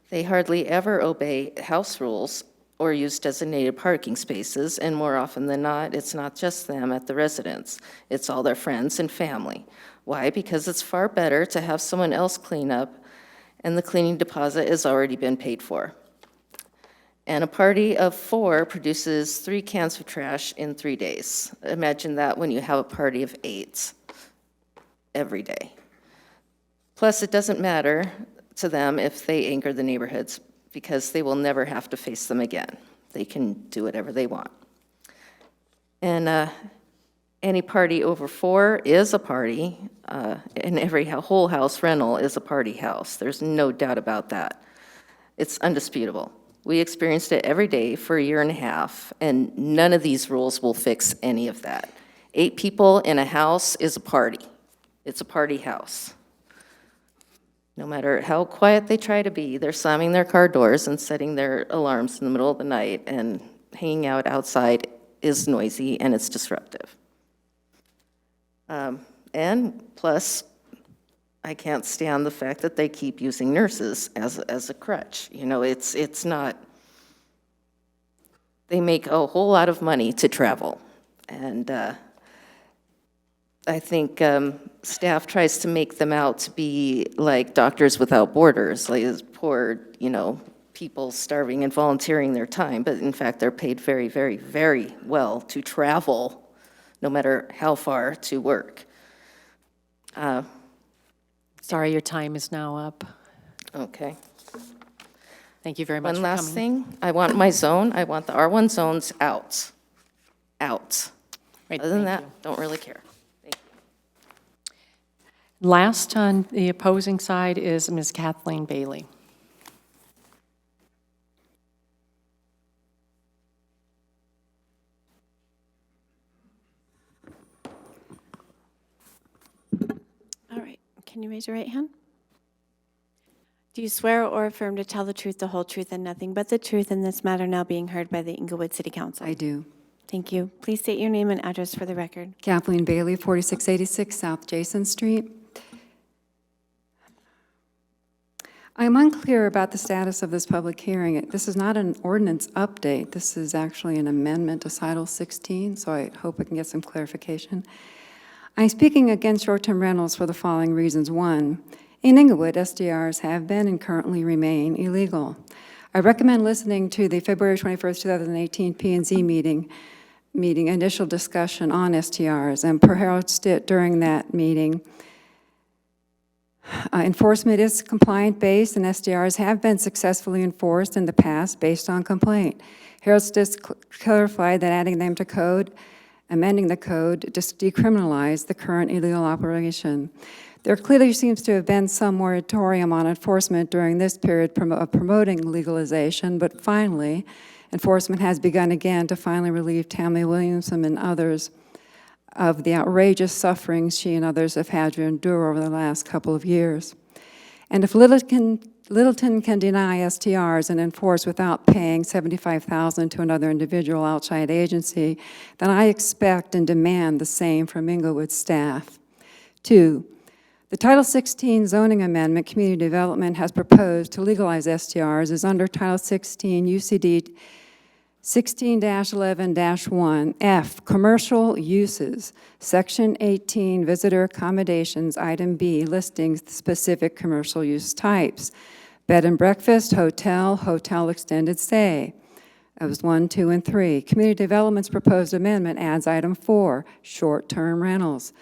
They hardly ever obey house rules or use designated parking spaces, and more often than not, it's not just them at the residence. It's all their friends and family. Why? Because it's far better to have someone else clean up, and the cleaning deposit has already been paid for. And a party of 4 produces 3 cans of trash in 3 days. Imagine that when you have a party of 8 every day. Plus, it doesn't matter to them if they anger the neighborhoods because they will never have to face them again. They can do whatever they want. And any party over 4 is a party, and every whole house rental is a party house. There's no doubt about that. It's undisputable. We experienced it every day for a year and a half, and none of these rules will fix any of that. 8 people in a house is a party. It's a party house. No matter how quiet they try to be, they're slamming their car doors and setting their alarms in the middle of the night, and hanging out outside is noisy and it's disruptive. And plus, I can't stand the fact that they keep using nurses as a crutch. You know, it's not, they make a whole lot of money to travel. And I think staff tries to make them out to be like Doctors Without Borders, like this poor, people starving and volunteering their time, but in fact, they're paid very, very, very well to travel, no matter how far, to work. Sorry, your time is now up. Okay. Thank you very much One for last coming. thing, I want my zone, I want the R1 zones out. Out. Right, Other than thank that, don't really care. Last on the opposing side is Ms. Kathleen Bailey. All right, can you raise your right hand? Do you swear or affirm to tell the truth, the whole truth, and nothing but the truth in this matter now being heard by the Englewood City Council? I do. Thank you. Please state your name and address for the record. Kathleen Bailey, 4686 South Jason Street. I'm unclear about the status of this public hearing. This is not an ordinance update. This is actually an amendment to Title 16, so I hope I can get some clarification. I'm speaking against short-term rentals for the following reasons. One, in Englewood, SDRs have been and currently remain illegal. I recommend listening to the February 21st, 2018 P&Z meeting initial discussion on STRs, and perhaps during that meeting, enforcement is compliant-based, and SDRs have been successfully enforced in the past based on complaint. Harold Stitt clarified that adding them to code, amending the code, just decriminalized the current illegal operation. There clearly seems to have been some moratorium on enforcement during this period of promoting legalization, but finally, enforcement has begun again to finally relieve Tammy Williamson and others of the outrageous sufferings she and others have had to endure over the last couple of years. And if Littleton can deny STRs and enforce without paying $75,000 to another individual outside agency, then I expect and demand the same from Englewood staff. Two, the Title 16 zoning amendment community development has proposed to legalize STRs is under Title 16 UCD 16-11-1 F, commercial uses, Section 18, visitor accommodations, item B, listing specific commercial use types. Bed and breakfast, hotel, hotel extended stay. That was 1, 2, and 3. Community Development's proposed amendment adds item 4, short-term rentals.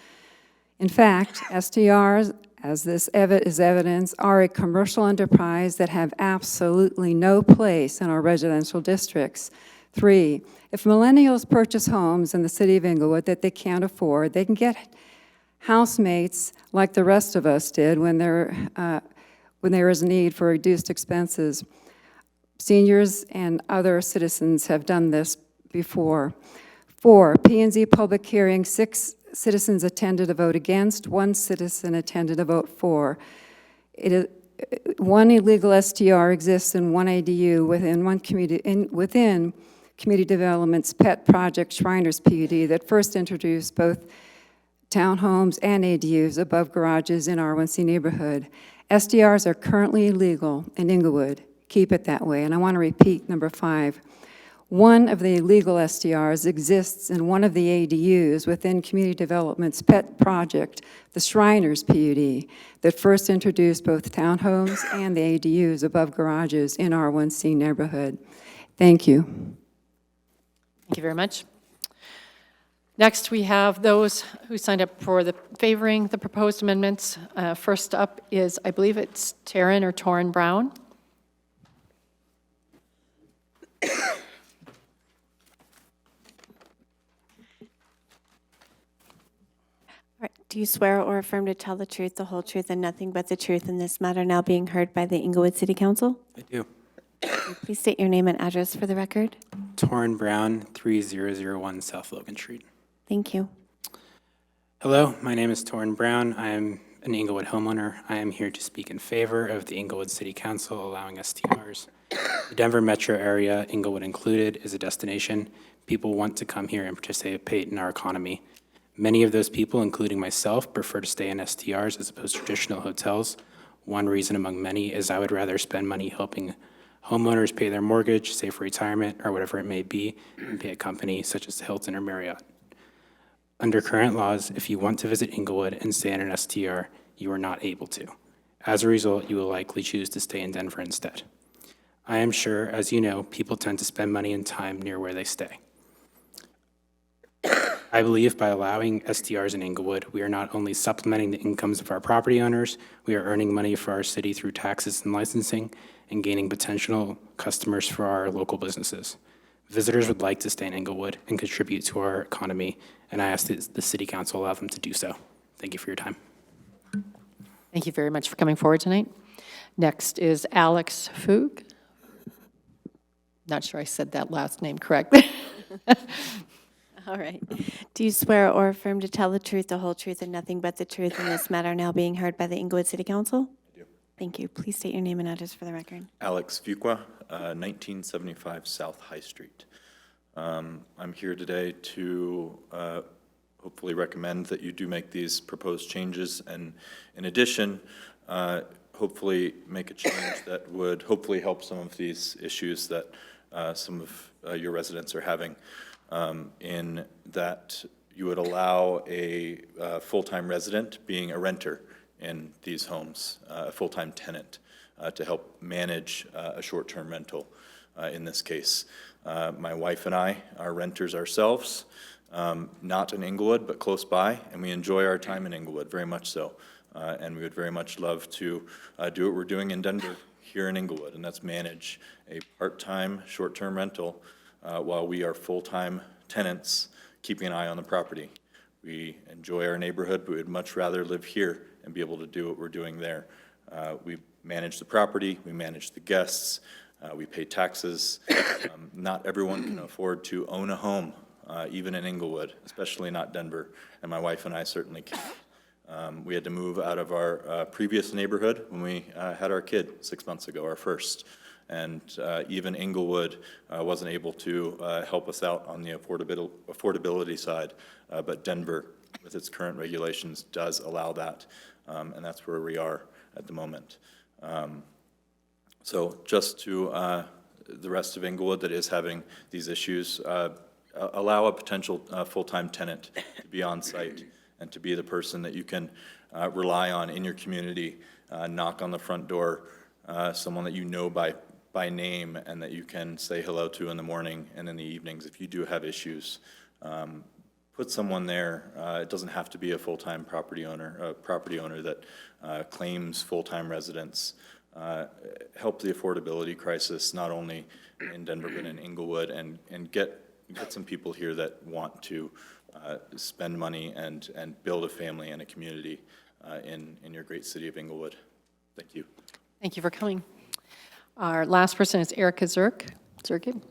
In fact, STRs, as this is evidence, are a commercial enterprise that have absolutely no place in our residential districts. 3, if millennials purchase homes in the city of Englewood that they can't afford, they can get housemates like the rest of us did when there is a need for reduced expenses. Seniors and other citizens have done this before. 4, P&Z public hearing, 6 citizens attended a vote against, 1 citizen attended a vote for. One illegal STR exists in one ADU within Community Development's pet project Shriners PUD that first introduced both townhomes and ADUs above garages in our R1C neighborhood. SDRs are currently illegal in Englewood. Keep it that way. And I want to repeat number 5. One of the illegal SDRs exists in one of the ADUs within Community Development's pet project, the Shriners PUD, that first introduced both townhomes and the ADUs above garages in our R1C neighborhood. Thank you. Thank you very much. Next, we have those who signed up for favoring the proposed amendments. First up is, I believe it's Torin Brown. Do you swear or affirm to tell the truth, the whole truth, and nothing but the truth in this matter now being heard by the Englewood City Council? I do. Please state your name and address for the record. Torin Brown, 3001 South Logan Street. Thank you. Hello, my name is Torin Brown. I am an Englewood homeowner. I am here to speak in favor of the Englewood City Council allowing STRs. The Denver metro area, Englewood included, is a destination. People want to come here and participate in our economy. Many of those people, including myself, prefer to stay in STRs as opposed to traditional hotels. One reason among many is I would rather spend money helping homeowners pay their mortgage, save for retirement, or whatever it may be, and pay a company such as Hilton or Marriott. Under current laws, if you want to visit Englewood and stay in an STR, you are not able to. As a result, you will likely choose to stay in Denver instead. I am sure, as you know, people tend to spend money and time near where they stay. I believe by allowing STRs in Englewood, we are not only supplementing the incomes of our property owners, we are earning money for our city through taxes and licensing and gaining potential customers for our local businesses. Visitors would like to stay in Englewood and contribute to our economy, and I ask that the City Council allow them to do so. Thank you for your time. Thank you very much for coming forward tonight. Next is Alex Foog. Not sure I said that last name correct. All right. Do you swear or affirm to tell the truth, the whole truth, and nothing but the truth in this matter now being heard by the Englewood City Council? I do. Thank you. Please state your name and address for the record. Alex Fuqua, 1975 South High Street. I'm here today to hopefully recommend that you do make these proposed changes, and in addition, hopefully make a change that would hopefully help some of these issues that some of your residents are having, in that you would allow a full-time resident being a renter in these homes, a full-time tenant, to help manage a short-term rental in this case. My wife and I are renters ourselves, not in Englewood, but close by, and we enjoy our time in Englewood, very much so. And we would very much love to do what we're doing in Denver here in Englewood, and that's manage a part-time, short-term rental while we are full-time tenants keeping an eye on the property. We enjoy our neighborhood, but we'd much rather live here and be able to do what we're doing there. We manage the property, we manage the guests, we pay taxes. Not everyone can afford to own a home, even in Englewood, especially not Denver, and my wife and I certainly can't. We had to move out of our previous neighborhood when we had our kid 6 months ago, our first. And even Englewood wasn't able to help us out on the affordability side, but Denver, with its current regulations, does allow that, and that's where we are at the moment. So just to the rest of Englewood that is having these issues, allow a potential full-time tenant to be on site and to be the person that you can rely on in your community, knock on the front door, someone that you know by name and that you can say hello to in the morning and in the evenings. If you do have issues, put someone there. It doesn't have to be a full-time property owner that claims full-time residents. Help the affordability crisis, not only in Denver, but in Englewood, and get some people here that want to spend money and build a family and a community in your great city of Englewood. Thank you. Thank you for coming. Our last person is Erica Zirk. Zirkin.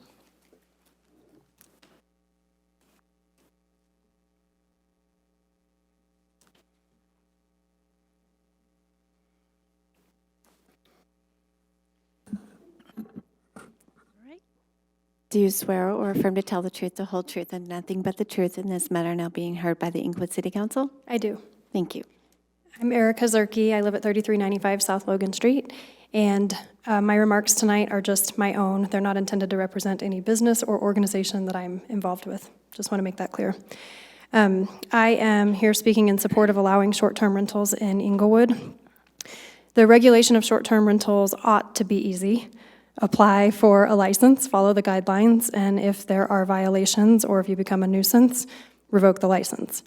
Do you swear or affirm to tell the truth, the whole truth, and nothing but the truth in this matter now being heard by the Englewood City Council? I do. Thank you. I'm Erica Zirke. I live at 3395 South Logan Street, and my remarks tonight are just my own. They're not intended to represent any business or organization that I'm involved with. Just want to make that clear. I am here speaking in support of allowing short-term rentals in Englewood. The regulation of short-term rentals ought to be easy. Apply for a license, follow the guidelines, and if there are violations or if you become a nuisance, revoke the license.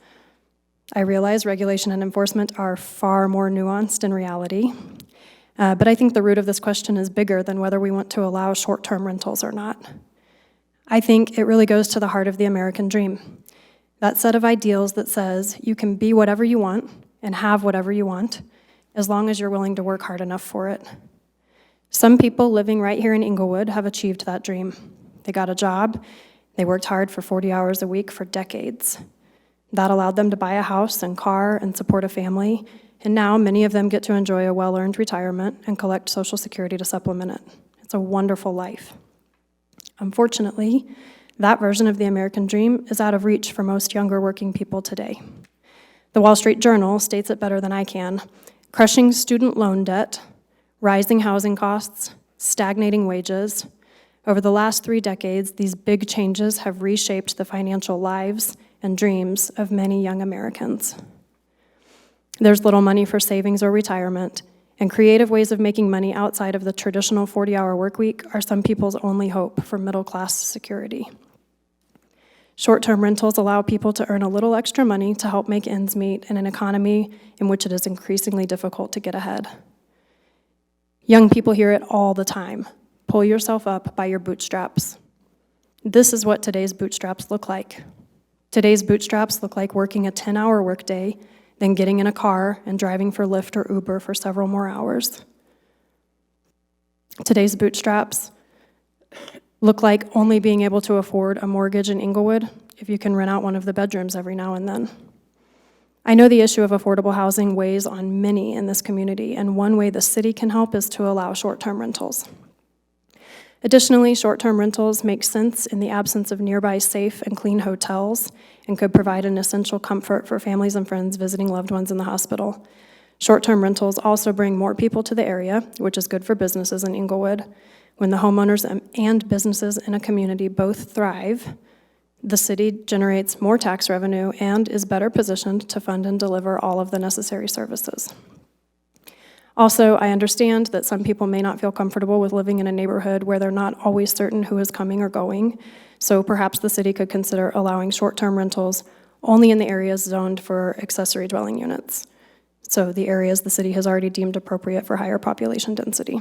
I realize regulation and enforcement are far more nuanced in reality, but I think the root of this question is bigger than whether we want to allow short-term rentals or not. I think it really goes to the heart of the American dream. That set of ideals that says you can be whatever you want and have whatever you want as long as you're willing to work hard enough for it. Some people living right here in Englewood have achieved that dream. They got a job, they worked hard for 40 hours a week for decades. That allowed them to buy a house and car and support a family, and now many of them get to enjoy a well-earned retirement and collect Social Security to supplement it. It's a wonderful life. Unfortunately, that version of the American dream is out of reach for most younger working people today. The Wall Street Journal states it better than I can. Crushing student loan debt, rising housing costs, stagnating wages. Over the last 3 decades, these big changes have reshaped the financial lives and dreams of many young Americans. There's little money for savings or retirement, and creative ways of making money outside of the traditional 40-hour work week are some people's only hope for middle-class security. Short-term rentals allow people to earn a little extra money to help make ends meet in an economy in which it is increasingly difficult to get ahead. Young people hear it all the time. Pull yourself up by your bootstraps. This is what today's bootstraps look like. Today's bootstraps look like working a 10-hour workday, then getting in a car and driving for Lyft or Uber for several more hours. Today's bootstraps look like only being able to afford a mortgage in Englewood if you can rent out one of the bedrooms every now and then. I know the issue of affordable housing weighs on many in this community, and one way the city can help is to allow short-term rentals. Additionally, short-term rentals make sense in the absence of nearby safe and clean hotels and could provide an essential comfort for families and friends visiting loved ones in the hospital. Short-term rentals also bring more people to the area, which is good for businesses in Englewood. When the homeowners and businesses in a community both thrive, the city generates more tax revenue and is better positioned to fund and deliver all of the necessary services. Also, I understand that some people may not feel comfortable with living in a neighborhood where they're not always certain who is coming or going, so perhaps the city could consider allowing short-term rentals only in the areas zoned for accessory dwelling units, so the areas the city has already deemed appropriate for higher population density.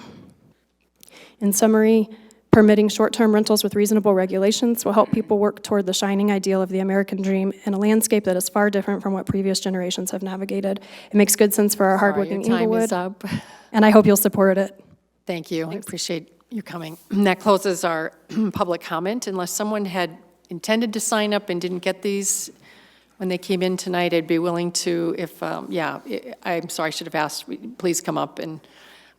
In summary, permitting short-term rentals with reasonable regulations will help people work toward the shining ideal of the American dream in a landscape that is far different from what previous generations have navigated. It makes good sense for our hardworking Englewood, and I hope you'll support it. Thank you. I appreciate you coming. And that closes our public comment. Unless someone had intended to sign up and didn't get these when they came in tonight, I'd be willing to, if, I'm sorry, I should have asked, please come up. And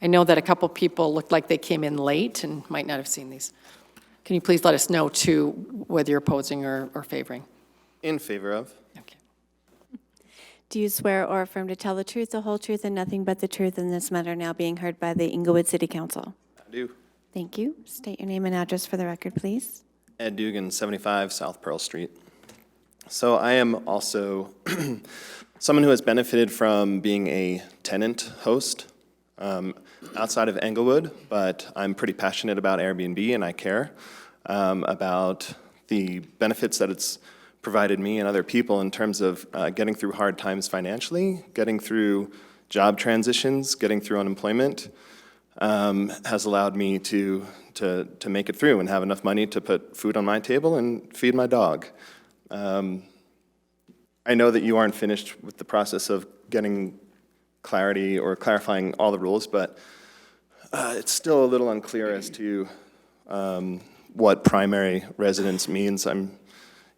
I know that a couple people looked like they came in late and might not have seen these. Can you please let us know, too, whether you're opposing or favoring? In favor of. Okay. Do you swear or affirm to tell the truth, the whole truth, and nothing but the truth in this matter now being heard by the Englewood City Council? I do. Thank you. State your name and address for the record, please. Ed Dugan, 75 South Pearl Street. So I am also someone who has benefited from being a tenant host outside of Englewood, but I'm pretty passionate about Airbnb, and I care about the benefits that it's provided me and other people in terms of getting through hard times financially, getting through job transitions, getting through unemployment, has allowed me to make it through and have enough money to put food on my table and feed my dog. I know that you aren't finished with the process of getting clarity or clarifying all the rules, but it's still a little unclear as to what primary residence means.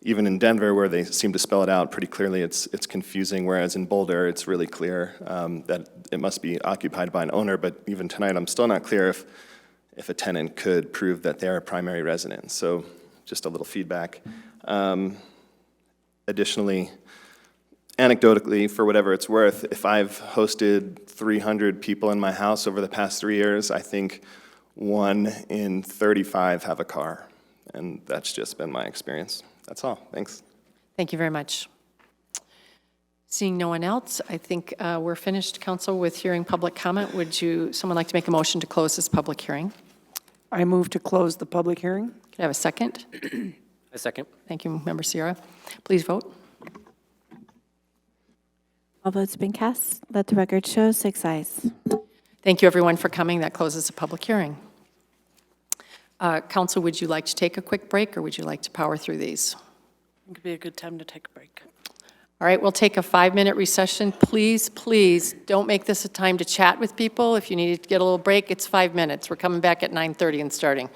Even in Denver, where they seem to spell it out pretty clearly, it's confusing, whereas in Boulder, it's really clear that it must be occupied by an owner, but even tonight, I'm still not clear if a tenant could prove that they're a primary resident. So just a little feedback. Additionally, anecdotally, for whatever it's worth, if I've hosted 300 people in my house over the past 3 years, I think 1 in 35 have a car, and that's just been my experience. That's all. Thanks. Thank you very much. Seeing no one else, I think we're finished, Council, with hearing public comment. Would someone like to make a motion to close this public hearing? I move to close the public hearing. Could I have a second? A second. Thank you, Member Sierra. Please vote. All votes have been cast. Let the record show 6 ayes. Thank you, everyone, for coming. That closes the public hearing. Council, would you like to take a quick break, or would you like to power through these? It could be a good time to take a break. All right, we'll take a 5-minute recession. Please, please, don't make this a time to chat with people. If you need to get a little break, it's 5 minutes. We're coming back at 9:30 and starting.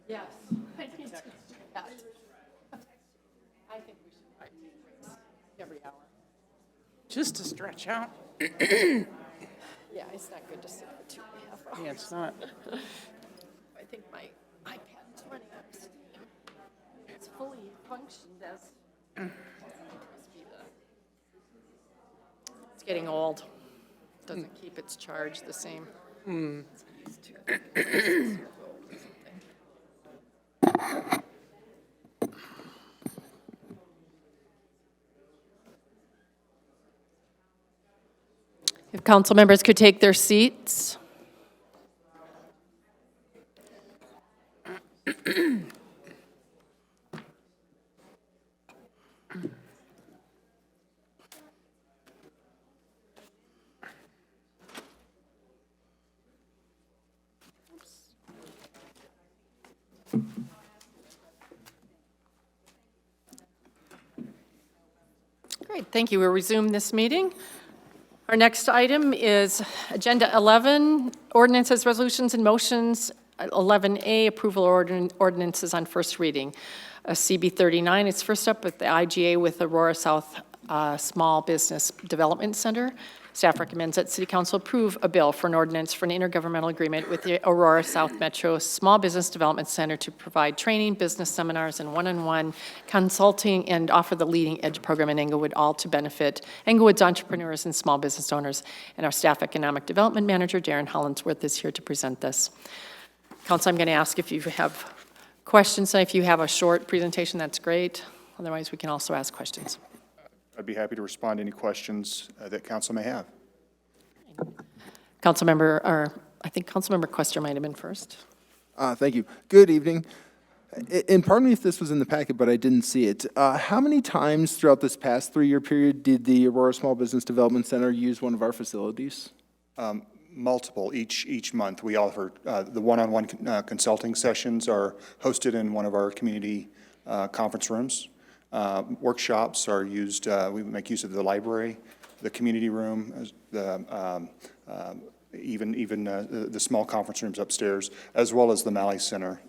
Yes. I think we should every hour. Just to stretch out. Yeah, it's not good to sit for 2.5 hours. Yeah, it's not. I think my iPad's running out of steam. It's fully functioned as. Must be it's getting old. Doesn't keep its charge the same. If council members could take their seats. Great, thank you. We'll resume this meeting. Our next item is Agenda 11, Ordinances, Resolutions, and Motions. 11A, Approval Ordinances on First Reading. CB 39 is first up with the IGA with Aurora-South Small Business Development Center. Staff recommends that City Council approve a bill for an ordinance for an intergovernmental agreement with the Aurora-South Metro Small Business Development Center to provide training, business seminars, and one-on-one consulting and offer the leading edge program in Englewood, all to benefit Englewood's entrepreneurs and small business owners. And our Staff Economic Development Manager, Darren Hollinsworth, is here to present this. Council, I'm going to ask if you have questions. If you have a short presentation, that's great. Otherwise, we can also ask questions. I'd be happy to respond to any questions that council may have. Councilmember, or I think Councilmember Quester might have been first. Thank you. Good evening. And pardon me if this was in the packet, but I didn't see it. How many times throughout this past 3-year period did the Aurora Small Business Development Center use one of our facilities? Multiple each month. We offer the one-on-one consulting sessions are hosted in one of our community conference rooms. Workshops are used, we make use of the library, the community room, even the small conference rooms upstairs, as well as the Malley Center.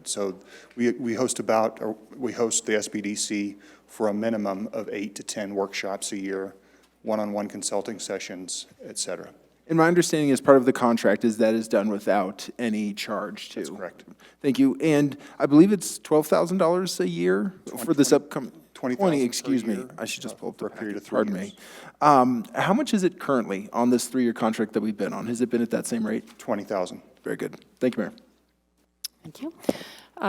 So we host the SBDC for a minimum of 8 to 10 workshops a year, one-on-one consulting sessions, et cetera. And my understanding as part of the contract is that is done without any charge, too. That's correct. Thank you. And I believe it's $12,000 a year for this upcoming. 20, excuse me. I should just pull up the for a period of 3 Pardon years. me. How much is it currently on this 3-year contract that we've been on? Has it been at that same rate? 20,000. Very good. Thank you, Mayor. Thank you.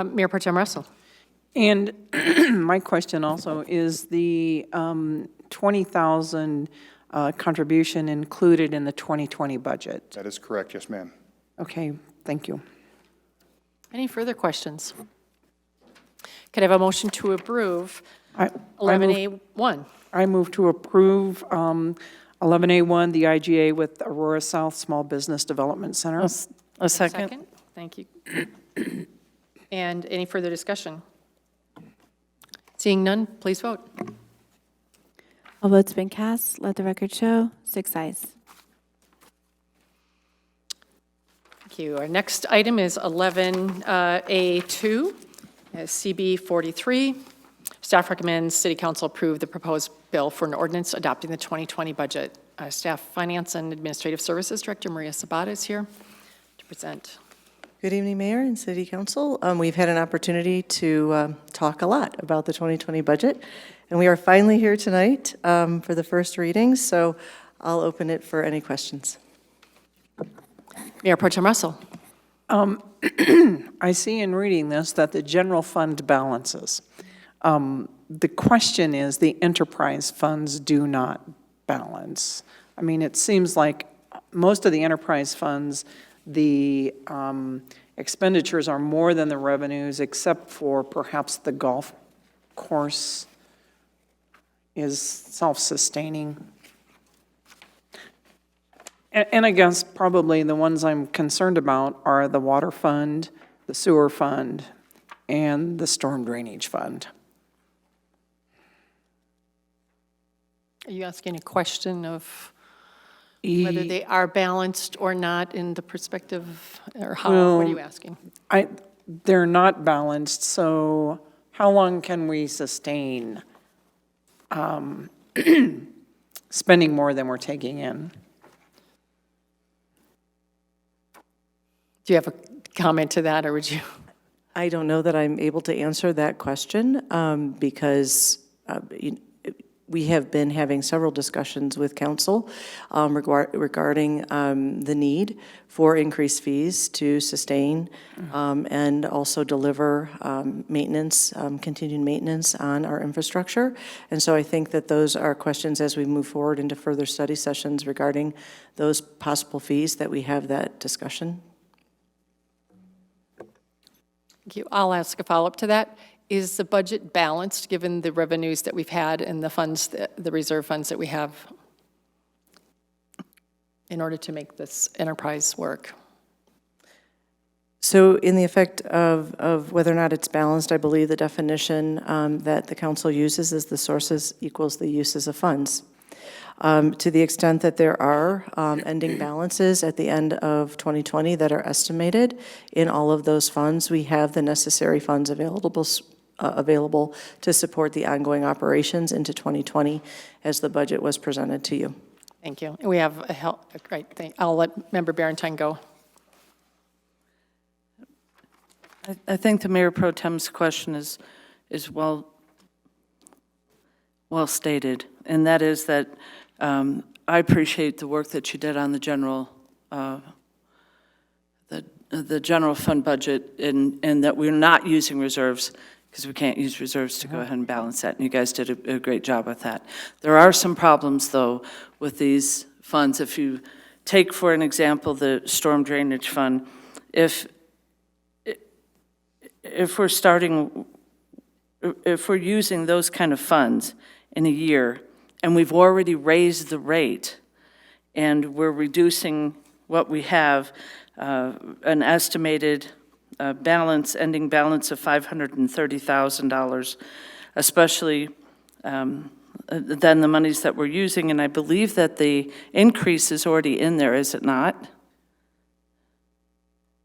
Mayor Pro Tem Russell. And my question also, is the 20,000 contribution included in the 2020 budget? That is correct, yes, ma'am. Okay, thank you. Any further questions? Could I have a motion to approve 11A1? I move to approve 11A1, the IGA with Aurora-South Small Business Development Center. A second. Thank you. And any further discussion? Seeing none, please vote. All votes been cast. Let the record show. 6 ayes. Thank you. Our next item is 11A2, CB 43. Staff recommends City Council approve the proposed bill for an ordinance adopting the 2020 budget. Staff Finance and Administrative Services Director Maria Sabata is here to present. Good evening, Mayor and City Council. We've had an opportunity to talk a lot about the 2020 budget, and we are finally here tonight for the first reading, so I'll open it for any questions. Mayor Pro Tem Russell. I see in reading this that the general fund balances. The question is the enterprise funds do not balance. I mean, it seems like most of the enterprise funds, the expenditures are more than the revenues, except for perhaps the golf course is self-sustaining. And I guess probably the ones I'm concerned about are the water fund, the sewer fund, and the storm drainage fund. Are you asking a question of whether they are balanced or not in the perspective, or how, what are you asking? They're not balanced, so how long can we sustain spending more than we're taking in? Do you have a comment to that, or would you? I don't know that I'm able to answer that question because we have been having several discussions with council regarding the need for increased fees to sustain and also deliver maintenance, continued maintenance on our infrastructure. And so I think that those are questions as we move forward into further study sessions regarding those possible fees, that we have that discussion. Thank you. I'll ask a follow-up to that. Is the budget balanced, given the revenues that we've had and the funds, the reserve funds that we have, in order to make this enterprise work? So in the effect of whether or not it's balanced, I believe the definition that the council uses is the sources equals the uses of funds. To the extent that there are ending balances at the end of 2020 that are estimated in all of those funds, we have the necessary funds available to support the ongoing operations into 2020 as the budget was presented to you. Thank you. We have a great thing. I'll let Member Barentine go. I think the Mayor Pro Tem's question is well stated, and that is that I appreciate the work that you did on the general fund budget, and that we're not using reserves, because we can't use reserves to go ahead and balance that, and you guys did a great job with that. There are some problems, though, with these funds. If you take, for an example, the storm drainage fund, if we're using those kind of funds in a year, and we've already raised the rate, and we're reducing what we have, an estimated ending balance of $530,000, especially than the monies that we're using, and I believe that the increase is already in there, is it not?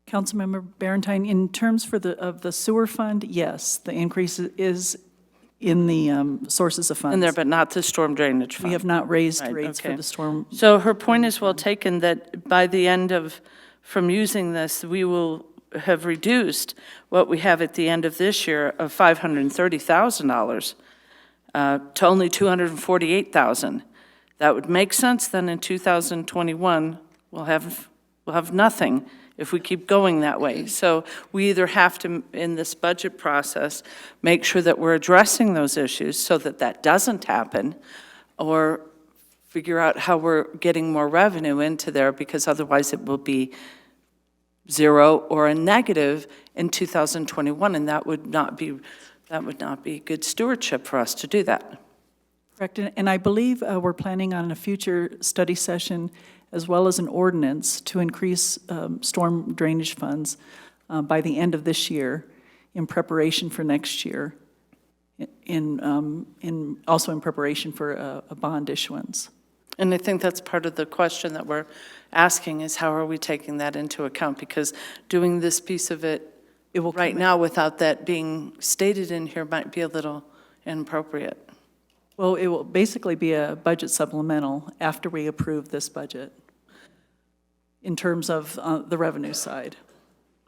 Councilmember Barentine, in terms of the sewer fund, yes, the increase is in the sources of funds. In there, but not the storm drainage fund. We have not raised rates okay. for the storm. So her point is well taken, that by the end from using this, we will have reduced what we have at the end of this year of $530,000 to only $248,000. That would make sense. Then in 2021, we'll have nothing if we keep going that way. So we either have to, in this budget process, make sure that we're addressing those issues so that that doesn't happen, or figure out how we're getting more revenue into there, because otherwise it will be zero or a negative in 2021, and that would not be good stewardship for us to do that. Correct, and I believe we're planning on a future study session as well as an ordinance to increase storm drainage funds by the end of this year in preparation for next year, also in preparation for a bond issuance. And I think that's part of the question that we're asking, is how are we taking that into account? Because doing this piece of it right now without that being stated in here might be a little inappropriate. Well, it will basically be a budget supplemental after we approve this budget in terms of the revenue side.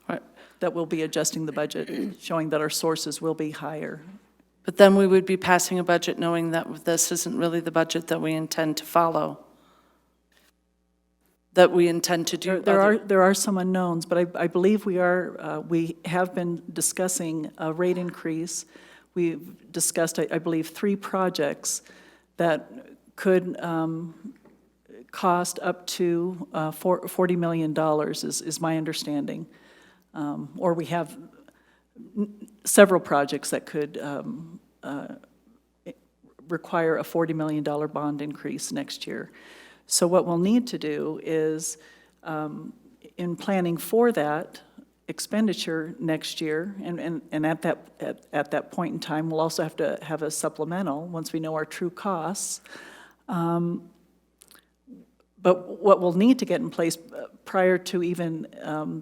Right. That will be adjusting the budget, showing that our sources will be higher. But then we would be passing a budget knowing that this isn't really the budget that we intend to follow, that we intend to do. There are some unknowns, but I believe we have been discussing a rate increase. We've discussed, I believe, 3 projects that could cost up to $40 million is my understanding. Or we have several projects that could require a $40 million bond increase next year. So what we'll need to do is, in planning for that expenditure next year, and at that point in time, we'll also have to have a supplemental once we know our true costs. But what we'll need to get in place prior to even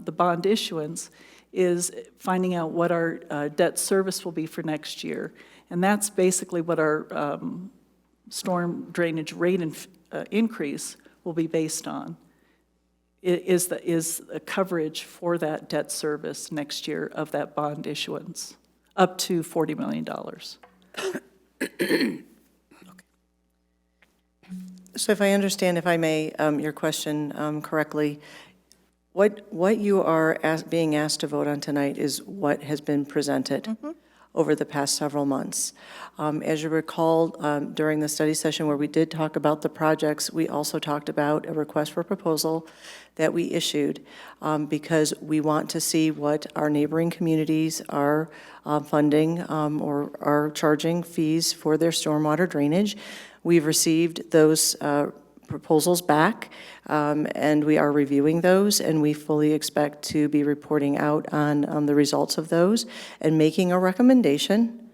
the bond issuance is finding out what our debt service will be for next year. And that's basically what our storm drainage rate increase will be based on, is the coverage for that debt service next year of that bond issuance, up to $40 million. So if I understand, if I may, your question correctly, what you are being asked to vote on tonight is what has been presented over the past several months. As you recall, during the study session where we did talk about the projects, we also talked about a request for proposal that we issued because we want to see what our neighboring communities are funding or are charging fees for their stormwater drainage. We've received those proposals back, and we are reviewing those, and we fully expect to be reporting out on the results of those and making a recommendation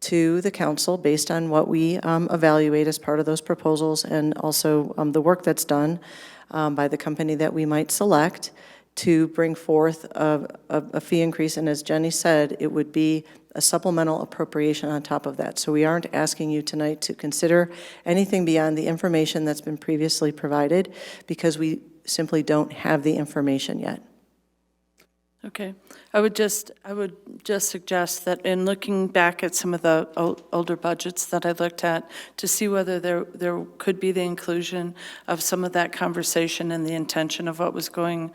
to the council based on what we evaluate as part of those proposals, and also the work that's done by the company that we might select to bring forth a fee increase. And as Jenny said, it would be a supplemental appropriation on top of that. So we aren't asking you tonight to consider anything beyond the information that's been previously provided, because we simply don't have the information yet. Okay. I would just suggest that in looking back at some of the older budgets that I looked at, to see whether there could be the inclusion of some of that conversation and the intention of what was going,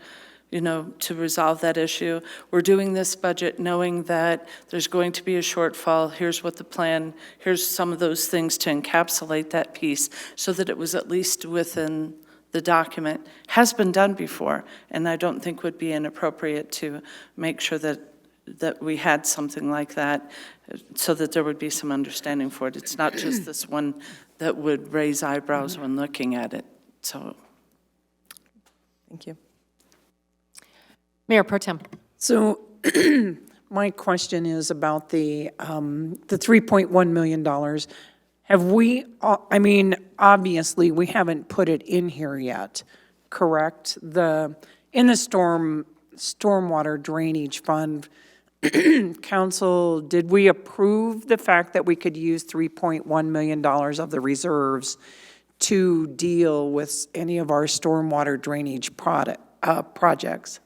to resolve that issue. We're doing this budget knowing that there's going to be a shortfall. Here's what the plan, here's some of those things to encapsulate that piece so that it was at least within the document. Has been done before, and I don't think would be inappropriate to make sure that we had something like that so that there would be some understanding for it. It's not just this one that would raise eyebrows when looking at it. So, thank you. Mayor Pro Tem. So my question is about the $3.1 million. Have we, obviously, we haven't put it in here yet, correct? In the stormwater drainage fund, council, did we approve the fact that we could use $3.1 million of the reserves to deal with any of our stormwater drainage projects?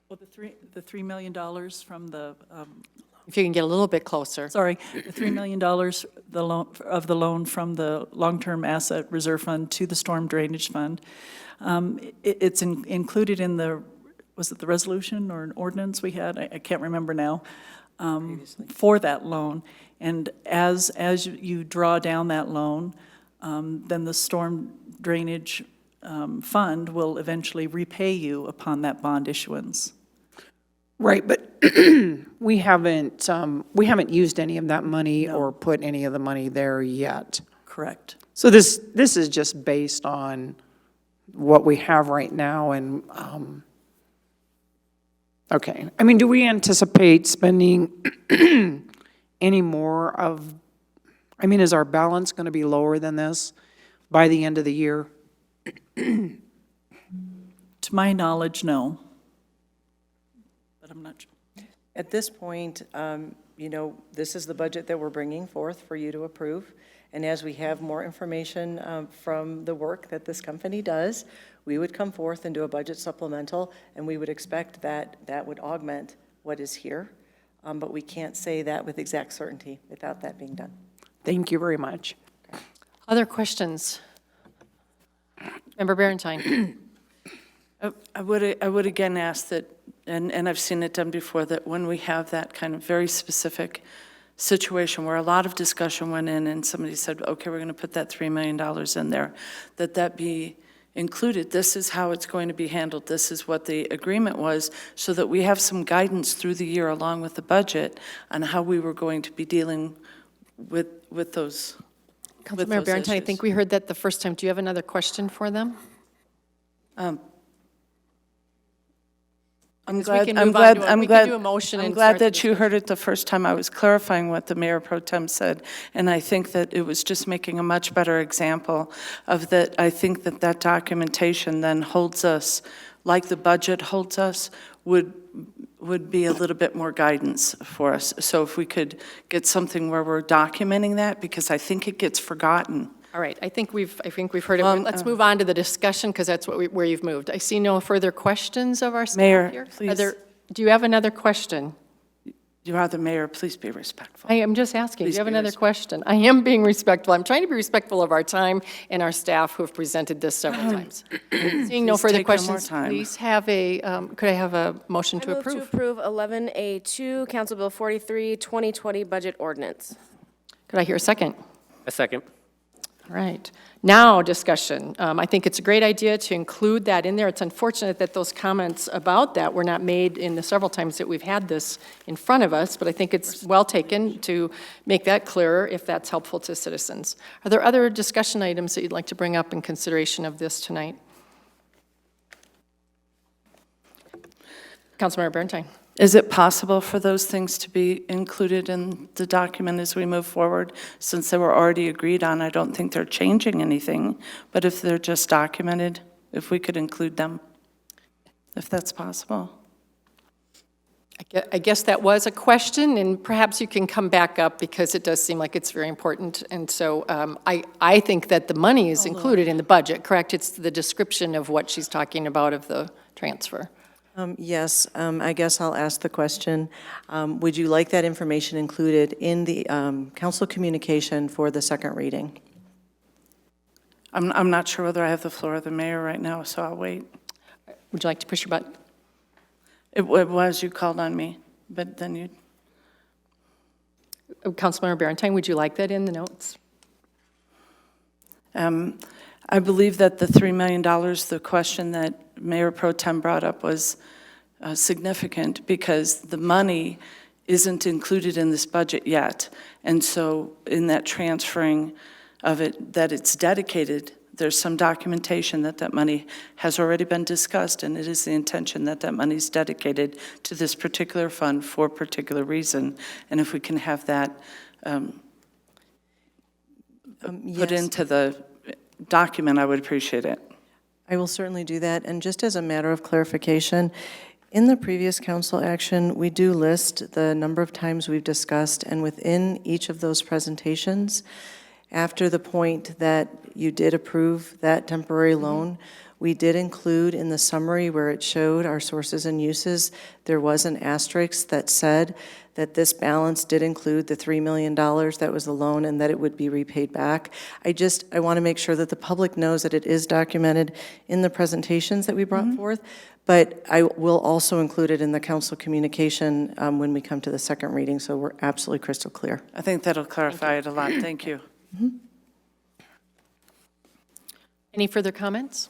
Well, the $3 million from the if you can get a little bit closer. Sorry, the $3 million of the loan from the long-term asset reserve fund to the storm drainage fund. It's included in was it the resolution or an ordinance we had? I can't remember now, for that loan. And as you draw down that loan, then the storm drainage fund will eventually repay you upon that bond issuance. Right, but we haven't used any of that money or put any of the money there yet. Correct. So this is just based on what we have right now, and okay. Do we anticipate spending any more of? Is our balance going to be lower than this by the end of the year? To my knowledge, no. But I'm not sure. At this point, this is the budget that we're bringing forth for you to approve. And as we have more information from the work that this company does, we would come forth and do a budget supplemental, and we would expect that that would augment what is here. But we can't say that with exact certainty without that being done. Thank you very much. Other questions? Member Berentine. I would again ask that, and I've seen it done before, that when we have that kind of very specific situation where a lot of discussion went in and somebody said, okay, we're going to put that $3 million in there, that be included. This is how it's going to be handled. This is what the agreement was, so that we have some guidance through the year along with the budget on how we were going to be dealing with those. Councilmember Barrington, I think we heard that the first time. Do you have another question for them? I'm Because we glad, can I'm move on glad, to I'm we can glad, do a motion I'm and glad start the that you heard it the first time. I was clarifying what the Mayor Pro Tem said, and I think that it was just making a much better example of that. I think that that documentation then holds us, like the budget holds us, would be a little bit more guidance for us. So if we could get something where we're documenting that, because I think it gets forgotten. All right, I think we've heard it. Let's move on to the discussion, because that's where you've moved. I see no further questions of our staff Mayor, here. please. Do you have another question? You are the mayor, please be respectful. I am just asking, do Please you have be another question? I am being respectful. I'm trying to be respectful of our time and our staff who have presented this several times. Seeing no Please further take no more questions, time. please have a, could I have a motion to I move to approve? approve 11A2, Council Bill 43, 2020 Budget Ordinance. Could I hear a second? A second. All right. Now, discussion. I think it's a great idea to include that in there. It's unfortunate that those comments about that were not made in the several times that we've had this in front of us, but I think it's well taken to make that clearer if that's helpful to citizens. Are there other discussion items that you'd like to bring up in consideration of this tonight? Councilmember Barrington. Is it possible for those things to be included in the document as we move forward? Since they were already agreed on, I don't think they're changing anything, but if they're just documented, if we could include them, if that's possible. I guess that was a question, and perhaps you can come back up because it does seem like it's very important. And so I think that the money is included in the budget, correct? It's the description of what she's talking about of the transfer. Yes, I guess I'll ask the question. Would you like that information included in the council communication for the second reading? I'm not sure whether I have the floor of the mayor right now, so I'll wait. Would you like to push your button? It was, you called on me, but then you... Councilmember Barrington, would you like that in the notes? I believe that the $3 million, the question that Mayor Pro Tem brought up was significant because the money isn't included in this budget yet. And so in that transferring of it, that it's dedicated, there's some documentation that that money has already been discussed, and it is the intention that that money is dedicated to this particular fund for a particular reason. And if we can have that put into the document, I would appreciate it. I will certainly do that. And just as a matter of clarification, in the previous council action, we do list the number of times we've discussed, and within each of those presentations, after the point that you did approve that temporary loan, we did include in the summary where it showed our sources and uses, there was an asterisk that said that this balance did include the $3 million that was the loan and that it would be repaid back. I want to make sure that the public knows that it is documented in the presentations that we brought forth, but I will also include it in the council communication when we come to the second reading, so we're absolutely crystal clear. I think that'll clarify it a lot. Thank you. Any further comments?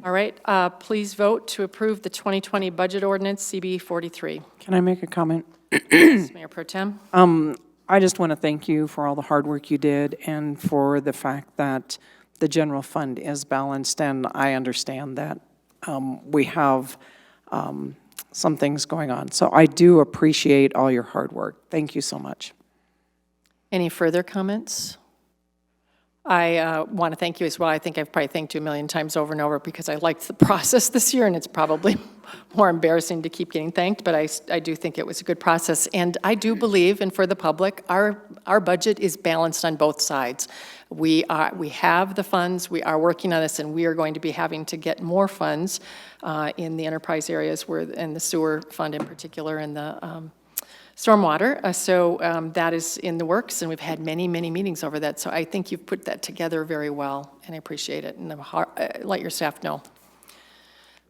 All right, please vote to approve the 2020 budget ordinance, CB 43. Can I make a comment? Yes, Mayor Pro Tem. I just want to thank you for all the hard work you did and for the fact that the general fund is balanced, and I understand that we have some things going on. So I do appreciate all your hard work. Thank you so much. Any further comments? I want to thank you as well. I think I've probably thanked you a million times over and over because I liked the process this year, and it's probably more embarrassing to keep getting thanked, but I do think it was a good process. And I do believe, and for the public, our budget is balanced on both sides. We have the funds, we are working on this, and we are going to be having to get more funds in the enterprise areas, and the sewer fund in particular, and the stormwater, so that is in the works, and we've had many, many meetings over that, so I think you've put that together very well, and I appreciate it, and let your staff know.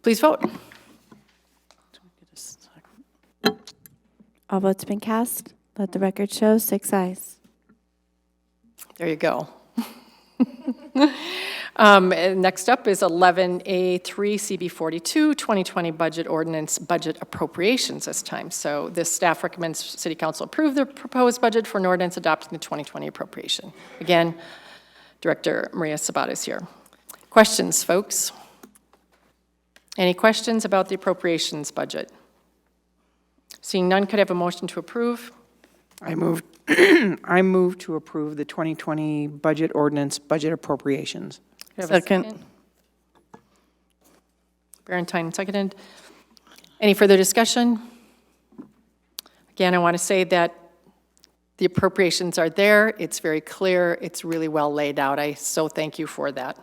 Please vote. All votes been cast. Let the record show 6 ayes. There you go. And next up is 11A3 CB42, 2020 Budget Ordinance, Budget Appropriations this time. So this staff recommends City Council approve the proposed budget for an ordinance adopting the 2020 appropriation. Again, Director Maria Sabat is here. Questions, folks? Any questions about the appropriations budget? Seeing none, could I have a motion to approve? I move to approve the 2020 budget ordinance, budget appropriations. Second. Barentine seconded. Any further discussion? Again, I want to say that the appropriations are there. It's very clear. It's really well laid out. I so thank you for that.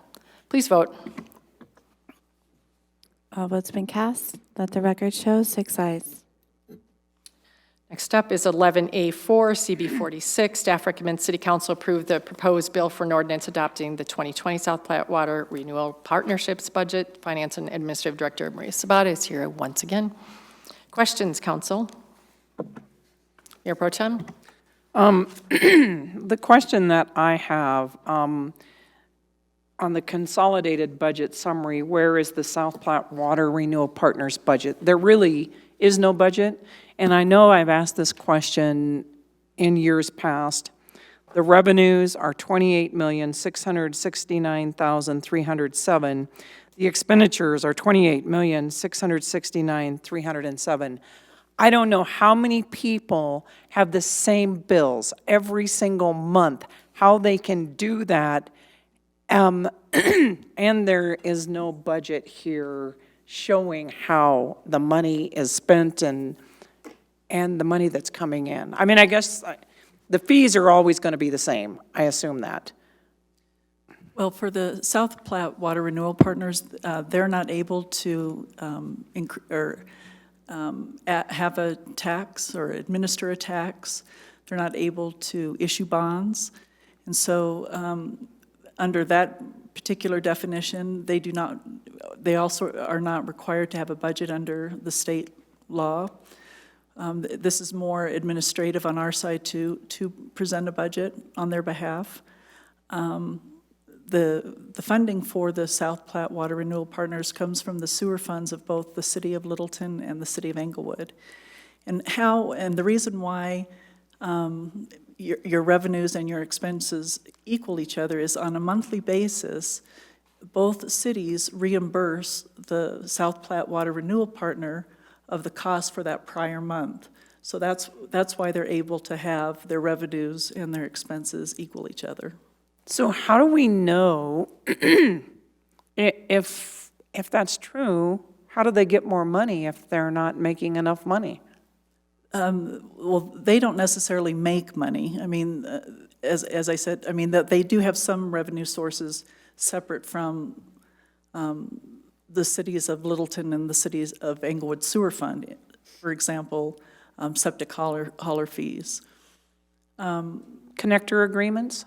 Please vote. All votes been cast. Let the record show 6 ayes. Next up is 11A4 CB46. Staff recommends City Council approve the proposed bill for an ordinance adopting the 2020 South Platte Water Renewal Partnerships budget. Finance and Administrative Director Maria Sabat is here once again. Questions, Council? Mayor Pro Tem? The question that I have, on the consolidated budget summary, where is the South Platte Water Renewal Partners budget? There really is no budget, and I know I've asked this question in years past. The revenues are $28,669,307. The expenditures are $28,669,307. I don't know how many people have the same bills every single month, how they can do that, and there is no budget here showing how the money is spent and the money that's coming in. I mean, I guess the fees are always going to be the same. I assume that. Well, for the South Platte Water Renewal Partners, they're not able to have a tax or administer a tax. They're not able to issue bonds. And so under that particular definition, they also are not required to have a budget under the state law. This is more administrative on our side to present a budget on their behalf. The funding for the South Platte Water Renewal Partners comes from the sewer funds of both the City of Littleton and the City of Englewood. And the reason why your revenues and your expenses equal each other is on a monthly basis, both cities reimburse the South Platte Water Renewal Partner of the cost for that prior month. So that's why they're able to have their revenues and their expenses equal each other. So how do we know if that's true? How do they get more money if they're not making enough money? Well, they don't necessarily make money. I mean, as I said, I mean, that they do have some revenue sources separate from the cities of Littleton and the cities of Englewood Sewer Fund. For example, septic hauler fees. Connector agreements?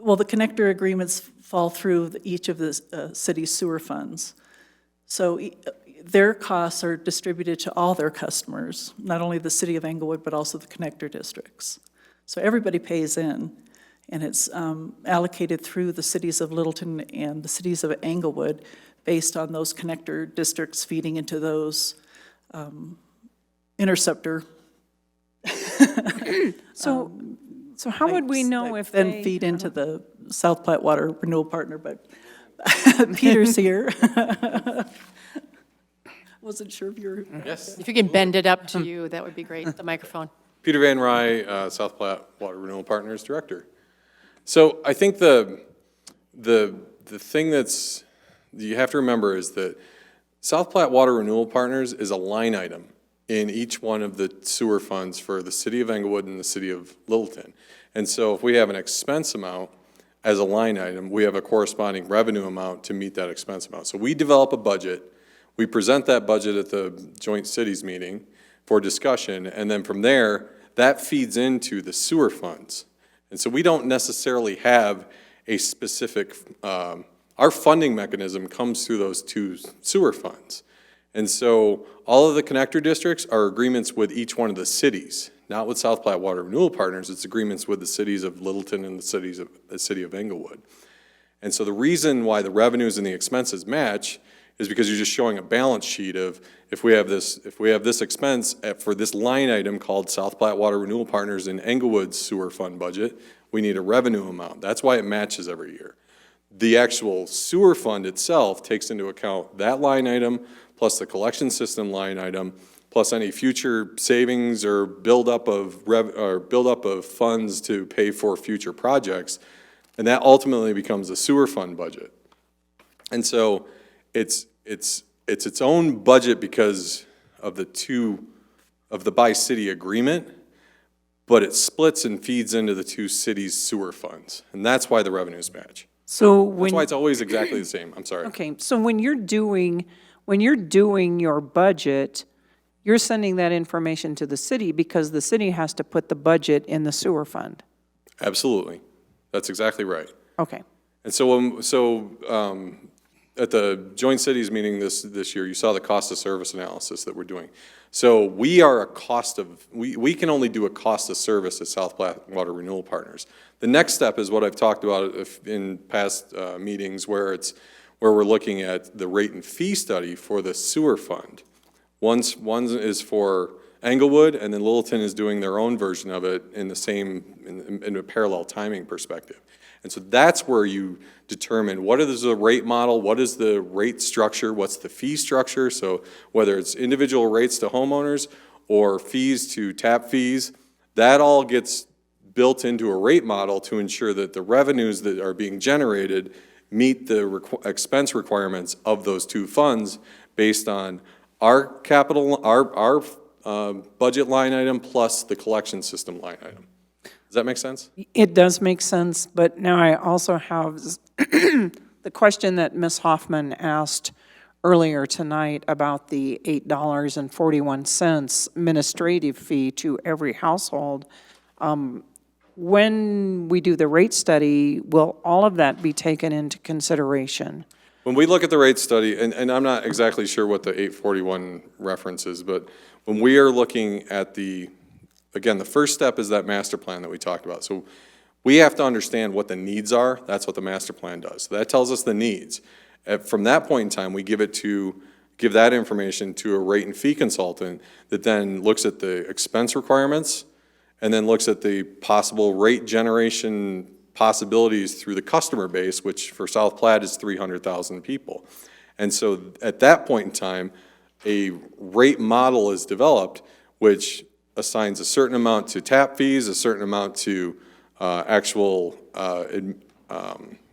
Well, the connector agreements fall through each of the city's sewer funds. So their costs are distributed to all their customers, not only the City of Englewood, but also the connector districts. So everybody pays in, and it's allocated through the cities of Littleton and the cities of Englewood based on those connector districts feeding into those interceptor. So how would we know if they then feed into the South Platte Water Renewal Partner, but Peter's here. Wasn't sure if you're... Yes. If you can bend it up to you, that would be great, the microphone. Peter Van Rye, South Platte Water Renewal Partners Director. So I think the thing that's you have to remember is that South Platte Water Renewal Partners is a line item in each one of the sewer funds for the City of Englewood and the City of Littleton. And so if we have an expense amount as a line item, we have a corresponding revenue amount to meet that expense amount. So we develop a budget, we present that budget at the joint cities meeting for discussion, and then from there, that feeds into the sewer funds. And so we don't necessarily have a specific, our funding mechanism comes through those two sewer funds. And so all of the connector districts are agreements with each one of the cities, not with South Platte Water Renewal Partners. It's agreements with the cities of Littleton and the city of Englewood. And so the reason why the revenues and the expenses match is because you're just showing a balance sheet of if we have this expense for this line item called South Platte Water Renewal Partners in Englewood's sewer fund budget, we need a revenue amount. That's why it matches every year. The actual sewer fund itself takes into account that line item plus the collection system line item plus any future savings or buildup of funds to pay for future projects, and that ultimately becomes a sewer fund budget. And so it's its own budget because of the by-city agreement, but it splits and feeds into the two cities' sewer funds, and that's why the revenues match. So That's why it's always exactly the same. I'm sorry. Okay, so when you're doing your budget, you're sending that information to the city because the city has to put the budget in the sewer fund. Absolutely. That's exactly right. Okay. And so, at the Joint Cities meeting this year, you saw the cost of service analysis that we're doing. So we are we can only do a cost of service at South Platte Water Renewal Partners. The next step is what I've talked about in past meetings where we're looking at the rate and fee study for the sewer fund. One is for Englewood, and then Littleton is doing their own version of it in a parallel timing perspective. And so that's where you determine what is the rate model, what is the rate structure, what's the fee structure. So whether it's individual rates to homeowners or fees to tap fees, that all gets built into a rate model to ensure that the revenues that are being generated meet the expense requirements of those two funds based on our budget line item plus the collection system line item. Does that make sense? It does make sense, but now I also have the question that Ms. Hoffman asked earlier tonight about the $8.41 administrative fee to every household. When we do the rate study, will all of that be taken into consideration? When we look at the rate study, and I'm not exactly sure what the 841 reference is, but when we are looking at again, the first step is that master plan that we talked about. So we have to understand what the needs are. That's what the master plan does. So that tells us the needs. From that point in time, we give that information to a rate and fee consultant that then looks at the expense requirements and then looks at the possible rate generation possibilities through the customer base, which for South Platte is 300,000 people. And so at that point in time, a rate model is developed, which assigns a certain amount to tap fees, a certain amount to actual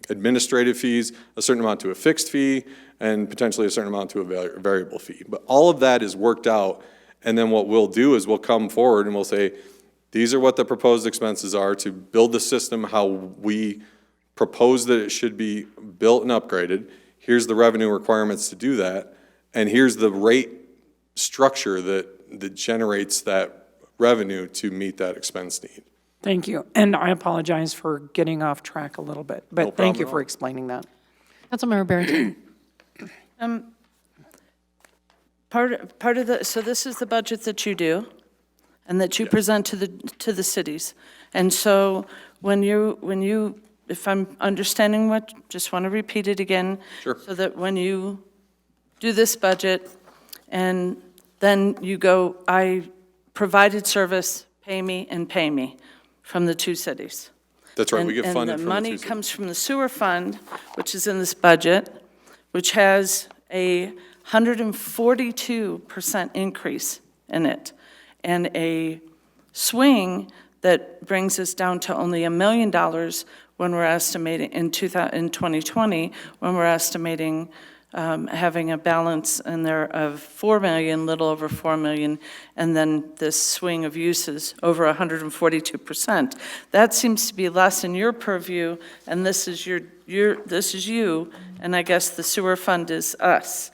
administrative fees, a certain amount to a fixed fee, and potentially a certain amount to a variable fee. But all of that is worked out, and then what we'll do is we'll come forward and we'll say, these are what the proposed expenses are to build the system how we propose that it should be built and upgraded. Here's the revenue requirements to do that, and here's the rate structure that generates that revenue to meet that expense need. Thank you. And I apologize for getting off track a little bit, but thank you for explaining that. Councilmember Barrington. Part of so this is the budget that you do and that you present to the cities. And so when you, if I'm understanding just want to repeat it again. Sure. So that when you do this budget and then you go, I provided service, pay me from the two cities. That's right, we get funded from the two cities. And the money comes from the sewer fund, which is in this budget, which has a 142% increase in it, and a swing that brings us down to only $1 million when we're estimating, in 2020, when we're estimating having a balance in there of 4 million, little over 4 million, and then this swing of uses over 142%. That seems to be less in your purview, and this is this is you, and I guess the sewer fund is us,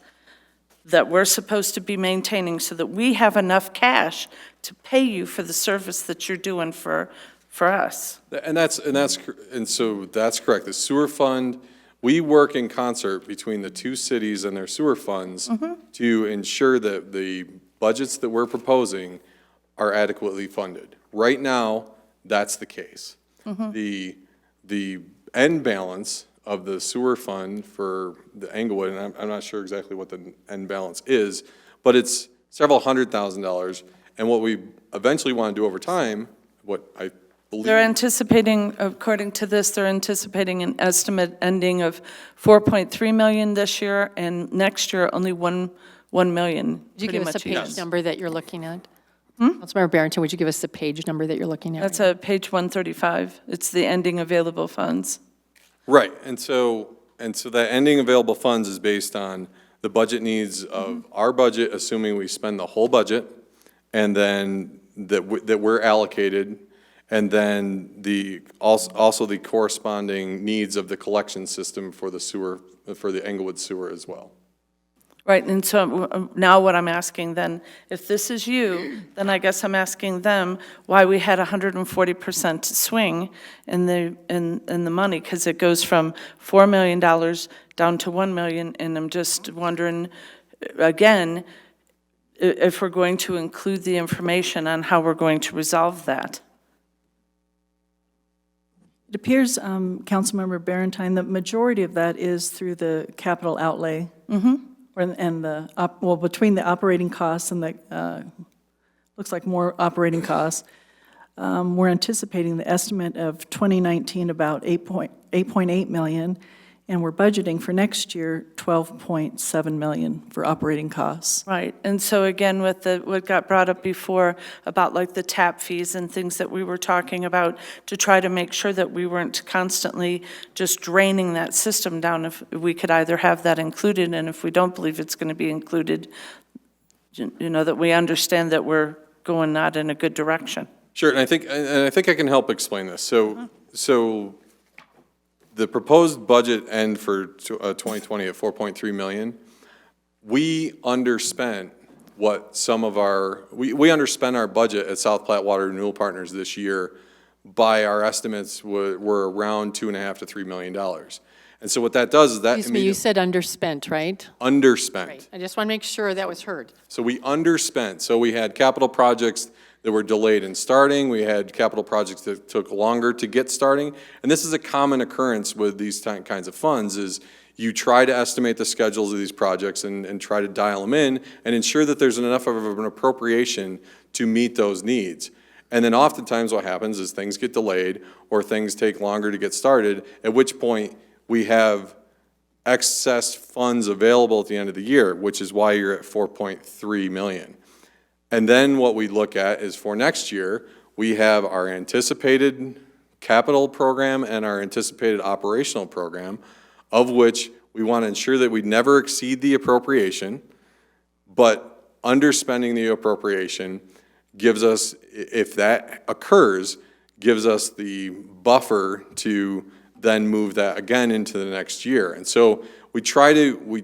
that we're supposed to be maintaining so that we have enough cash to pay you for the service that you're doing for us. And so that's correct. The sewer fund we work in concert between the two cities and their sewer funds to ensure that the budgets that we're proposing are adequately funded. Right now, that's the case. The end balance of the sewer fund for the Englewood, and I'm not sure exactly what the end balance is, but it's several $100,000. And what we eventually want to do over time, what I believe. They're anticipating, according to this, they're anticipating an estimate ending of 4.3 million this year, and next year only 1 million. Would you give us a page number that you're looking at? Hmm? Councilmember Barrington, would you give us the page number that you're looking at? That's page 135. It's the ending available funds. Right, and so that ending available funds is based on the budget needs of our budget, assuming we spend the whole budget, and then that we're allocated, and then also the corresponding needs of the collection system for the sewer, for the Englewood sewer as well. Right, and so now what I'm asking then, if this is you, then I guess I'm asking them why we had 140% swing in the money, because it goes from $4 million down to $1 million, and I'm just wondering, again, if we're going to include the information on how we're going to resolve that. It appears, Councilmember Barentine, the majority of that is through the capital outlay. And between the operating costs and the, looks like more operating costs, we're anticipating the estimate of 2019 about 8.8 million, and we're budgeting for next year 12.7 million for operating costs. Right, and so again, with what got brought up before about like the tap fees and things that we were talking about, to try to make sure that we weren't constantly just draining that system down, if we could either have that included, and if we don't believe it's going to be included, you know, that we understand that we're going not in a good direction. Sure, and I think I can help explain this. So the proposed budget end for 2020 at 4.3 million, we underspent what some of our, we underspent our budget at South Platte Water Renewal Partners this year by our estimates were around $2.5 to $3 million. And so what that does is that Excuse me, you said underspent, right? Underspent. Right. I just want to make sure that was heard. So we underspent. So we had capital projects that were delayed in starting. We had capital projects that took longer to get starting. And this is a common occurrence with these kinds of funds, is you try to estimate the schedules of these projects and try to dial them in and ensure that there's enough of an appropriation to meet those needs. And then oftentimes what happens is things get delayed or things take longer to get started, at which point we have excess funds available at the end of the year, which is why you're at 4.3 million. And then what we look at is for next year, we have our anticipated capital program and our anticipated operational program, of which we want to ensure that we never exceed the appropriation, but underspending the appropriation gives us, if that occurs, gives us the buffer to then move that again into the next year. And so we try to, we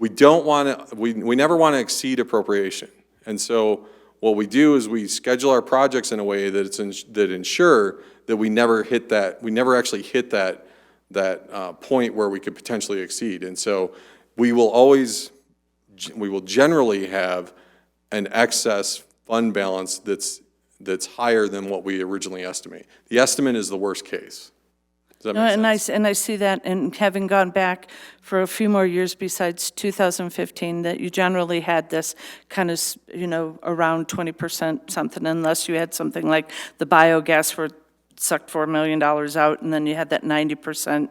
don't want to, we never want to exceed appropriation. And so what we do is we schedule our projects in a way that that ensure that we never hit that, we never actually hit that point where we could potentially exceed. And so we will generally have an excess fund balance that's higher than what we originally estimate. The estimate is the worst case. Does that make sense? And I see that, and having gone back for a few more years besides 2015, that you generally had this kind of, you know, around 20% something, unless you had something like the biogas where it sucked $4 million out, and then you had that 90%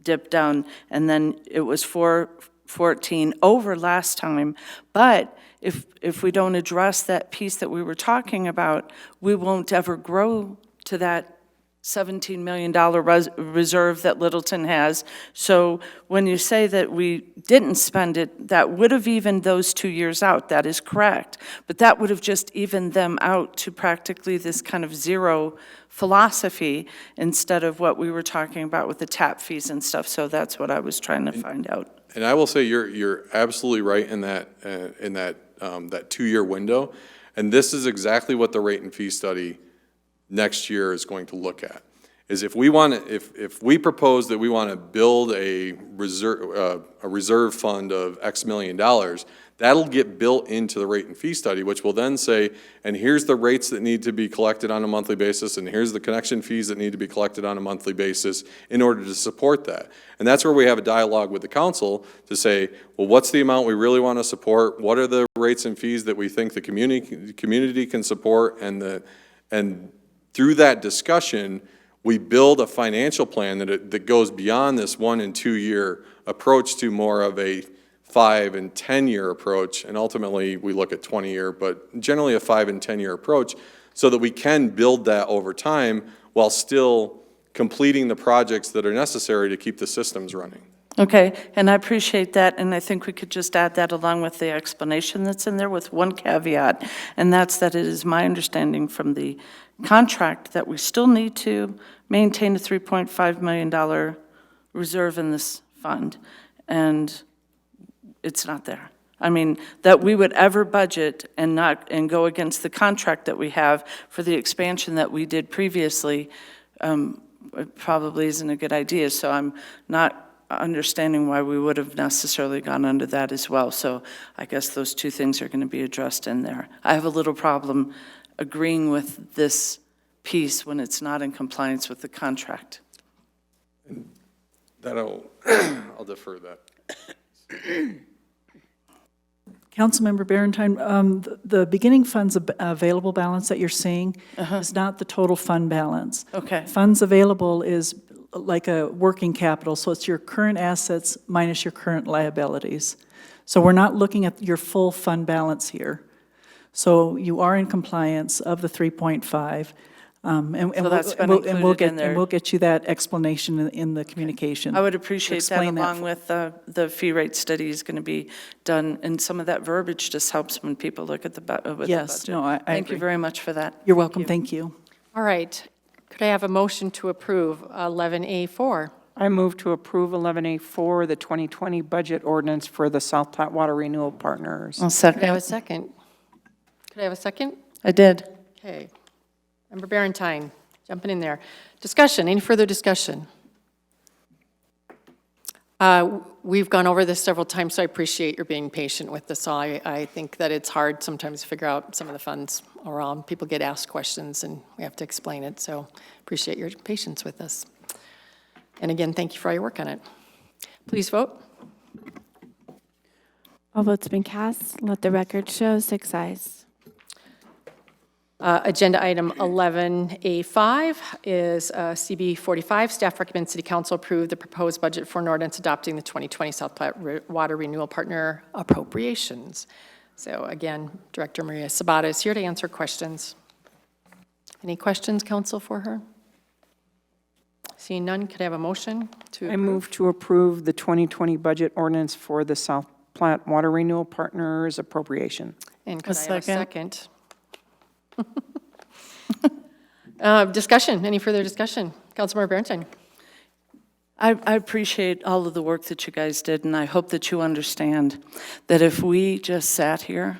dip down, and then it was 414 over last time. But if we don't address that piece that we were talking about, we won't ever grow to that $17 million reserve that Littleton has. So when you say that we didn't spend it, that would have evened those 2 years out. That is correct. But that would have just evened them out to practically this kind of zero philosophy instead of what we were talking about with the tap fees and stuff. So that's what I was trying to find out. And I will say you're absolutely right in that 2-year window. And this is exactly what the rate and fee study next year is going to look at. is if we want to, if we propose that we want to build a reserve fund of X million dollars, that'll get built into the rate and fee study, which will then say, and here's the rates that need to be collected on a monthly basis, and here's the connection fees that need to be collected on a monthly basis in order to support that. And that's where we have a dialogue with the council to say, well, what's the amount we really want to support? What are the rates and fees that we think the community can support? And through that discussion, we build a financial plan that goes beyond this 1 and 2 year approach to more of a 5 and 10 year approach, and ultimately we look at 20 year, but generally a 5 and 10 year approach, so that we can build that over time while still completing the projects that are necessary to keep the systems running. Okay, and I appreciate that, and I think we could just add that along with the explanation that's in there with one caveat, and that's that it is my understanding from the contract that we still need to maintain a $3.5 million reserve in this fund, and it's not there. I mean, that we would ever budget and go against the contract that we have for the expansion that we did previously, it probably isn't a good idea. So I'm not understanding why we would have necessarily gone under that as well. So I guess those two things are going to be addressed in there. I have a little problem agreeing with this piece when it's not in compliance with the contract. I'll defer that. Councilmember Barentine, the beginning funds available balance that you're seeing is not the total fund balance. Okay. Funds available is like a working capital, so it's your current assets minus your current liabilities. So we're not looking at your full fund balance here. So you are in compliance of the 3.5. We'll get you that explanation in the communication. I would appreciate that, Explain along with the fee rate study is going to be done, and some of that verbiage just helps when people look at the budget. Yes, no, I Thank you agree. very much for that. You're welcome, thank you. All right. Could I have a motion to approve 11A4? I move to approve 11A4, the 2020 budget ordinance for the South Platte Water Renewal Partners. I'll Could I have a second. second? Could I have a second? I did. Okay. Member Barentine, jumping in there. Discussion, any further discussion? We've gone over this several times, so I appreciate your being patient with this all. I think that it's hard sometimes to figure out some of the funds around. People get asked questions and we have to explain it, so appreciate your patience with us. And again, thank you for all your work on it. Please vote. All votes been cast. Let the record show 6 ayes. Agenda item 11A5 is CB 45. Staff recommends City Council approve the proposed budget for an ordinance adopting the 2020 South Platte Water Renewal Partner appropriations. So again, Director Maria Sabata is here to answer questions. Any questions, Council, for her? Seeing none, could I have a motion to approve? I move to approve the 2020 budget ordinance for the South Platte Water Renewal Partners appropriation. And could I have a second? Discussion, any further discussion? Councilmember Barentine. I appreciate all of the work that you guys did, and I hope that you understand that if we just sat here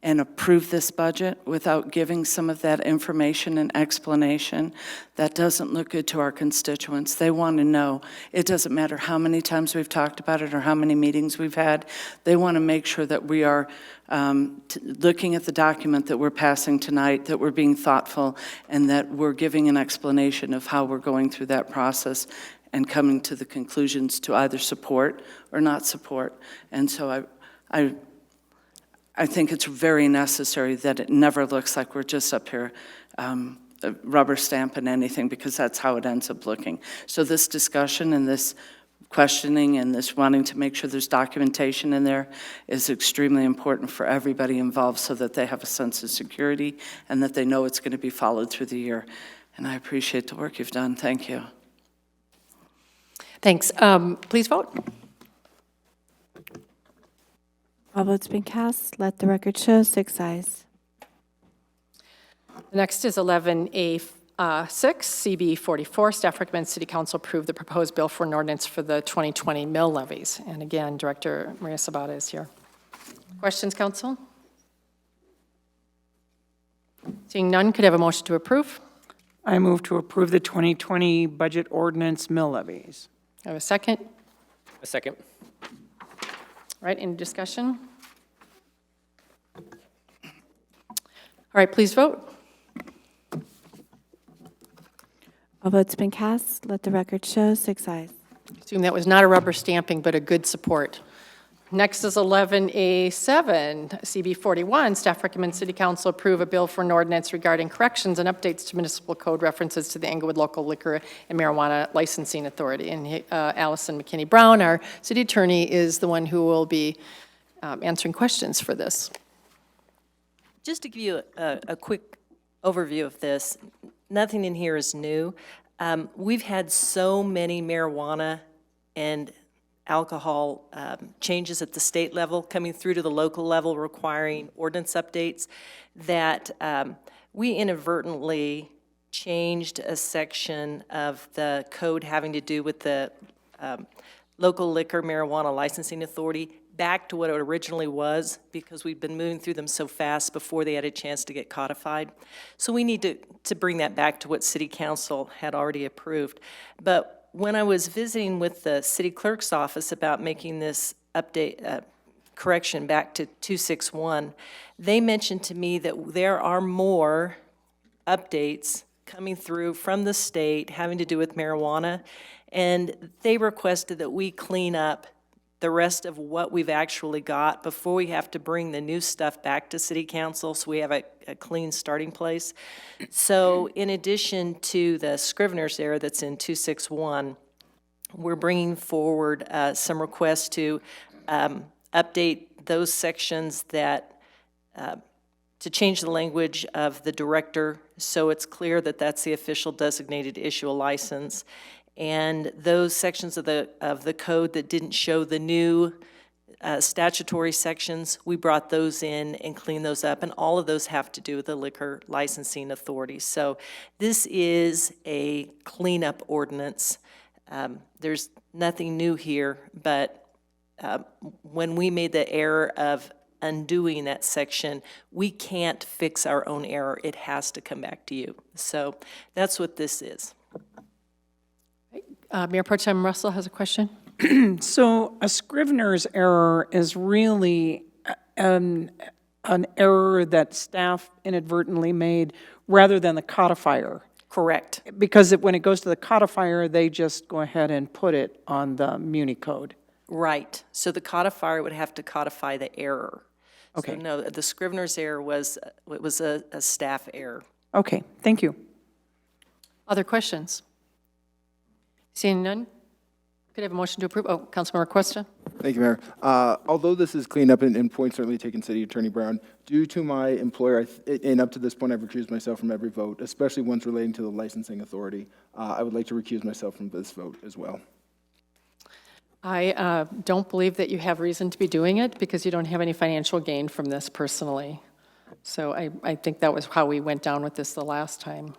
and approved this budget without giving some of that information and explanation, that doesn't look good to our constituents. They want to know. It doesn't matter how many times we've talked about it or how many meetings we've had. They want to make sure that we are looking at the document that we're passing tonight, that we're being thoughtful, and that we're giving an explanation of how we're going through that process and coming to the conclusions to either support or not support. And so I think it's very necessary that it never looks like we're just up here rubber stamping anything, because that's how it ends up looking. So this discussion and this questioning and this wanting to make sure there's documentation in there is extremely important for everybody involved, so that they have a sense of security and that they know it's going to be followed through the year. And I appreciate the work you've done. Thank you. Thanks. Please vote. All votes been cast. Let the record show 6 ayes. The next is 11A6, CB 44. Staff recommends City Council approve the proposed bill for an ordinance for the 2020 mill levies. And again, Director Maria Sabata is here. Questions, Council? Seeing none, could I have a motion to approve? I move to approve the 2020 budget ordinance mill levies. I have a second. A second. All right, any discussion? All right, please vote. All votes been cast. Let the record show 6 ayes. Assume that was not a rubber stamping, but a good support. Next is 11A7, CB 41. Staff recommends City Council approve a bill for an ordinance regarding corrections and updates to municipal code references to the Englewood Local Liquor and Marijuana Licensing Authority. And Allison McKinney Brown, our city attorney, is the one who will be answering questions for this. Just to give you a quick overview of this, nothing in here is new. We've had so many marijuana and alcohol changes at the state level coming through to the local level requiring ordinance updates that we inadvertently changed a section of the code having to do with the local liquor marijuana licensing authority back to what it originally was because we've been moving through them so fast before they had a chance to get codified. So we need to bring that back to what City Council had already approved. But when I was visiting with the city clerk's office about making this update, correction back to 261, they mentioned to me that there are more updates coming through from the state having to do with marijuana, and they requested that we clean up the rest of what we've actually got before we have to bring the new stuff back to City Council so we have a clean starting place. So in addition to the Scrivener's error that's in 261, we're bringing forward some requests to update those sections that to change the language of the director so it's clear that that's the official designated to issue a license. And those sections of the code that didn't show the new statutory sections, we brought those in and cleaned those up, and all of those have to do with the liquor licensing authority. So this is a cleanup ordinance. There's nothing new here, but when we made the error of undoing that section, we can't fix our own error. It has to come back to you. So that's what this is. Mayor Pro Tem Russell has a question. So a Scrivener's error is really an error that staff inadvertently made rather than the codifier. Correct. Because when it goes to the codifier, they just go ahead and put it on the Muni code. Right. So the codifier would have to codify the error. Okay. So no, the Scrivener's error was a staff error. Okay, thank you. Other questions? Seeing none, could I have a motion to approve? Oh, Councilmember Cuesta. Thank you, Mayor. Although this is cleaned up and points certainly taken City Attorney Brown, due to my employer, and up to this point I've recused myself from every vote, especially ones relating to the licensing authority, I would like to recuse myself from this vote as well. I don't believe that you have reason to be doing it because you don't have any financial gain from this personally. So I think that was how we went down with this the last time.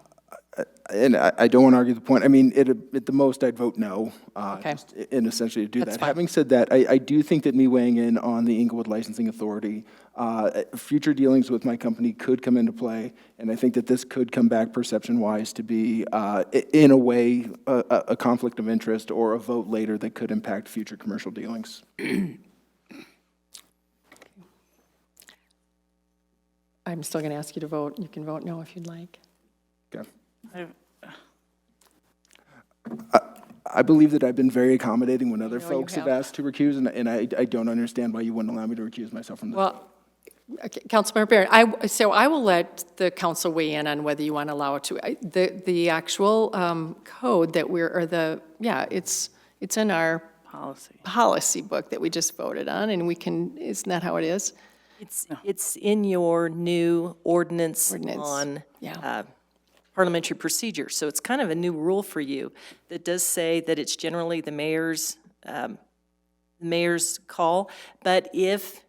And I don't want to argue the point. I mean, at the most, I'd vote no, Okay. just in essentially to do That's that. fine. Having said that, I do think that me weighing in on the Englewood Licensing Authority, future dealings with my company could come into play, and I think that this could come back perception-wise to be, in a way, a conflict of interest or a vote later that could impact future commercial dealings. I'm still going to ask you to vote. You can vote no if you'd like. Okay. I believe that I've been very accommodating when other folks have asked to recuse, and I don't understand why you wouldn't allow me to recuse myself from this. Well, okay, Councilmember Barron, so I will let the council weigh in on whether you want to allow it to. The actual code that it's in our policy book that we just voted on, and we can, isn't that how it is? It's in your new ordinance. On parliamentary procedure. So it's kind of a new rule for you that does say that it's generally the mayor's call. But if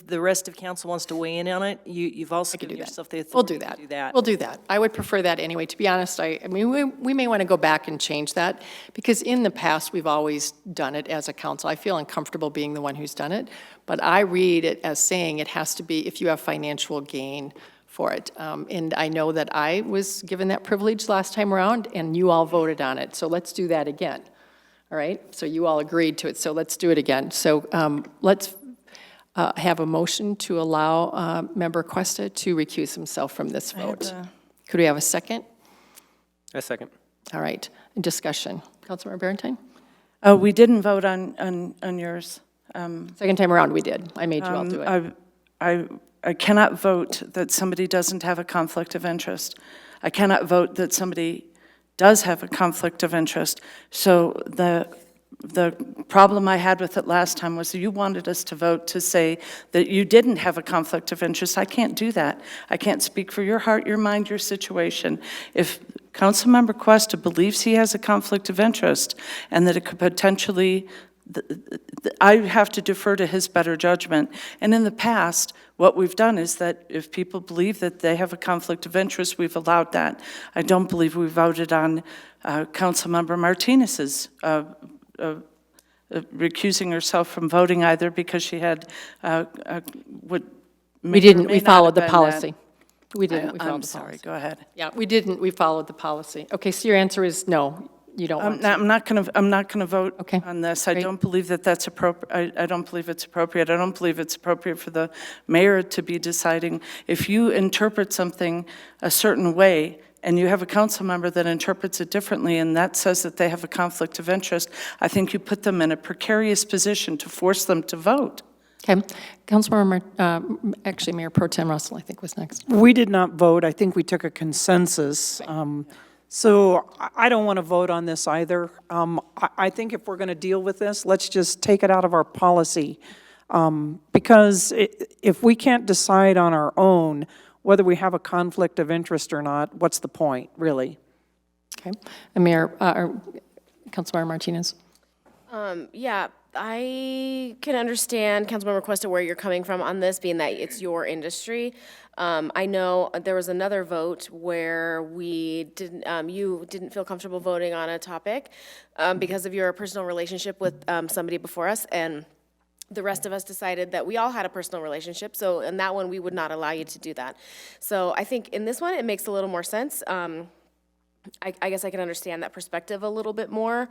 the rest of council wants to weigh in on it, you've also given yourself the authority to do that. We'll do that. I would prefer that anyway. To be honest, I mean, we may want to go back and change that because in the past, we've always done it as a council. I feel uncomfortable being the one who's done it, but I read it as saying it has to be if you have financial gain for it. And I know that I was given that privilege last time around, and you all voted on it, so let's do that again. All right? So you all agreed to it, so let's do it again. So let's have a motion to allow Member Cuesta to recuse himself from this vote. Could we have a second? A second. All right, discussion. Councilmember Barentine? We didn't vote on yours. Second time around, we did. I made you all do it. I cannot vote that somebody doesn't have a conflict of interest. I cannot vote that somebody does have a conflict of interest. So the problem I had with it last time was you wanted us to vote to say that you didn't have a conflict of interest. I can't do that. I can't speak for your heart, your mind, your situation. If Councilmember Cuesta believes he has a conflict of interest and that it could potentially, I have to defer to his better judgment. And in the past, what we've done is that if people believe that they have a conflict of interest, we've allowed that. I don't believe we voted on Councilmember Martinez's recusing herself from voting either because she had what we didn't. We followed the policy. We didn't. We followed I'm the sorry. policy. Go ahead. Yeah, we didn't. We followed the policy. Okay, so your answer is no. You don't want to. I'm not going to vote on this. I don't believe that that's appropriate. I don't believe it's appropriate. I don't believe it's appropriate for the mayor to be deciding. If you interpret something a certain way and you have a council member that interprets it differently and that says that they have a conflict of interest, I think you put them in a precarious position to force them to vote. Okay. Councilmember, actually Mayor Pro Tem Russell, I think, was next. We did not vote. I think we took a consensus. So I don't want to vote on this either. I think if we're going to deal with this, let's just take it out of our policy. Because if we can't decide on our own whether we have a conflict of interest or not, what's the point, really? Okay. And Mayor, Councilmember Martinez. Yeah, I can understand, Councilmember Cuesta, where you're coming from on this, being that it's your industry. I know there was another vote where we didn't, you didn't feel comfortable voting on a topic because of your personal relationship with somebody before us, and the rest of us decided that we all had a personal relationship, so in that one, we would not allow you to do that. So I think in this one, it makes a little more sense. I guess I can understand that perspective a little bit more.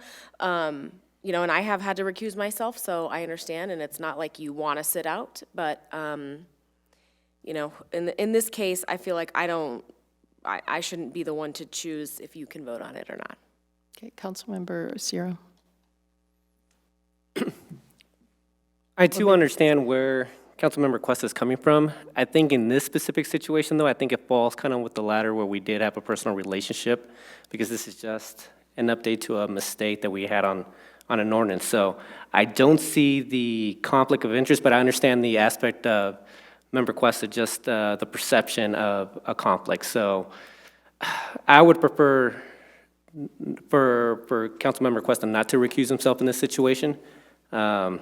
You know, and I have had to recuse myself, so I understand, and it's not like you want to sit out, but, you know, in this case, I feel like I shouldn't be the one to choose if you can vote on it or not. Okay, Councilmember Sierra. I too understand where Councilmember Cuesta is coming from. I think in this specific situation, though, I think it falls kind of with the latter where we did have a personal relationship, because this is just an update to a mistake that we had on an ordinance. So I don't see the conflict of interest, but I understand the aspect of Member Cuesta, just the perception of a conflict. So I would prefer for Councilmember Cuesta not to recuse himself in this situation. There's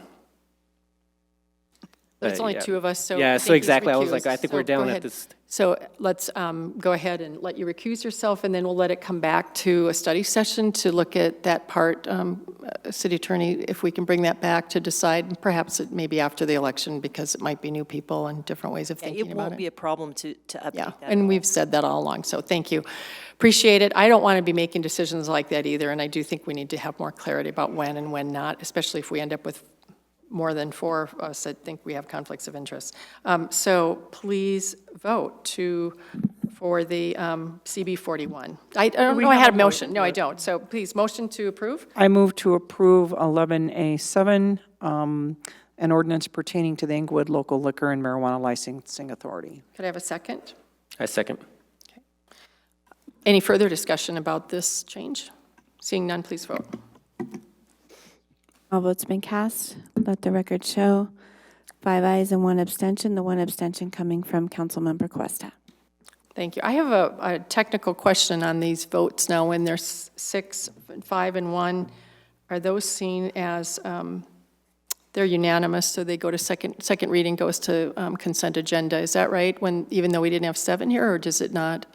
only two of us, so. Yeah, I so think he's exactly. I was like, recused. I think So we're down go at ahead. this. So let's go ahead and let you recuse yourself, and then we'll let it come back to a study session to look at that part. City Attorney, if we can bring that back to decide, perhaps it may be after the election, because it might be new people and different ways of thinking about it. It won't be a problem to update that. And we've said that all along, so thank you. Appreciate it. I don't want to be making decisions like that either, and I do think we need to have more clarity about when and when not, especially if we end up with more than four of us that think we have conflicts of interest. So please vote for the CB 41. I don't know I had a motion. No, I don't. So please, motion to approve. I move to approve 11A7, an ordinance pertaining to the Englewood Local Liquor and Marijuana Licensing Authority. Could I have a second? I second. Okay. Any further discussion about this change? Seeing none, please vote. All votes been cast. Let the record show 5 ayes and 1 abstention, the 1 abstention coming from Councilmember Cuesta. Thank you. I have a technical question on these votes now. When there's 6, 5, and 1, are those seen as they're unanimous, so they go to second reading goes to consent agenda? Is that right? When even though we didn't have 7 here, or does it not?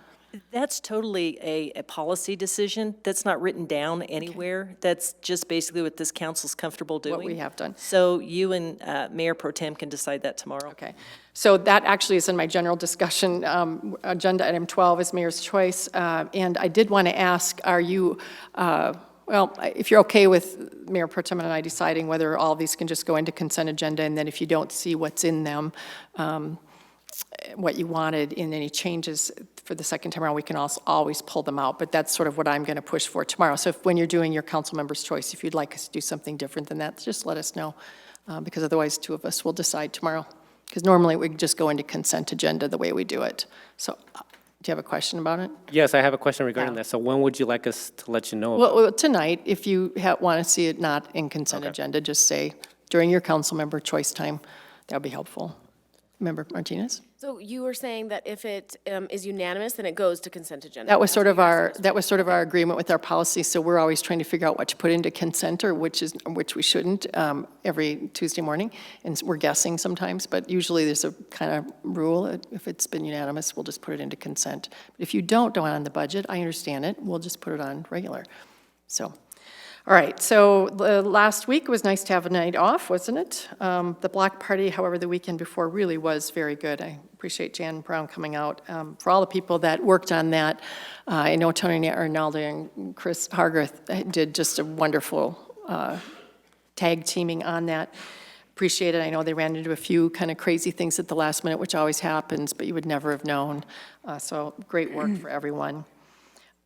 That's totally a policy decision. That's not written down anywhere. That's just basically what this council's comfortable doing. What we have done. So you and Mayor Pro Tem can decide that tomorrow. Okay. So that actually is in my general discussion. Agenda item 12 is mayor's choice. And I did want to ask, are you, well, if you're okay with Mayor Pro Tem and I deciding whether all of these can just go into consent agenda, and then if you don't see what's in them, what you wanted in any changes for the second time around, we can also always pull them out. But that's sort of what I'm going to push for tomorrow. So when you're doing your council member's choice, if you'd like us to do something different than that, just let us know, because otherwise two of us will decide tomorrow. Because normally we just go into consent agenda the way we do it. So do you have a question about it? Yes, I have a question regarding that. So when would you like us to let you know? Well, tonight, if you want to see it not in consent agenda, just say during your council member choice time. That would be helpful. Member Martinez? So you were saying that if it is unanimous, then it goes to consent agenda? That was sort of our agreement with our policy, so we're always trying to figure out what to put into consent or which we shouldn't every Tuesday morning, and we're guessing sometimes, but usually there's a kind of rule. If it's been unanimous, we'll just put it into consent. But if you don't on the budget, I understand it, we'll just put it on regular. So, all right, so last week was nice to have a night off, wasn't it? The block party, however, the weekend before really was very good. I appreciate Jan Brown coming out. For all the people that worked on that, I know Tony Arnaldo and Chris Hargarth did just a wonderful tag teaming on that. Appreciate it. I know they ran into a few kind of crazy things at the last minute, which always happens, but you would never have known. So great work for everyone.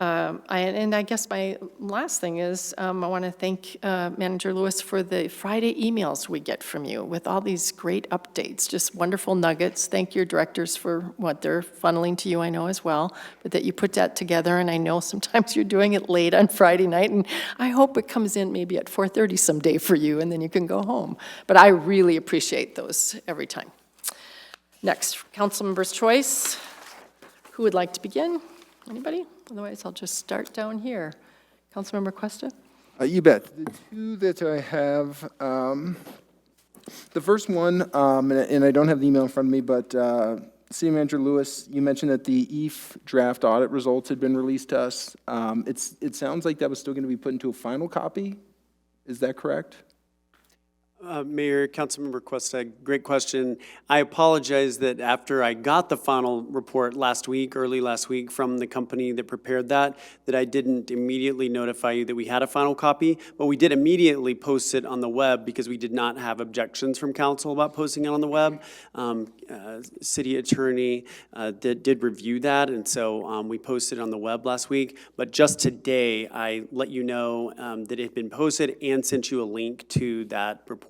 And I guess my last thing is I want to thank Manager Lewis for the Friday emails we get from you with all these great updates, just wonderful nuggets. Thank your directors for what they're funneling to you, I know as well, but that you put that together, and I know sometimes you're doing it late on Friday night, and I hope it comes in maybe at 4:30 someday for you, and then you can go home. But I really appreciate those every time. Next, council member's choice. Who would like to begin? Anybody? Otherwise, I'll just start down here. Councilmember Cuesta? You bet. The two that I have, the first one, and I don't have the email in front of me, but City Manager Lewis, you mentioned that the EAF draft audit results had been released to us. It sounds like that was still going to be put into a final copy. Is that correct? Mayor, Councilmember Cuesta, great question. I apologize that after I got the final report early last week from the company that prepared that I didn't immediately notify you that we had a final copy, but we did immediately post it on the web because we did not have objections from council about posting it on the web. City attorney did review that, and so we posted it on the web last week. But just today, I let you know that it had been posted and sent you a link to that report.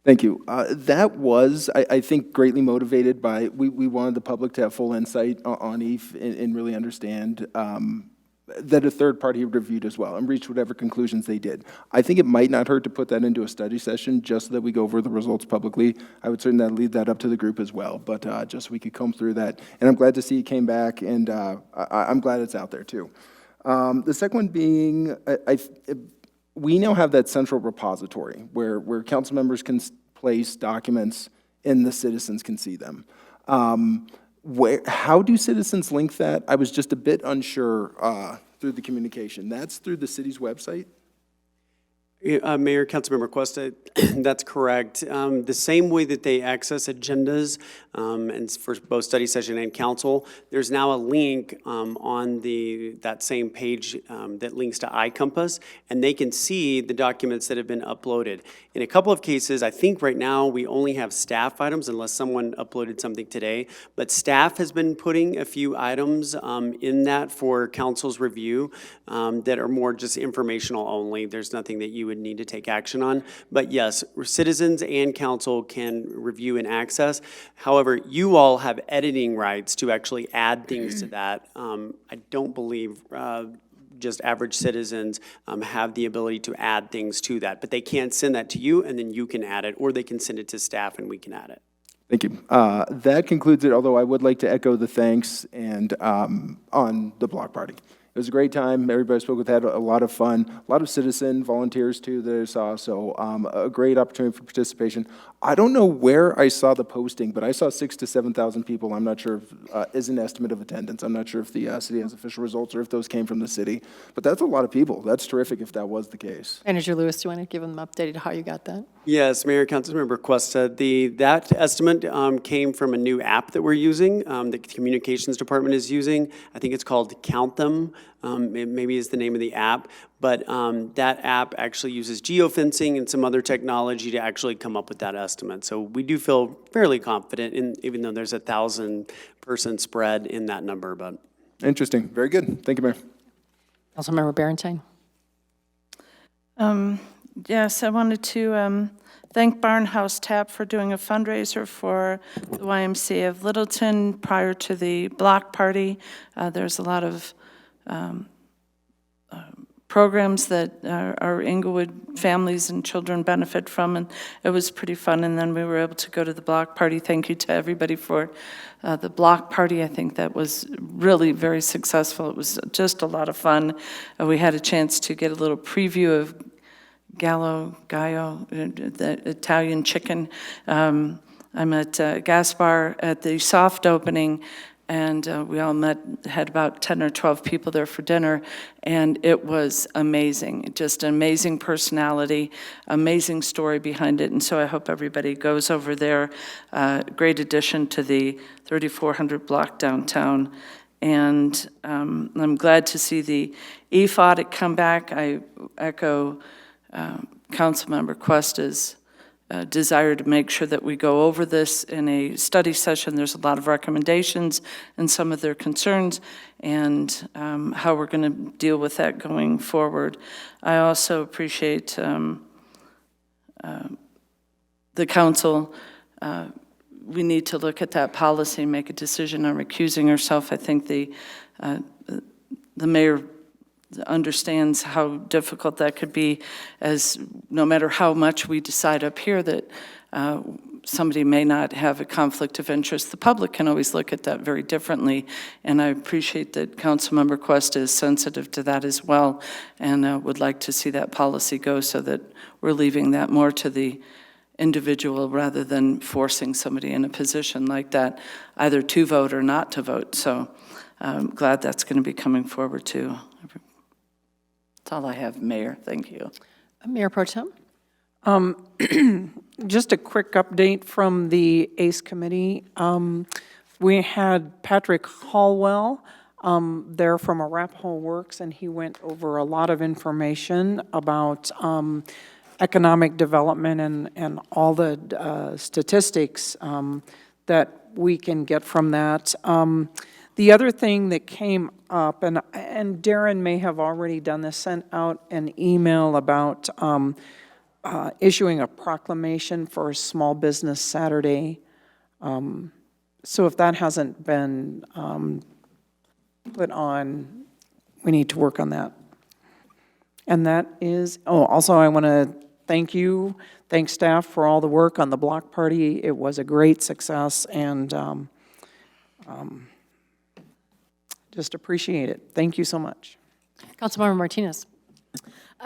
Thank you. That was, I think, greatly motivated by, we wanted the public to have full insight on EAF and really understand that a third party reviewed as well and reached whatever conclusions they did. I think it might not hurt to put that into a study session just so that we go over the results publicly. I would certainly leave that up to the group as well, but just so we could comb through that. And I'm glad to see it came back, and I'm glad it's out there too. The second one being, we now have that central repository where council members can place documents and the citizens can see them. How do citizens link that? I was just a bit unsure through the communication. That's through the city's website? Mayor, Councilmember Cuesta, that's correct. The same way that they access agendas and for both study session and council, there's now a link on that same page that links to iCompass, and they can see the documents that have been uploaded. In a couple of cases, I think right now we only have staff items unless someone uploaded something today, but staff has been putting a few items in that for council's review that are more just informational only. There's nothing that you would need to take action on. But yes, citizens and council can review and access. However, you all have editing rights to actually add things to that. I don't believe just average citizens have the ability to add things to that, but they can send that to you and then you can add it, or they can send it to staff and we can add it. Thank you. That concludes it, although I would like to echo the thanks and on the block party. It was a great time. Everybody I spoke with had a lot of fun. A lot of citizen volunteers too that I saw. So a great opportunity for participation. I don't know where I saw the posting, but I saw 6,000 to 7,000 people. I'm not sure if is an estimate of attendance. I'm not sure if the city has official results or if those came from the city. But that's a lot of people. That's terrific if that was the case. Manager Lewis, do you want to give them an update of how you got that? Yes, Mayor, Councilmember Cuesta, that estimate came from a new app that we're using, the Communications Department is using. I think it's called Count Them, it maybe is the name of the app, but that app actually uses geofencing and some other technology to actually come up with that estimate. So we do feel fairly confident, even though there's a 1,000-person spread in that number. But interesting. Very good. Thank you, Mayor. Councilmember Barentine. Yes, I wanted to thank Barnhouse Tap for doing a fundraiser for the YMCA of Littleton prior to the block party. There's a lot of programs that our Englewood families and children benefit from, and it was pretty fun. And then we were able to go to the block party. Thank you to everybody for the block party. I think that was really very successful. It was just a lot of fun. We had a chance to get a little preview of Gallo, the Italian chicken. I met Gaspar at the soft opening, and we all had about 10 or 12 people there for dinner, and it was amazing. Just an amazing personality, amazing story behind it, and so I hope everybody goes over there. Great addition to the 3400 block downtown. And I'm glad to see the e-audit come back. I echo Councilmember Cuesta's desire to make sure that we go over this in a study session. There's a lot of recommendations and some of their concerns, and how we're going to deal with that going forward. I also appreciate the council. We need to look at that policy and make a decision on recusing ourselves. I think the mayor understands how difficult that could be, as no matter how much we decide up here that somebody may not have a conflict of interest, the public can always look at that very differently. And I appreciate that Councilmember Cuesta is sensitive to that as well, and would like to see that policy go so that we're leaving that more to the individual rather than forcing somebody in a position like that, either to vote or not to vote. So I'm glad that's going to be coming forward too. That's all I have, Mayor. Thank you. Mayor Pro Tem. Just a quick update from the ACE Committee. We had Patrick Hallwell there from Arapahoe Works, and he went over a lot of information about economic development and all the statistics that we can get from that. The other thing that came up, and Darren may have already done this, sent out an email about issuing a proclamation for a small business Saturday. So if that hasn't been put on, we need to work on that. And that is, also I want to thank staff for all the work on the block party. It was a great success, and just appreciate it. Thank you so much. Councilmember Martinez.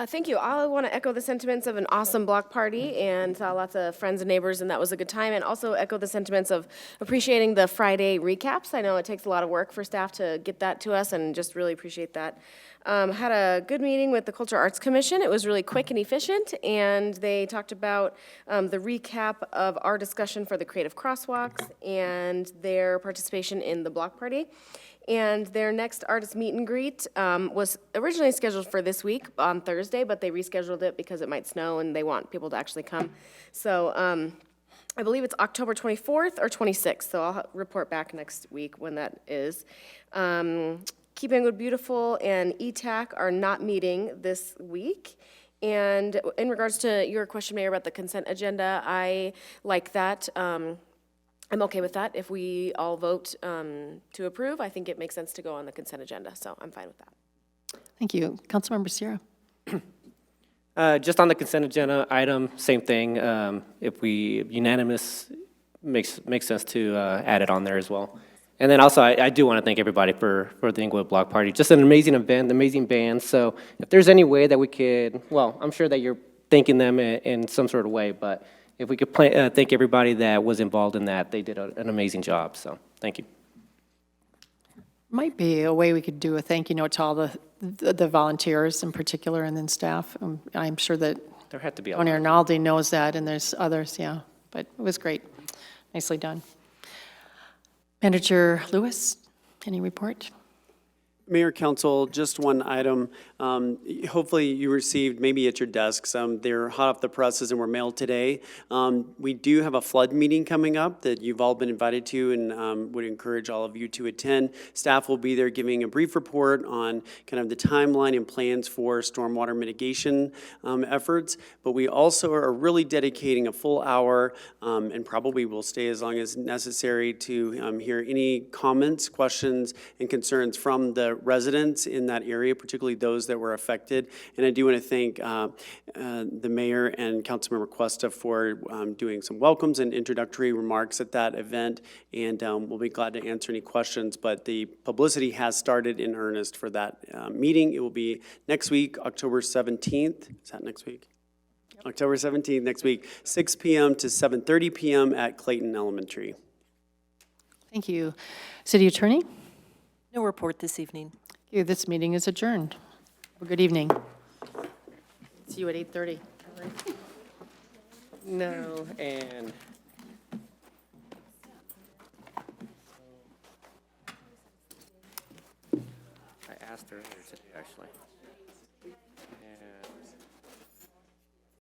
Thank you. I want to echo the sentiments of an awesome block party, and saw lots of friends and neighbors, and that was a good time. And also echo the sentiments of appreciating the Friday recaps. I know it takes a lot of work for staff to get that to us, and just really appreciate that. Had a good meeting with the Culture Arts Commission. It was really quick and efficient, and they talked about the recap of our discussion for the Creative Crosswalks and their participation in the block party. And their next artist meet and greet was originally scheduled for this week on Thursday, but they rescheduled it because it might snow and they want people to actually come. So I believe it's October 24th or 26th, so I'll report back next week when that is. Keep Englewood Beautiful and ETAC are not meeting this week. And in regards to your question, Mayor, about the consent agenda, I like that. I'm okay with that. If we all vote to approve, I think it makes sense to go on the consent agenda, so I'm fine with that. Thank you. Councilmember Sierra. Just on the consent agenda item, same thing. If we unanimous, makes sense to add it on there as well. And then also, I do want to thank everybody for the Englewood Block Party. Just an amazing event, amazing band. So if there's any way that we could, well, I'm sure that you're thanking them in some sort of way, but if we could thank everybody that was involved in that, they did an amazing job. So thank you. Might be a way we could do a thank you note to all the volunteers in particular, and then staff. I'm sure that There had to be a Tony lot. Arnaldi knows that, and there's others, yeah. But it was great. Nicely done. Manager Lewis, any report? Mayor, Council, just one item. Hopefully you received, maybe at your desks, they're hot off the presses and were mailed today. We do have a flood meeting coming up that you've all been invited to, and would encourage all of you to attend. Staff will be there giving a brief report on kind of the timeline and plans for stormwater mitigation efforts. But we also are really dedicating a full hour, and probably will stay as long as necessary, to hear any comments, questions, and concerns from the residents in that area, particularly those that were affected. And I do want to thank the mayor and Councilmember Cuesta for doing some welcomes and introductory remarks at that event, and we'll be glad to answer any questions. But the publicity has started in earnest for that meeting. It will be next week, October 17th. Is that next week? Yep. October 17th, next week, 6 p.m. to 7:30 p.m. at Clayton Elementary. Thank you. City Attorney? No report this evening. Okay, this meeting is adjourned. Well, good evening. See you at 8:30. No, and I asked earlier today, actually. And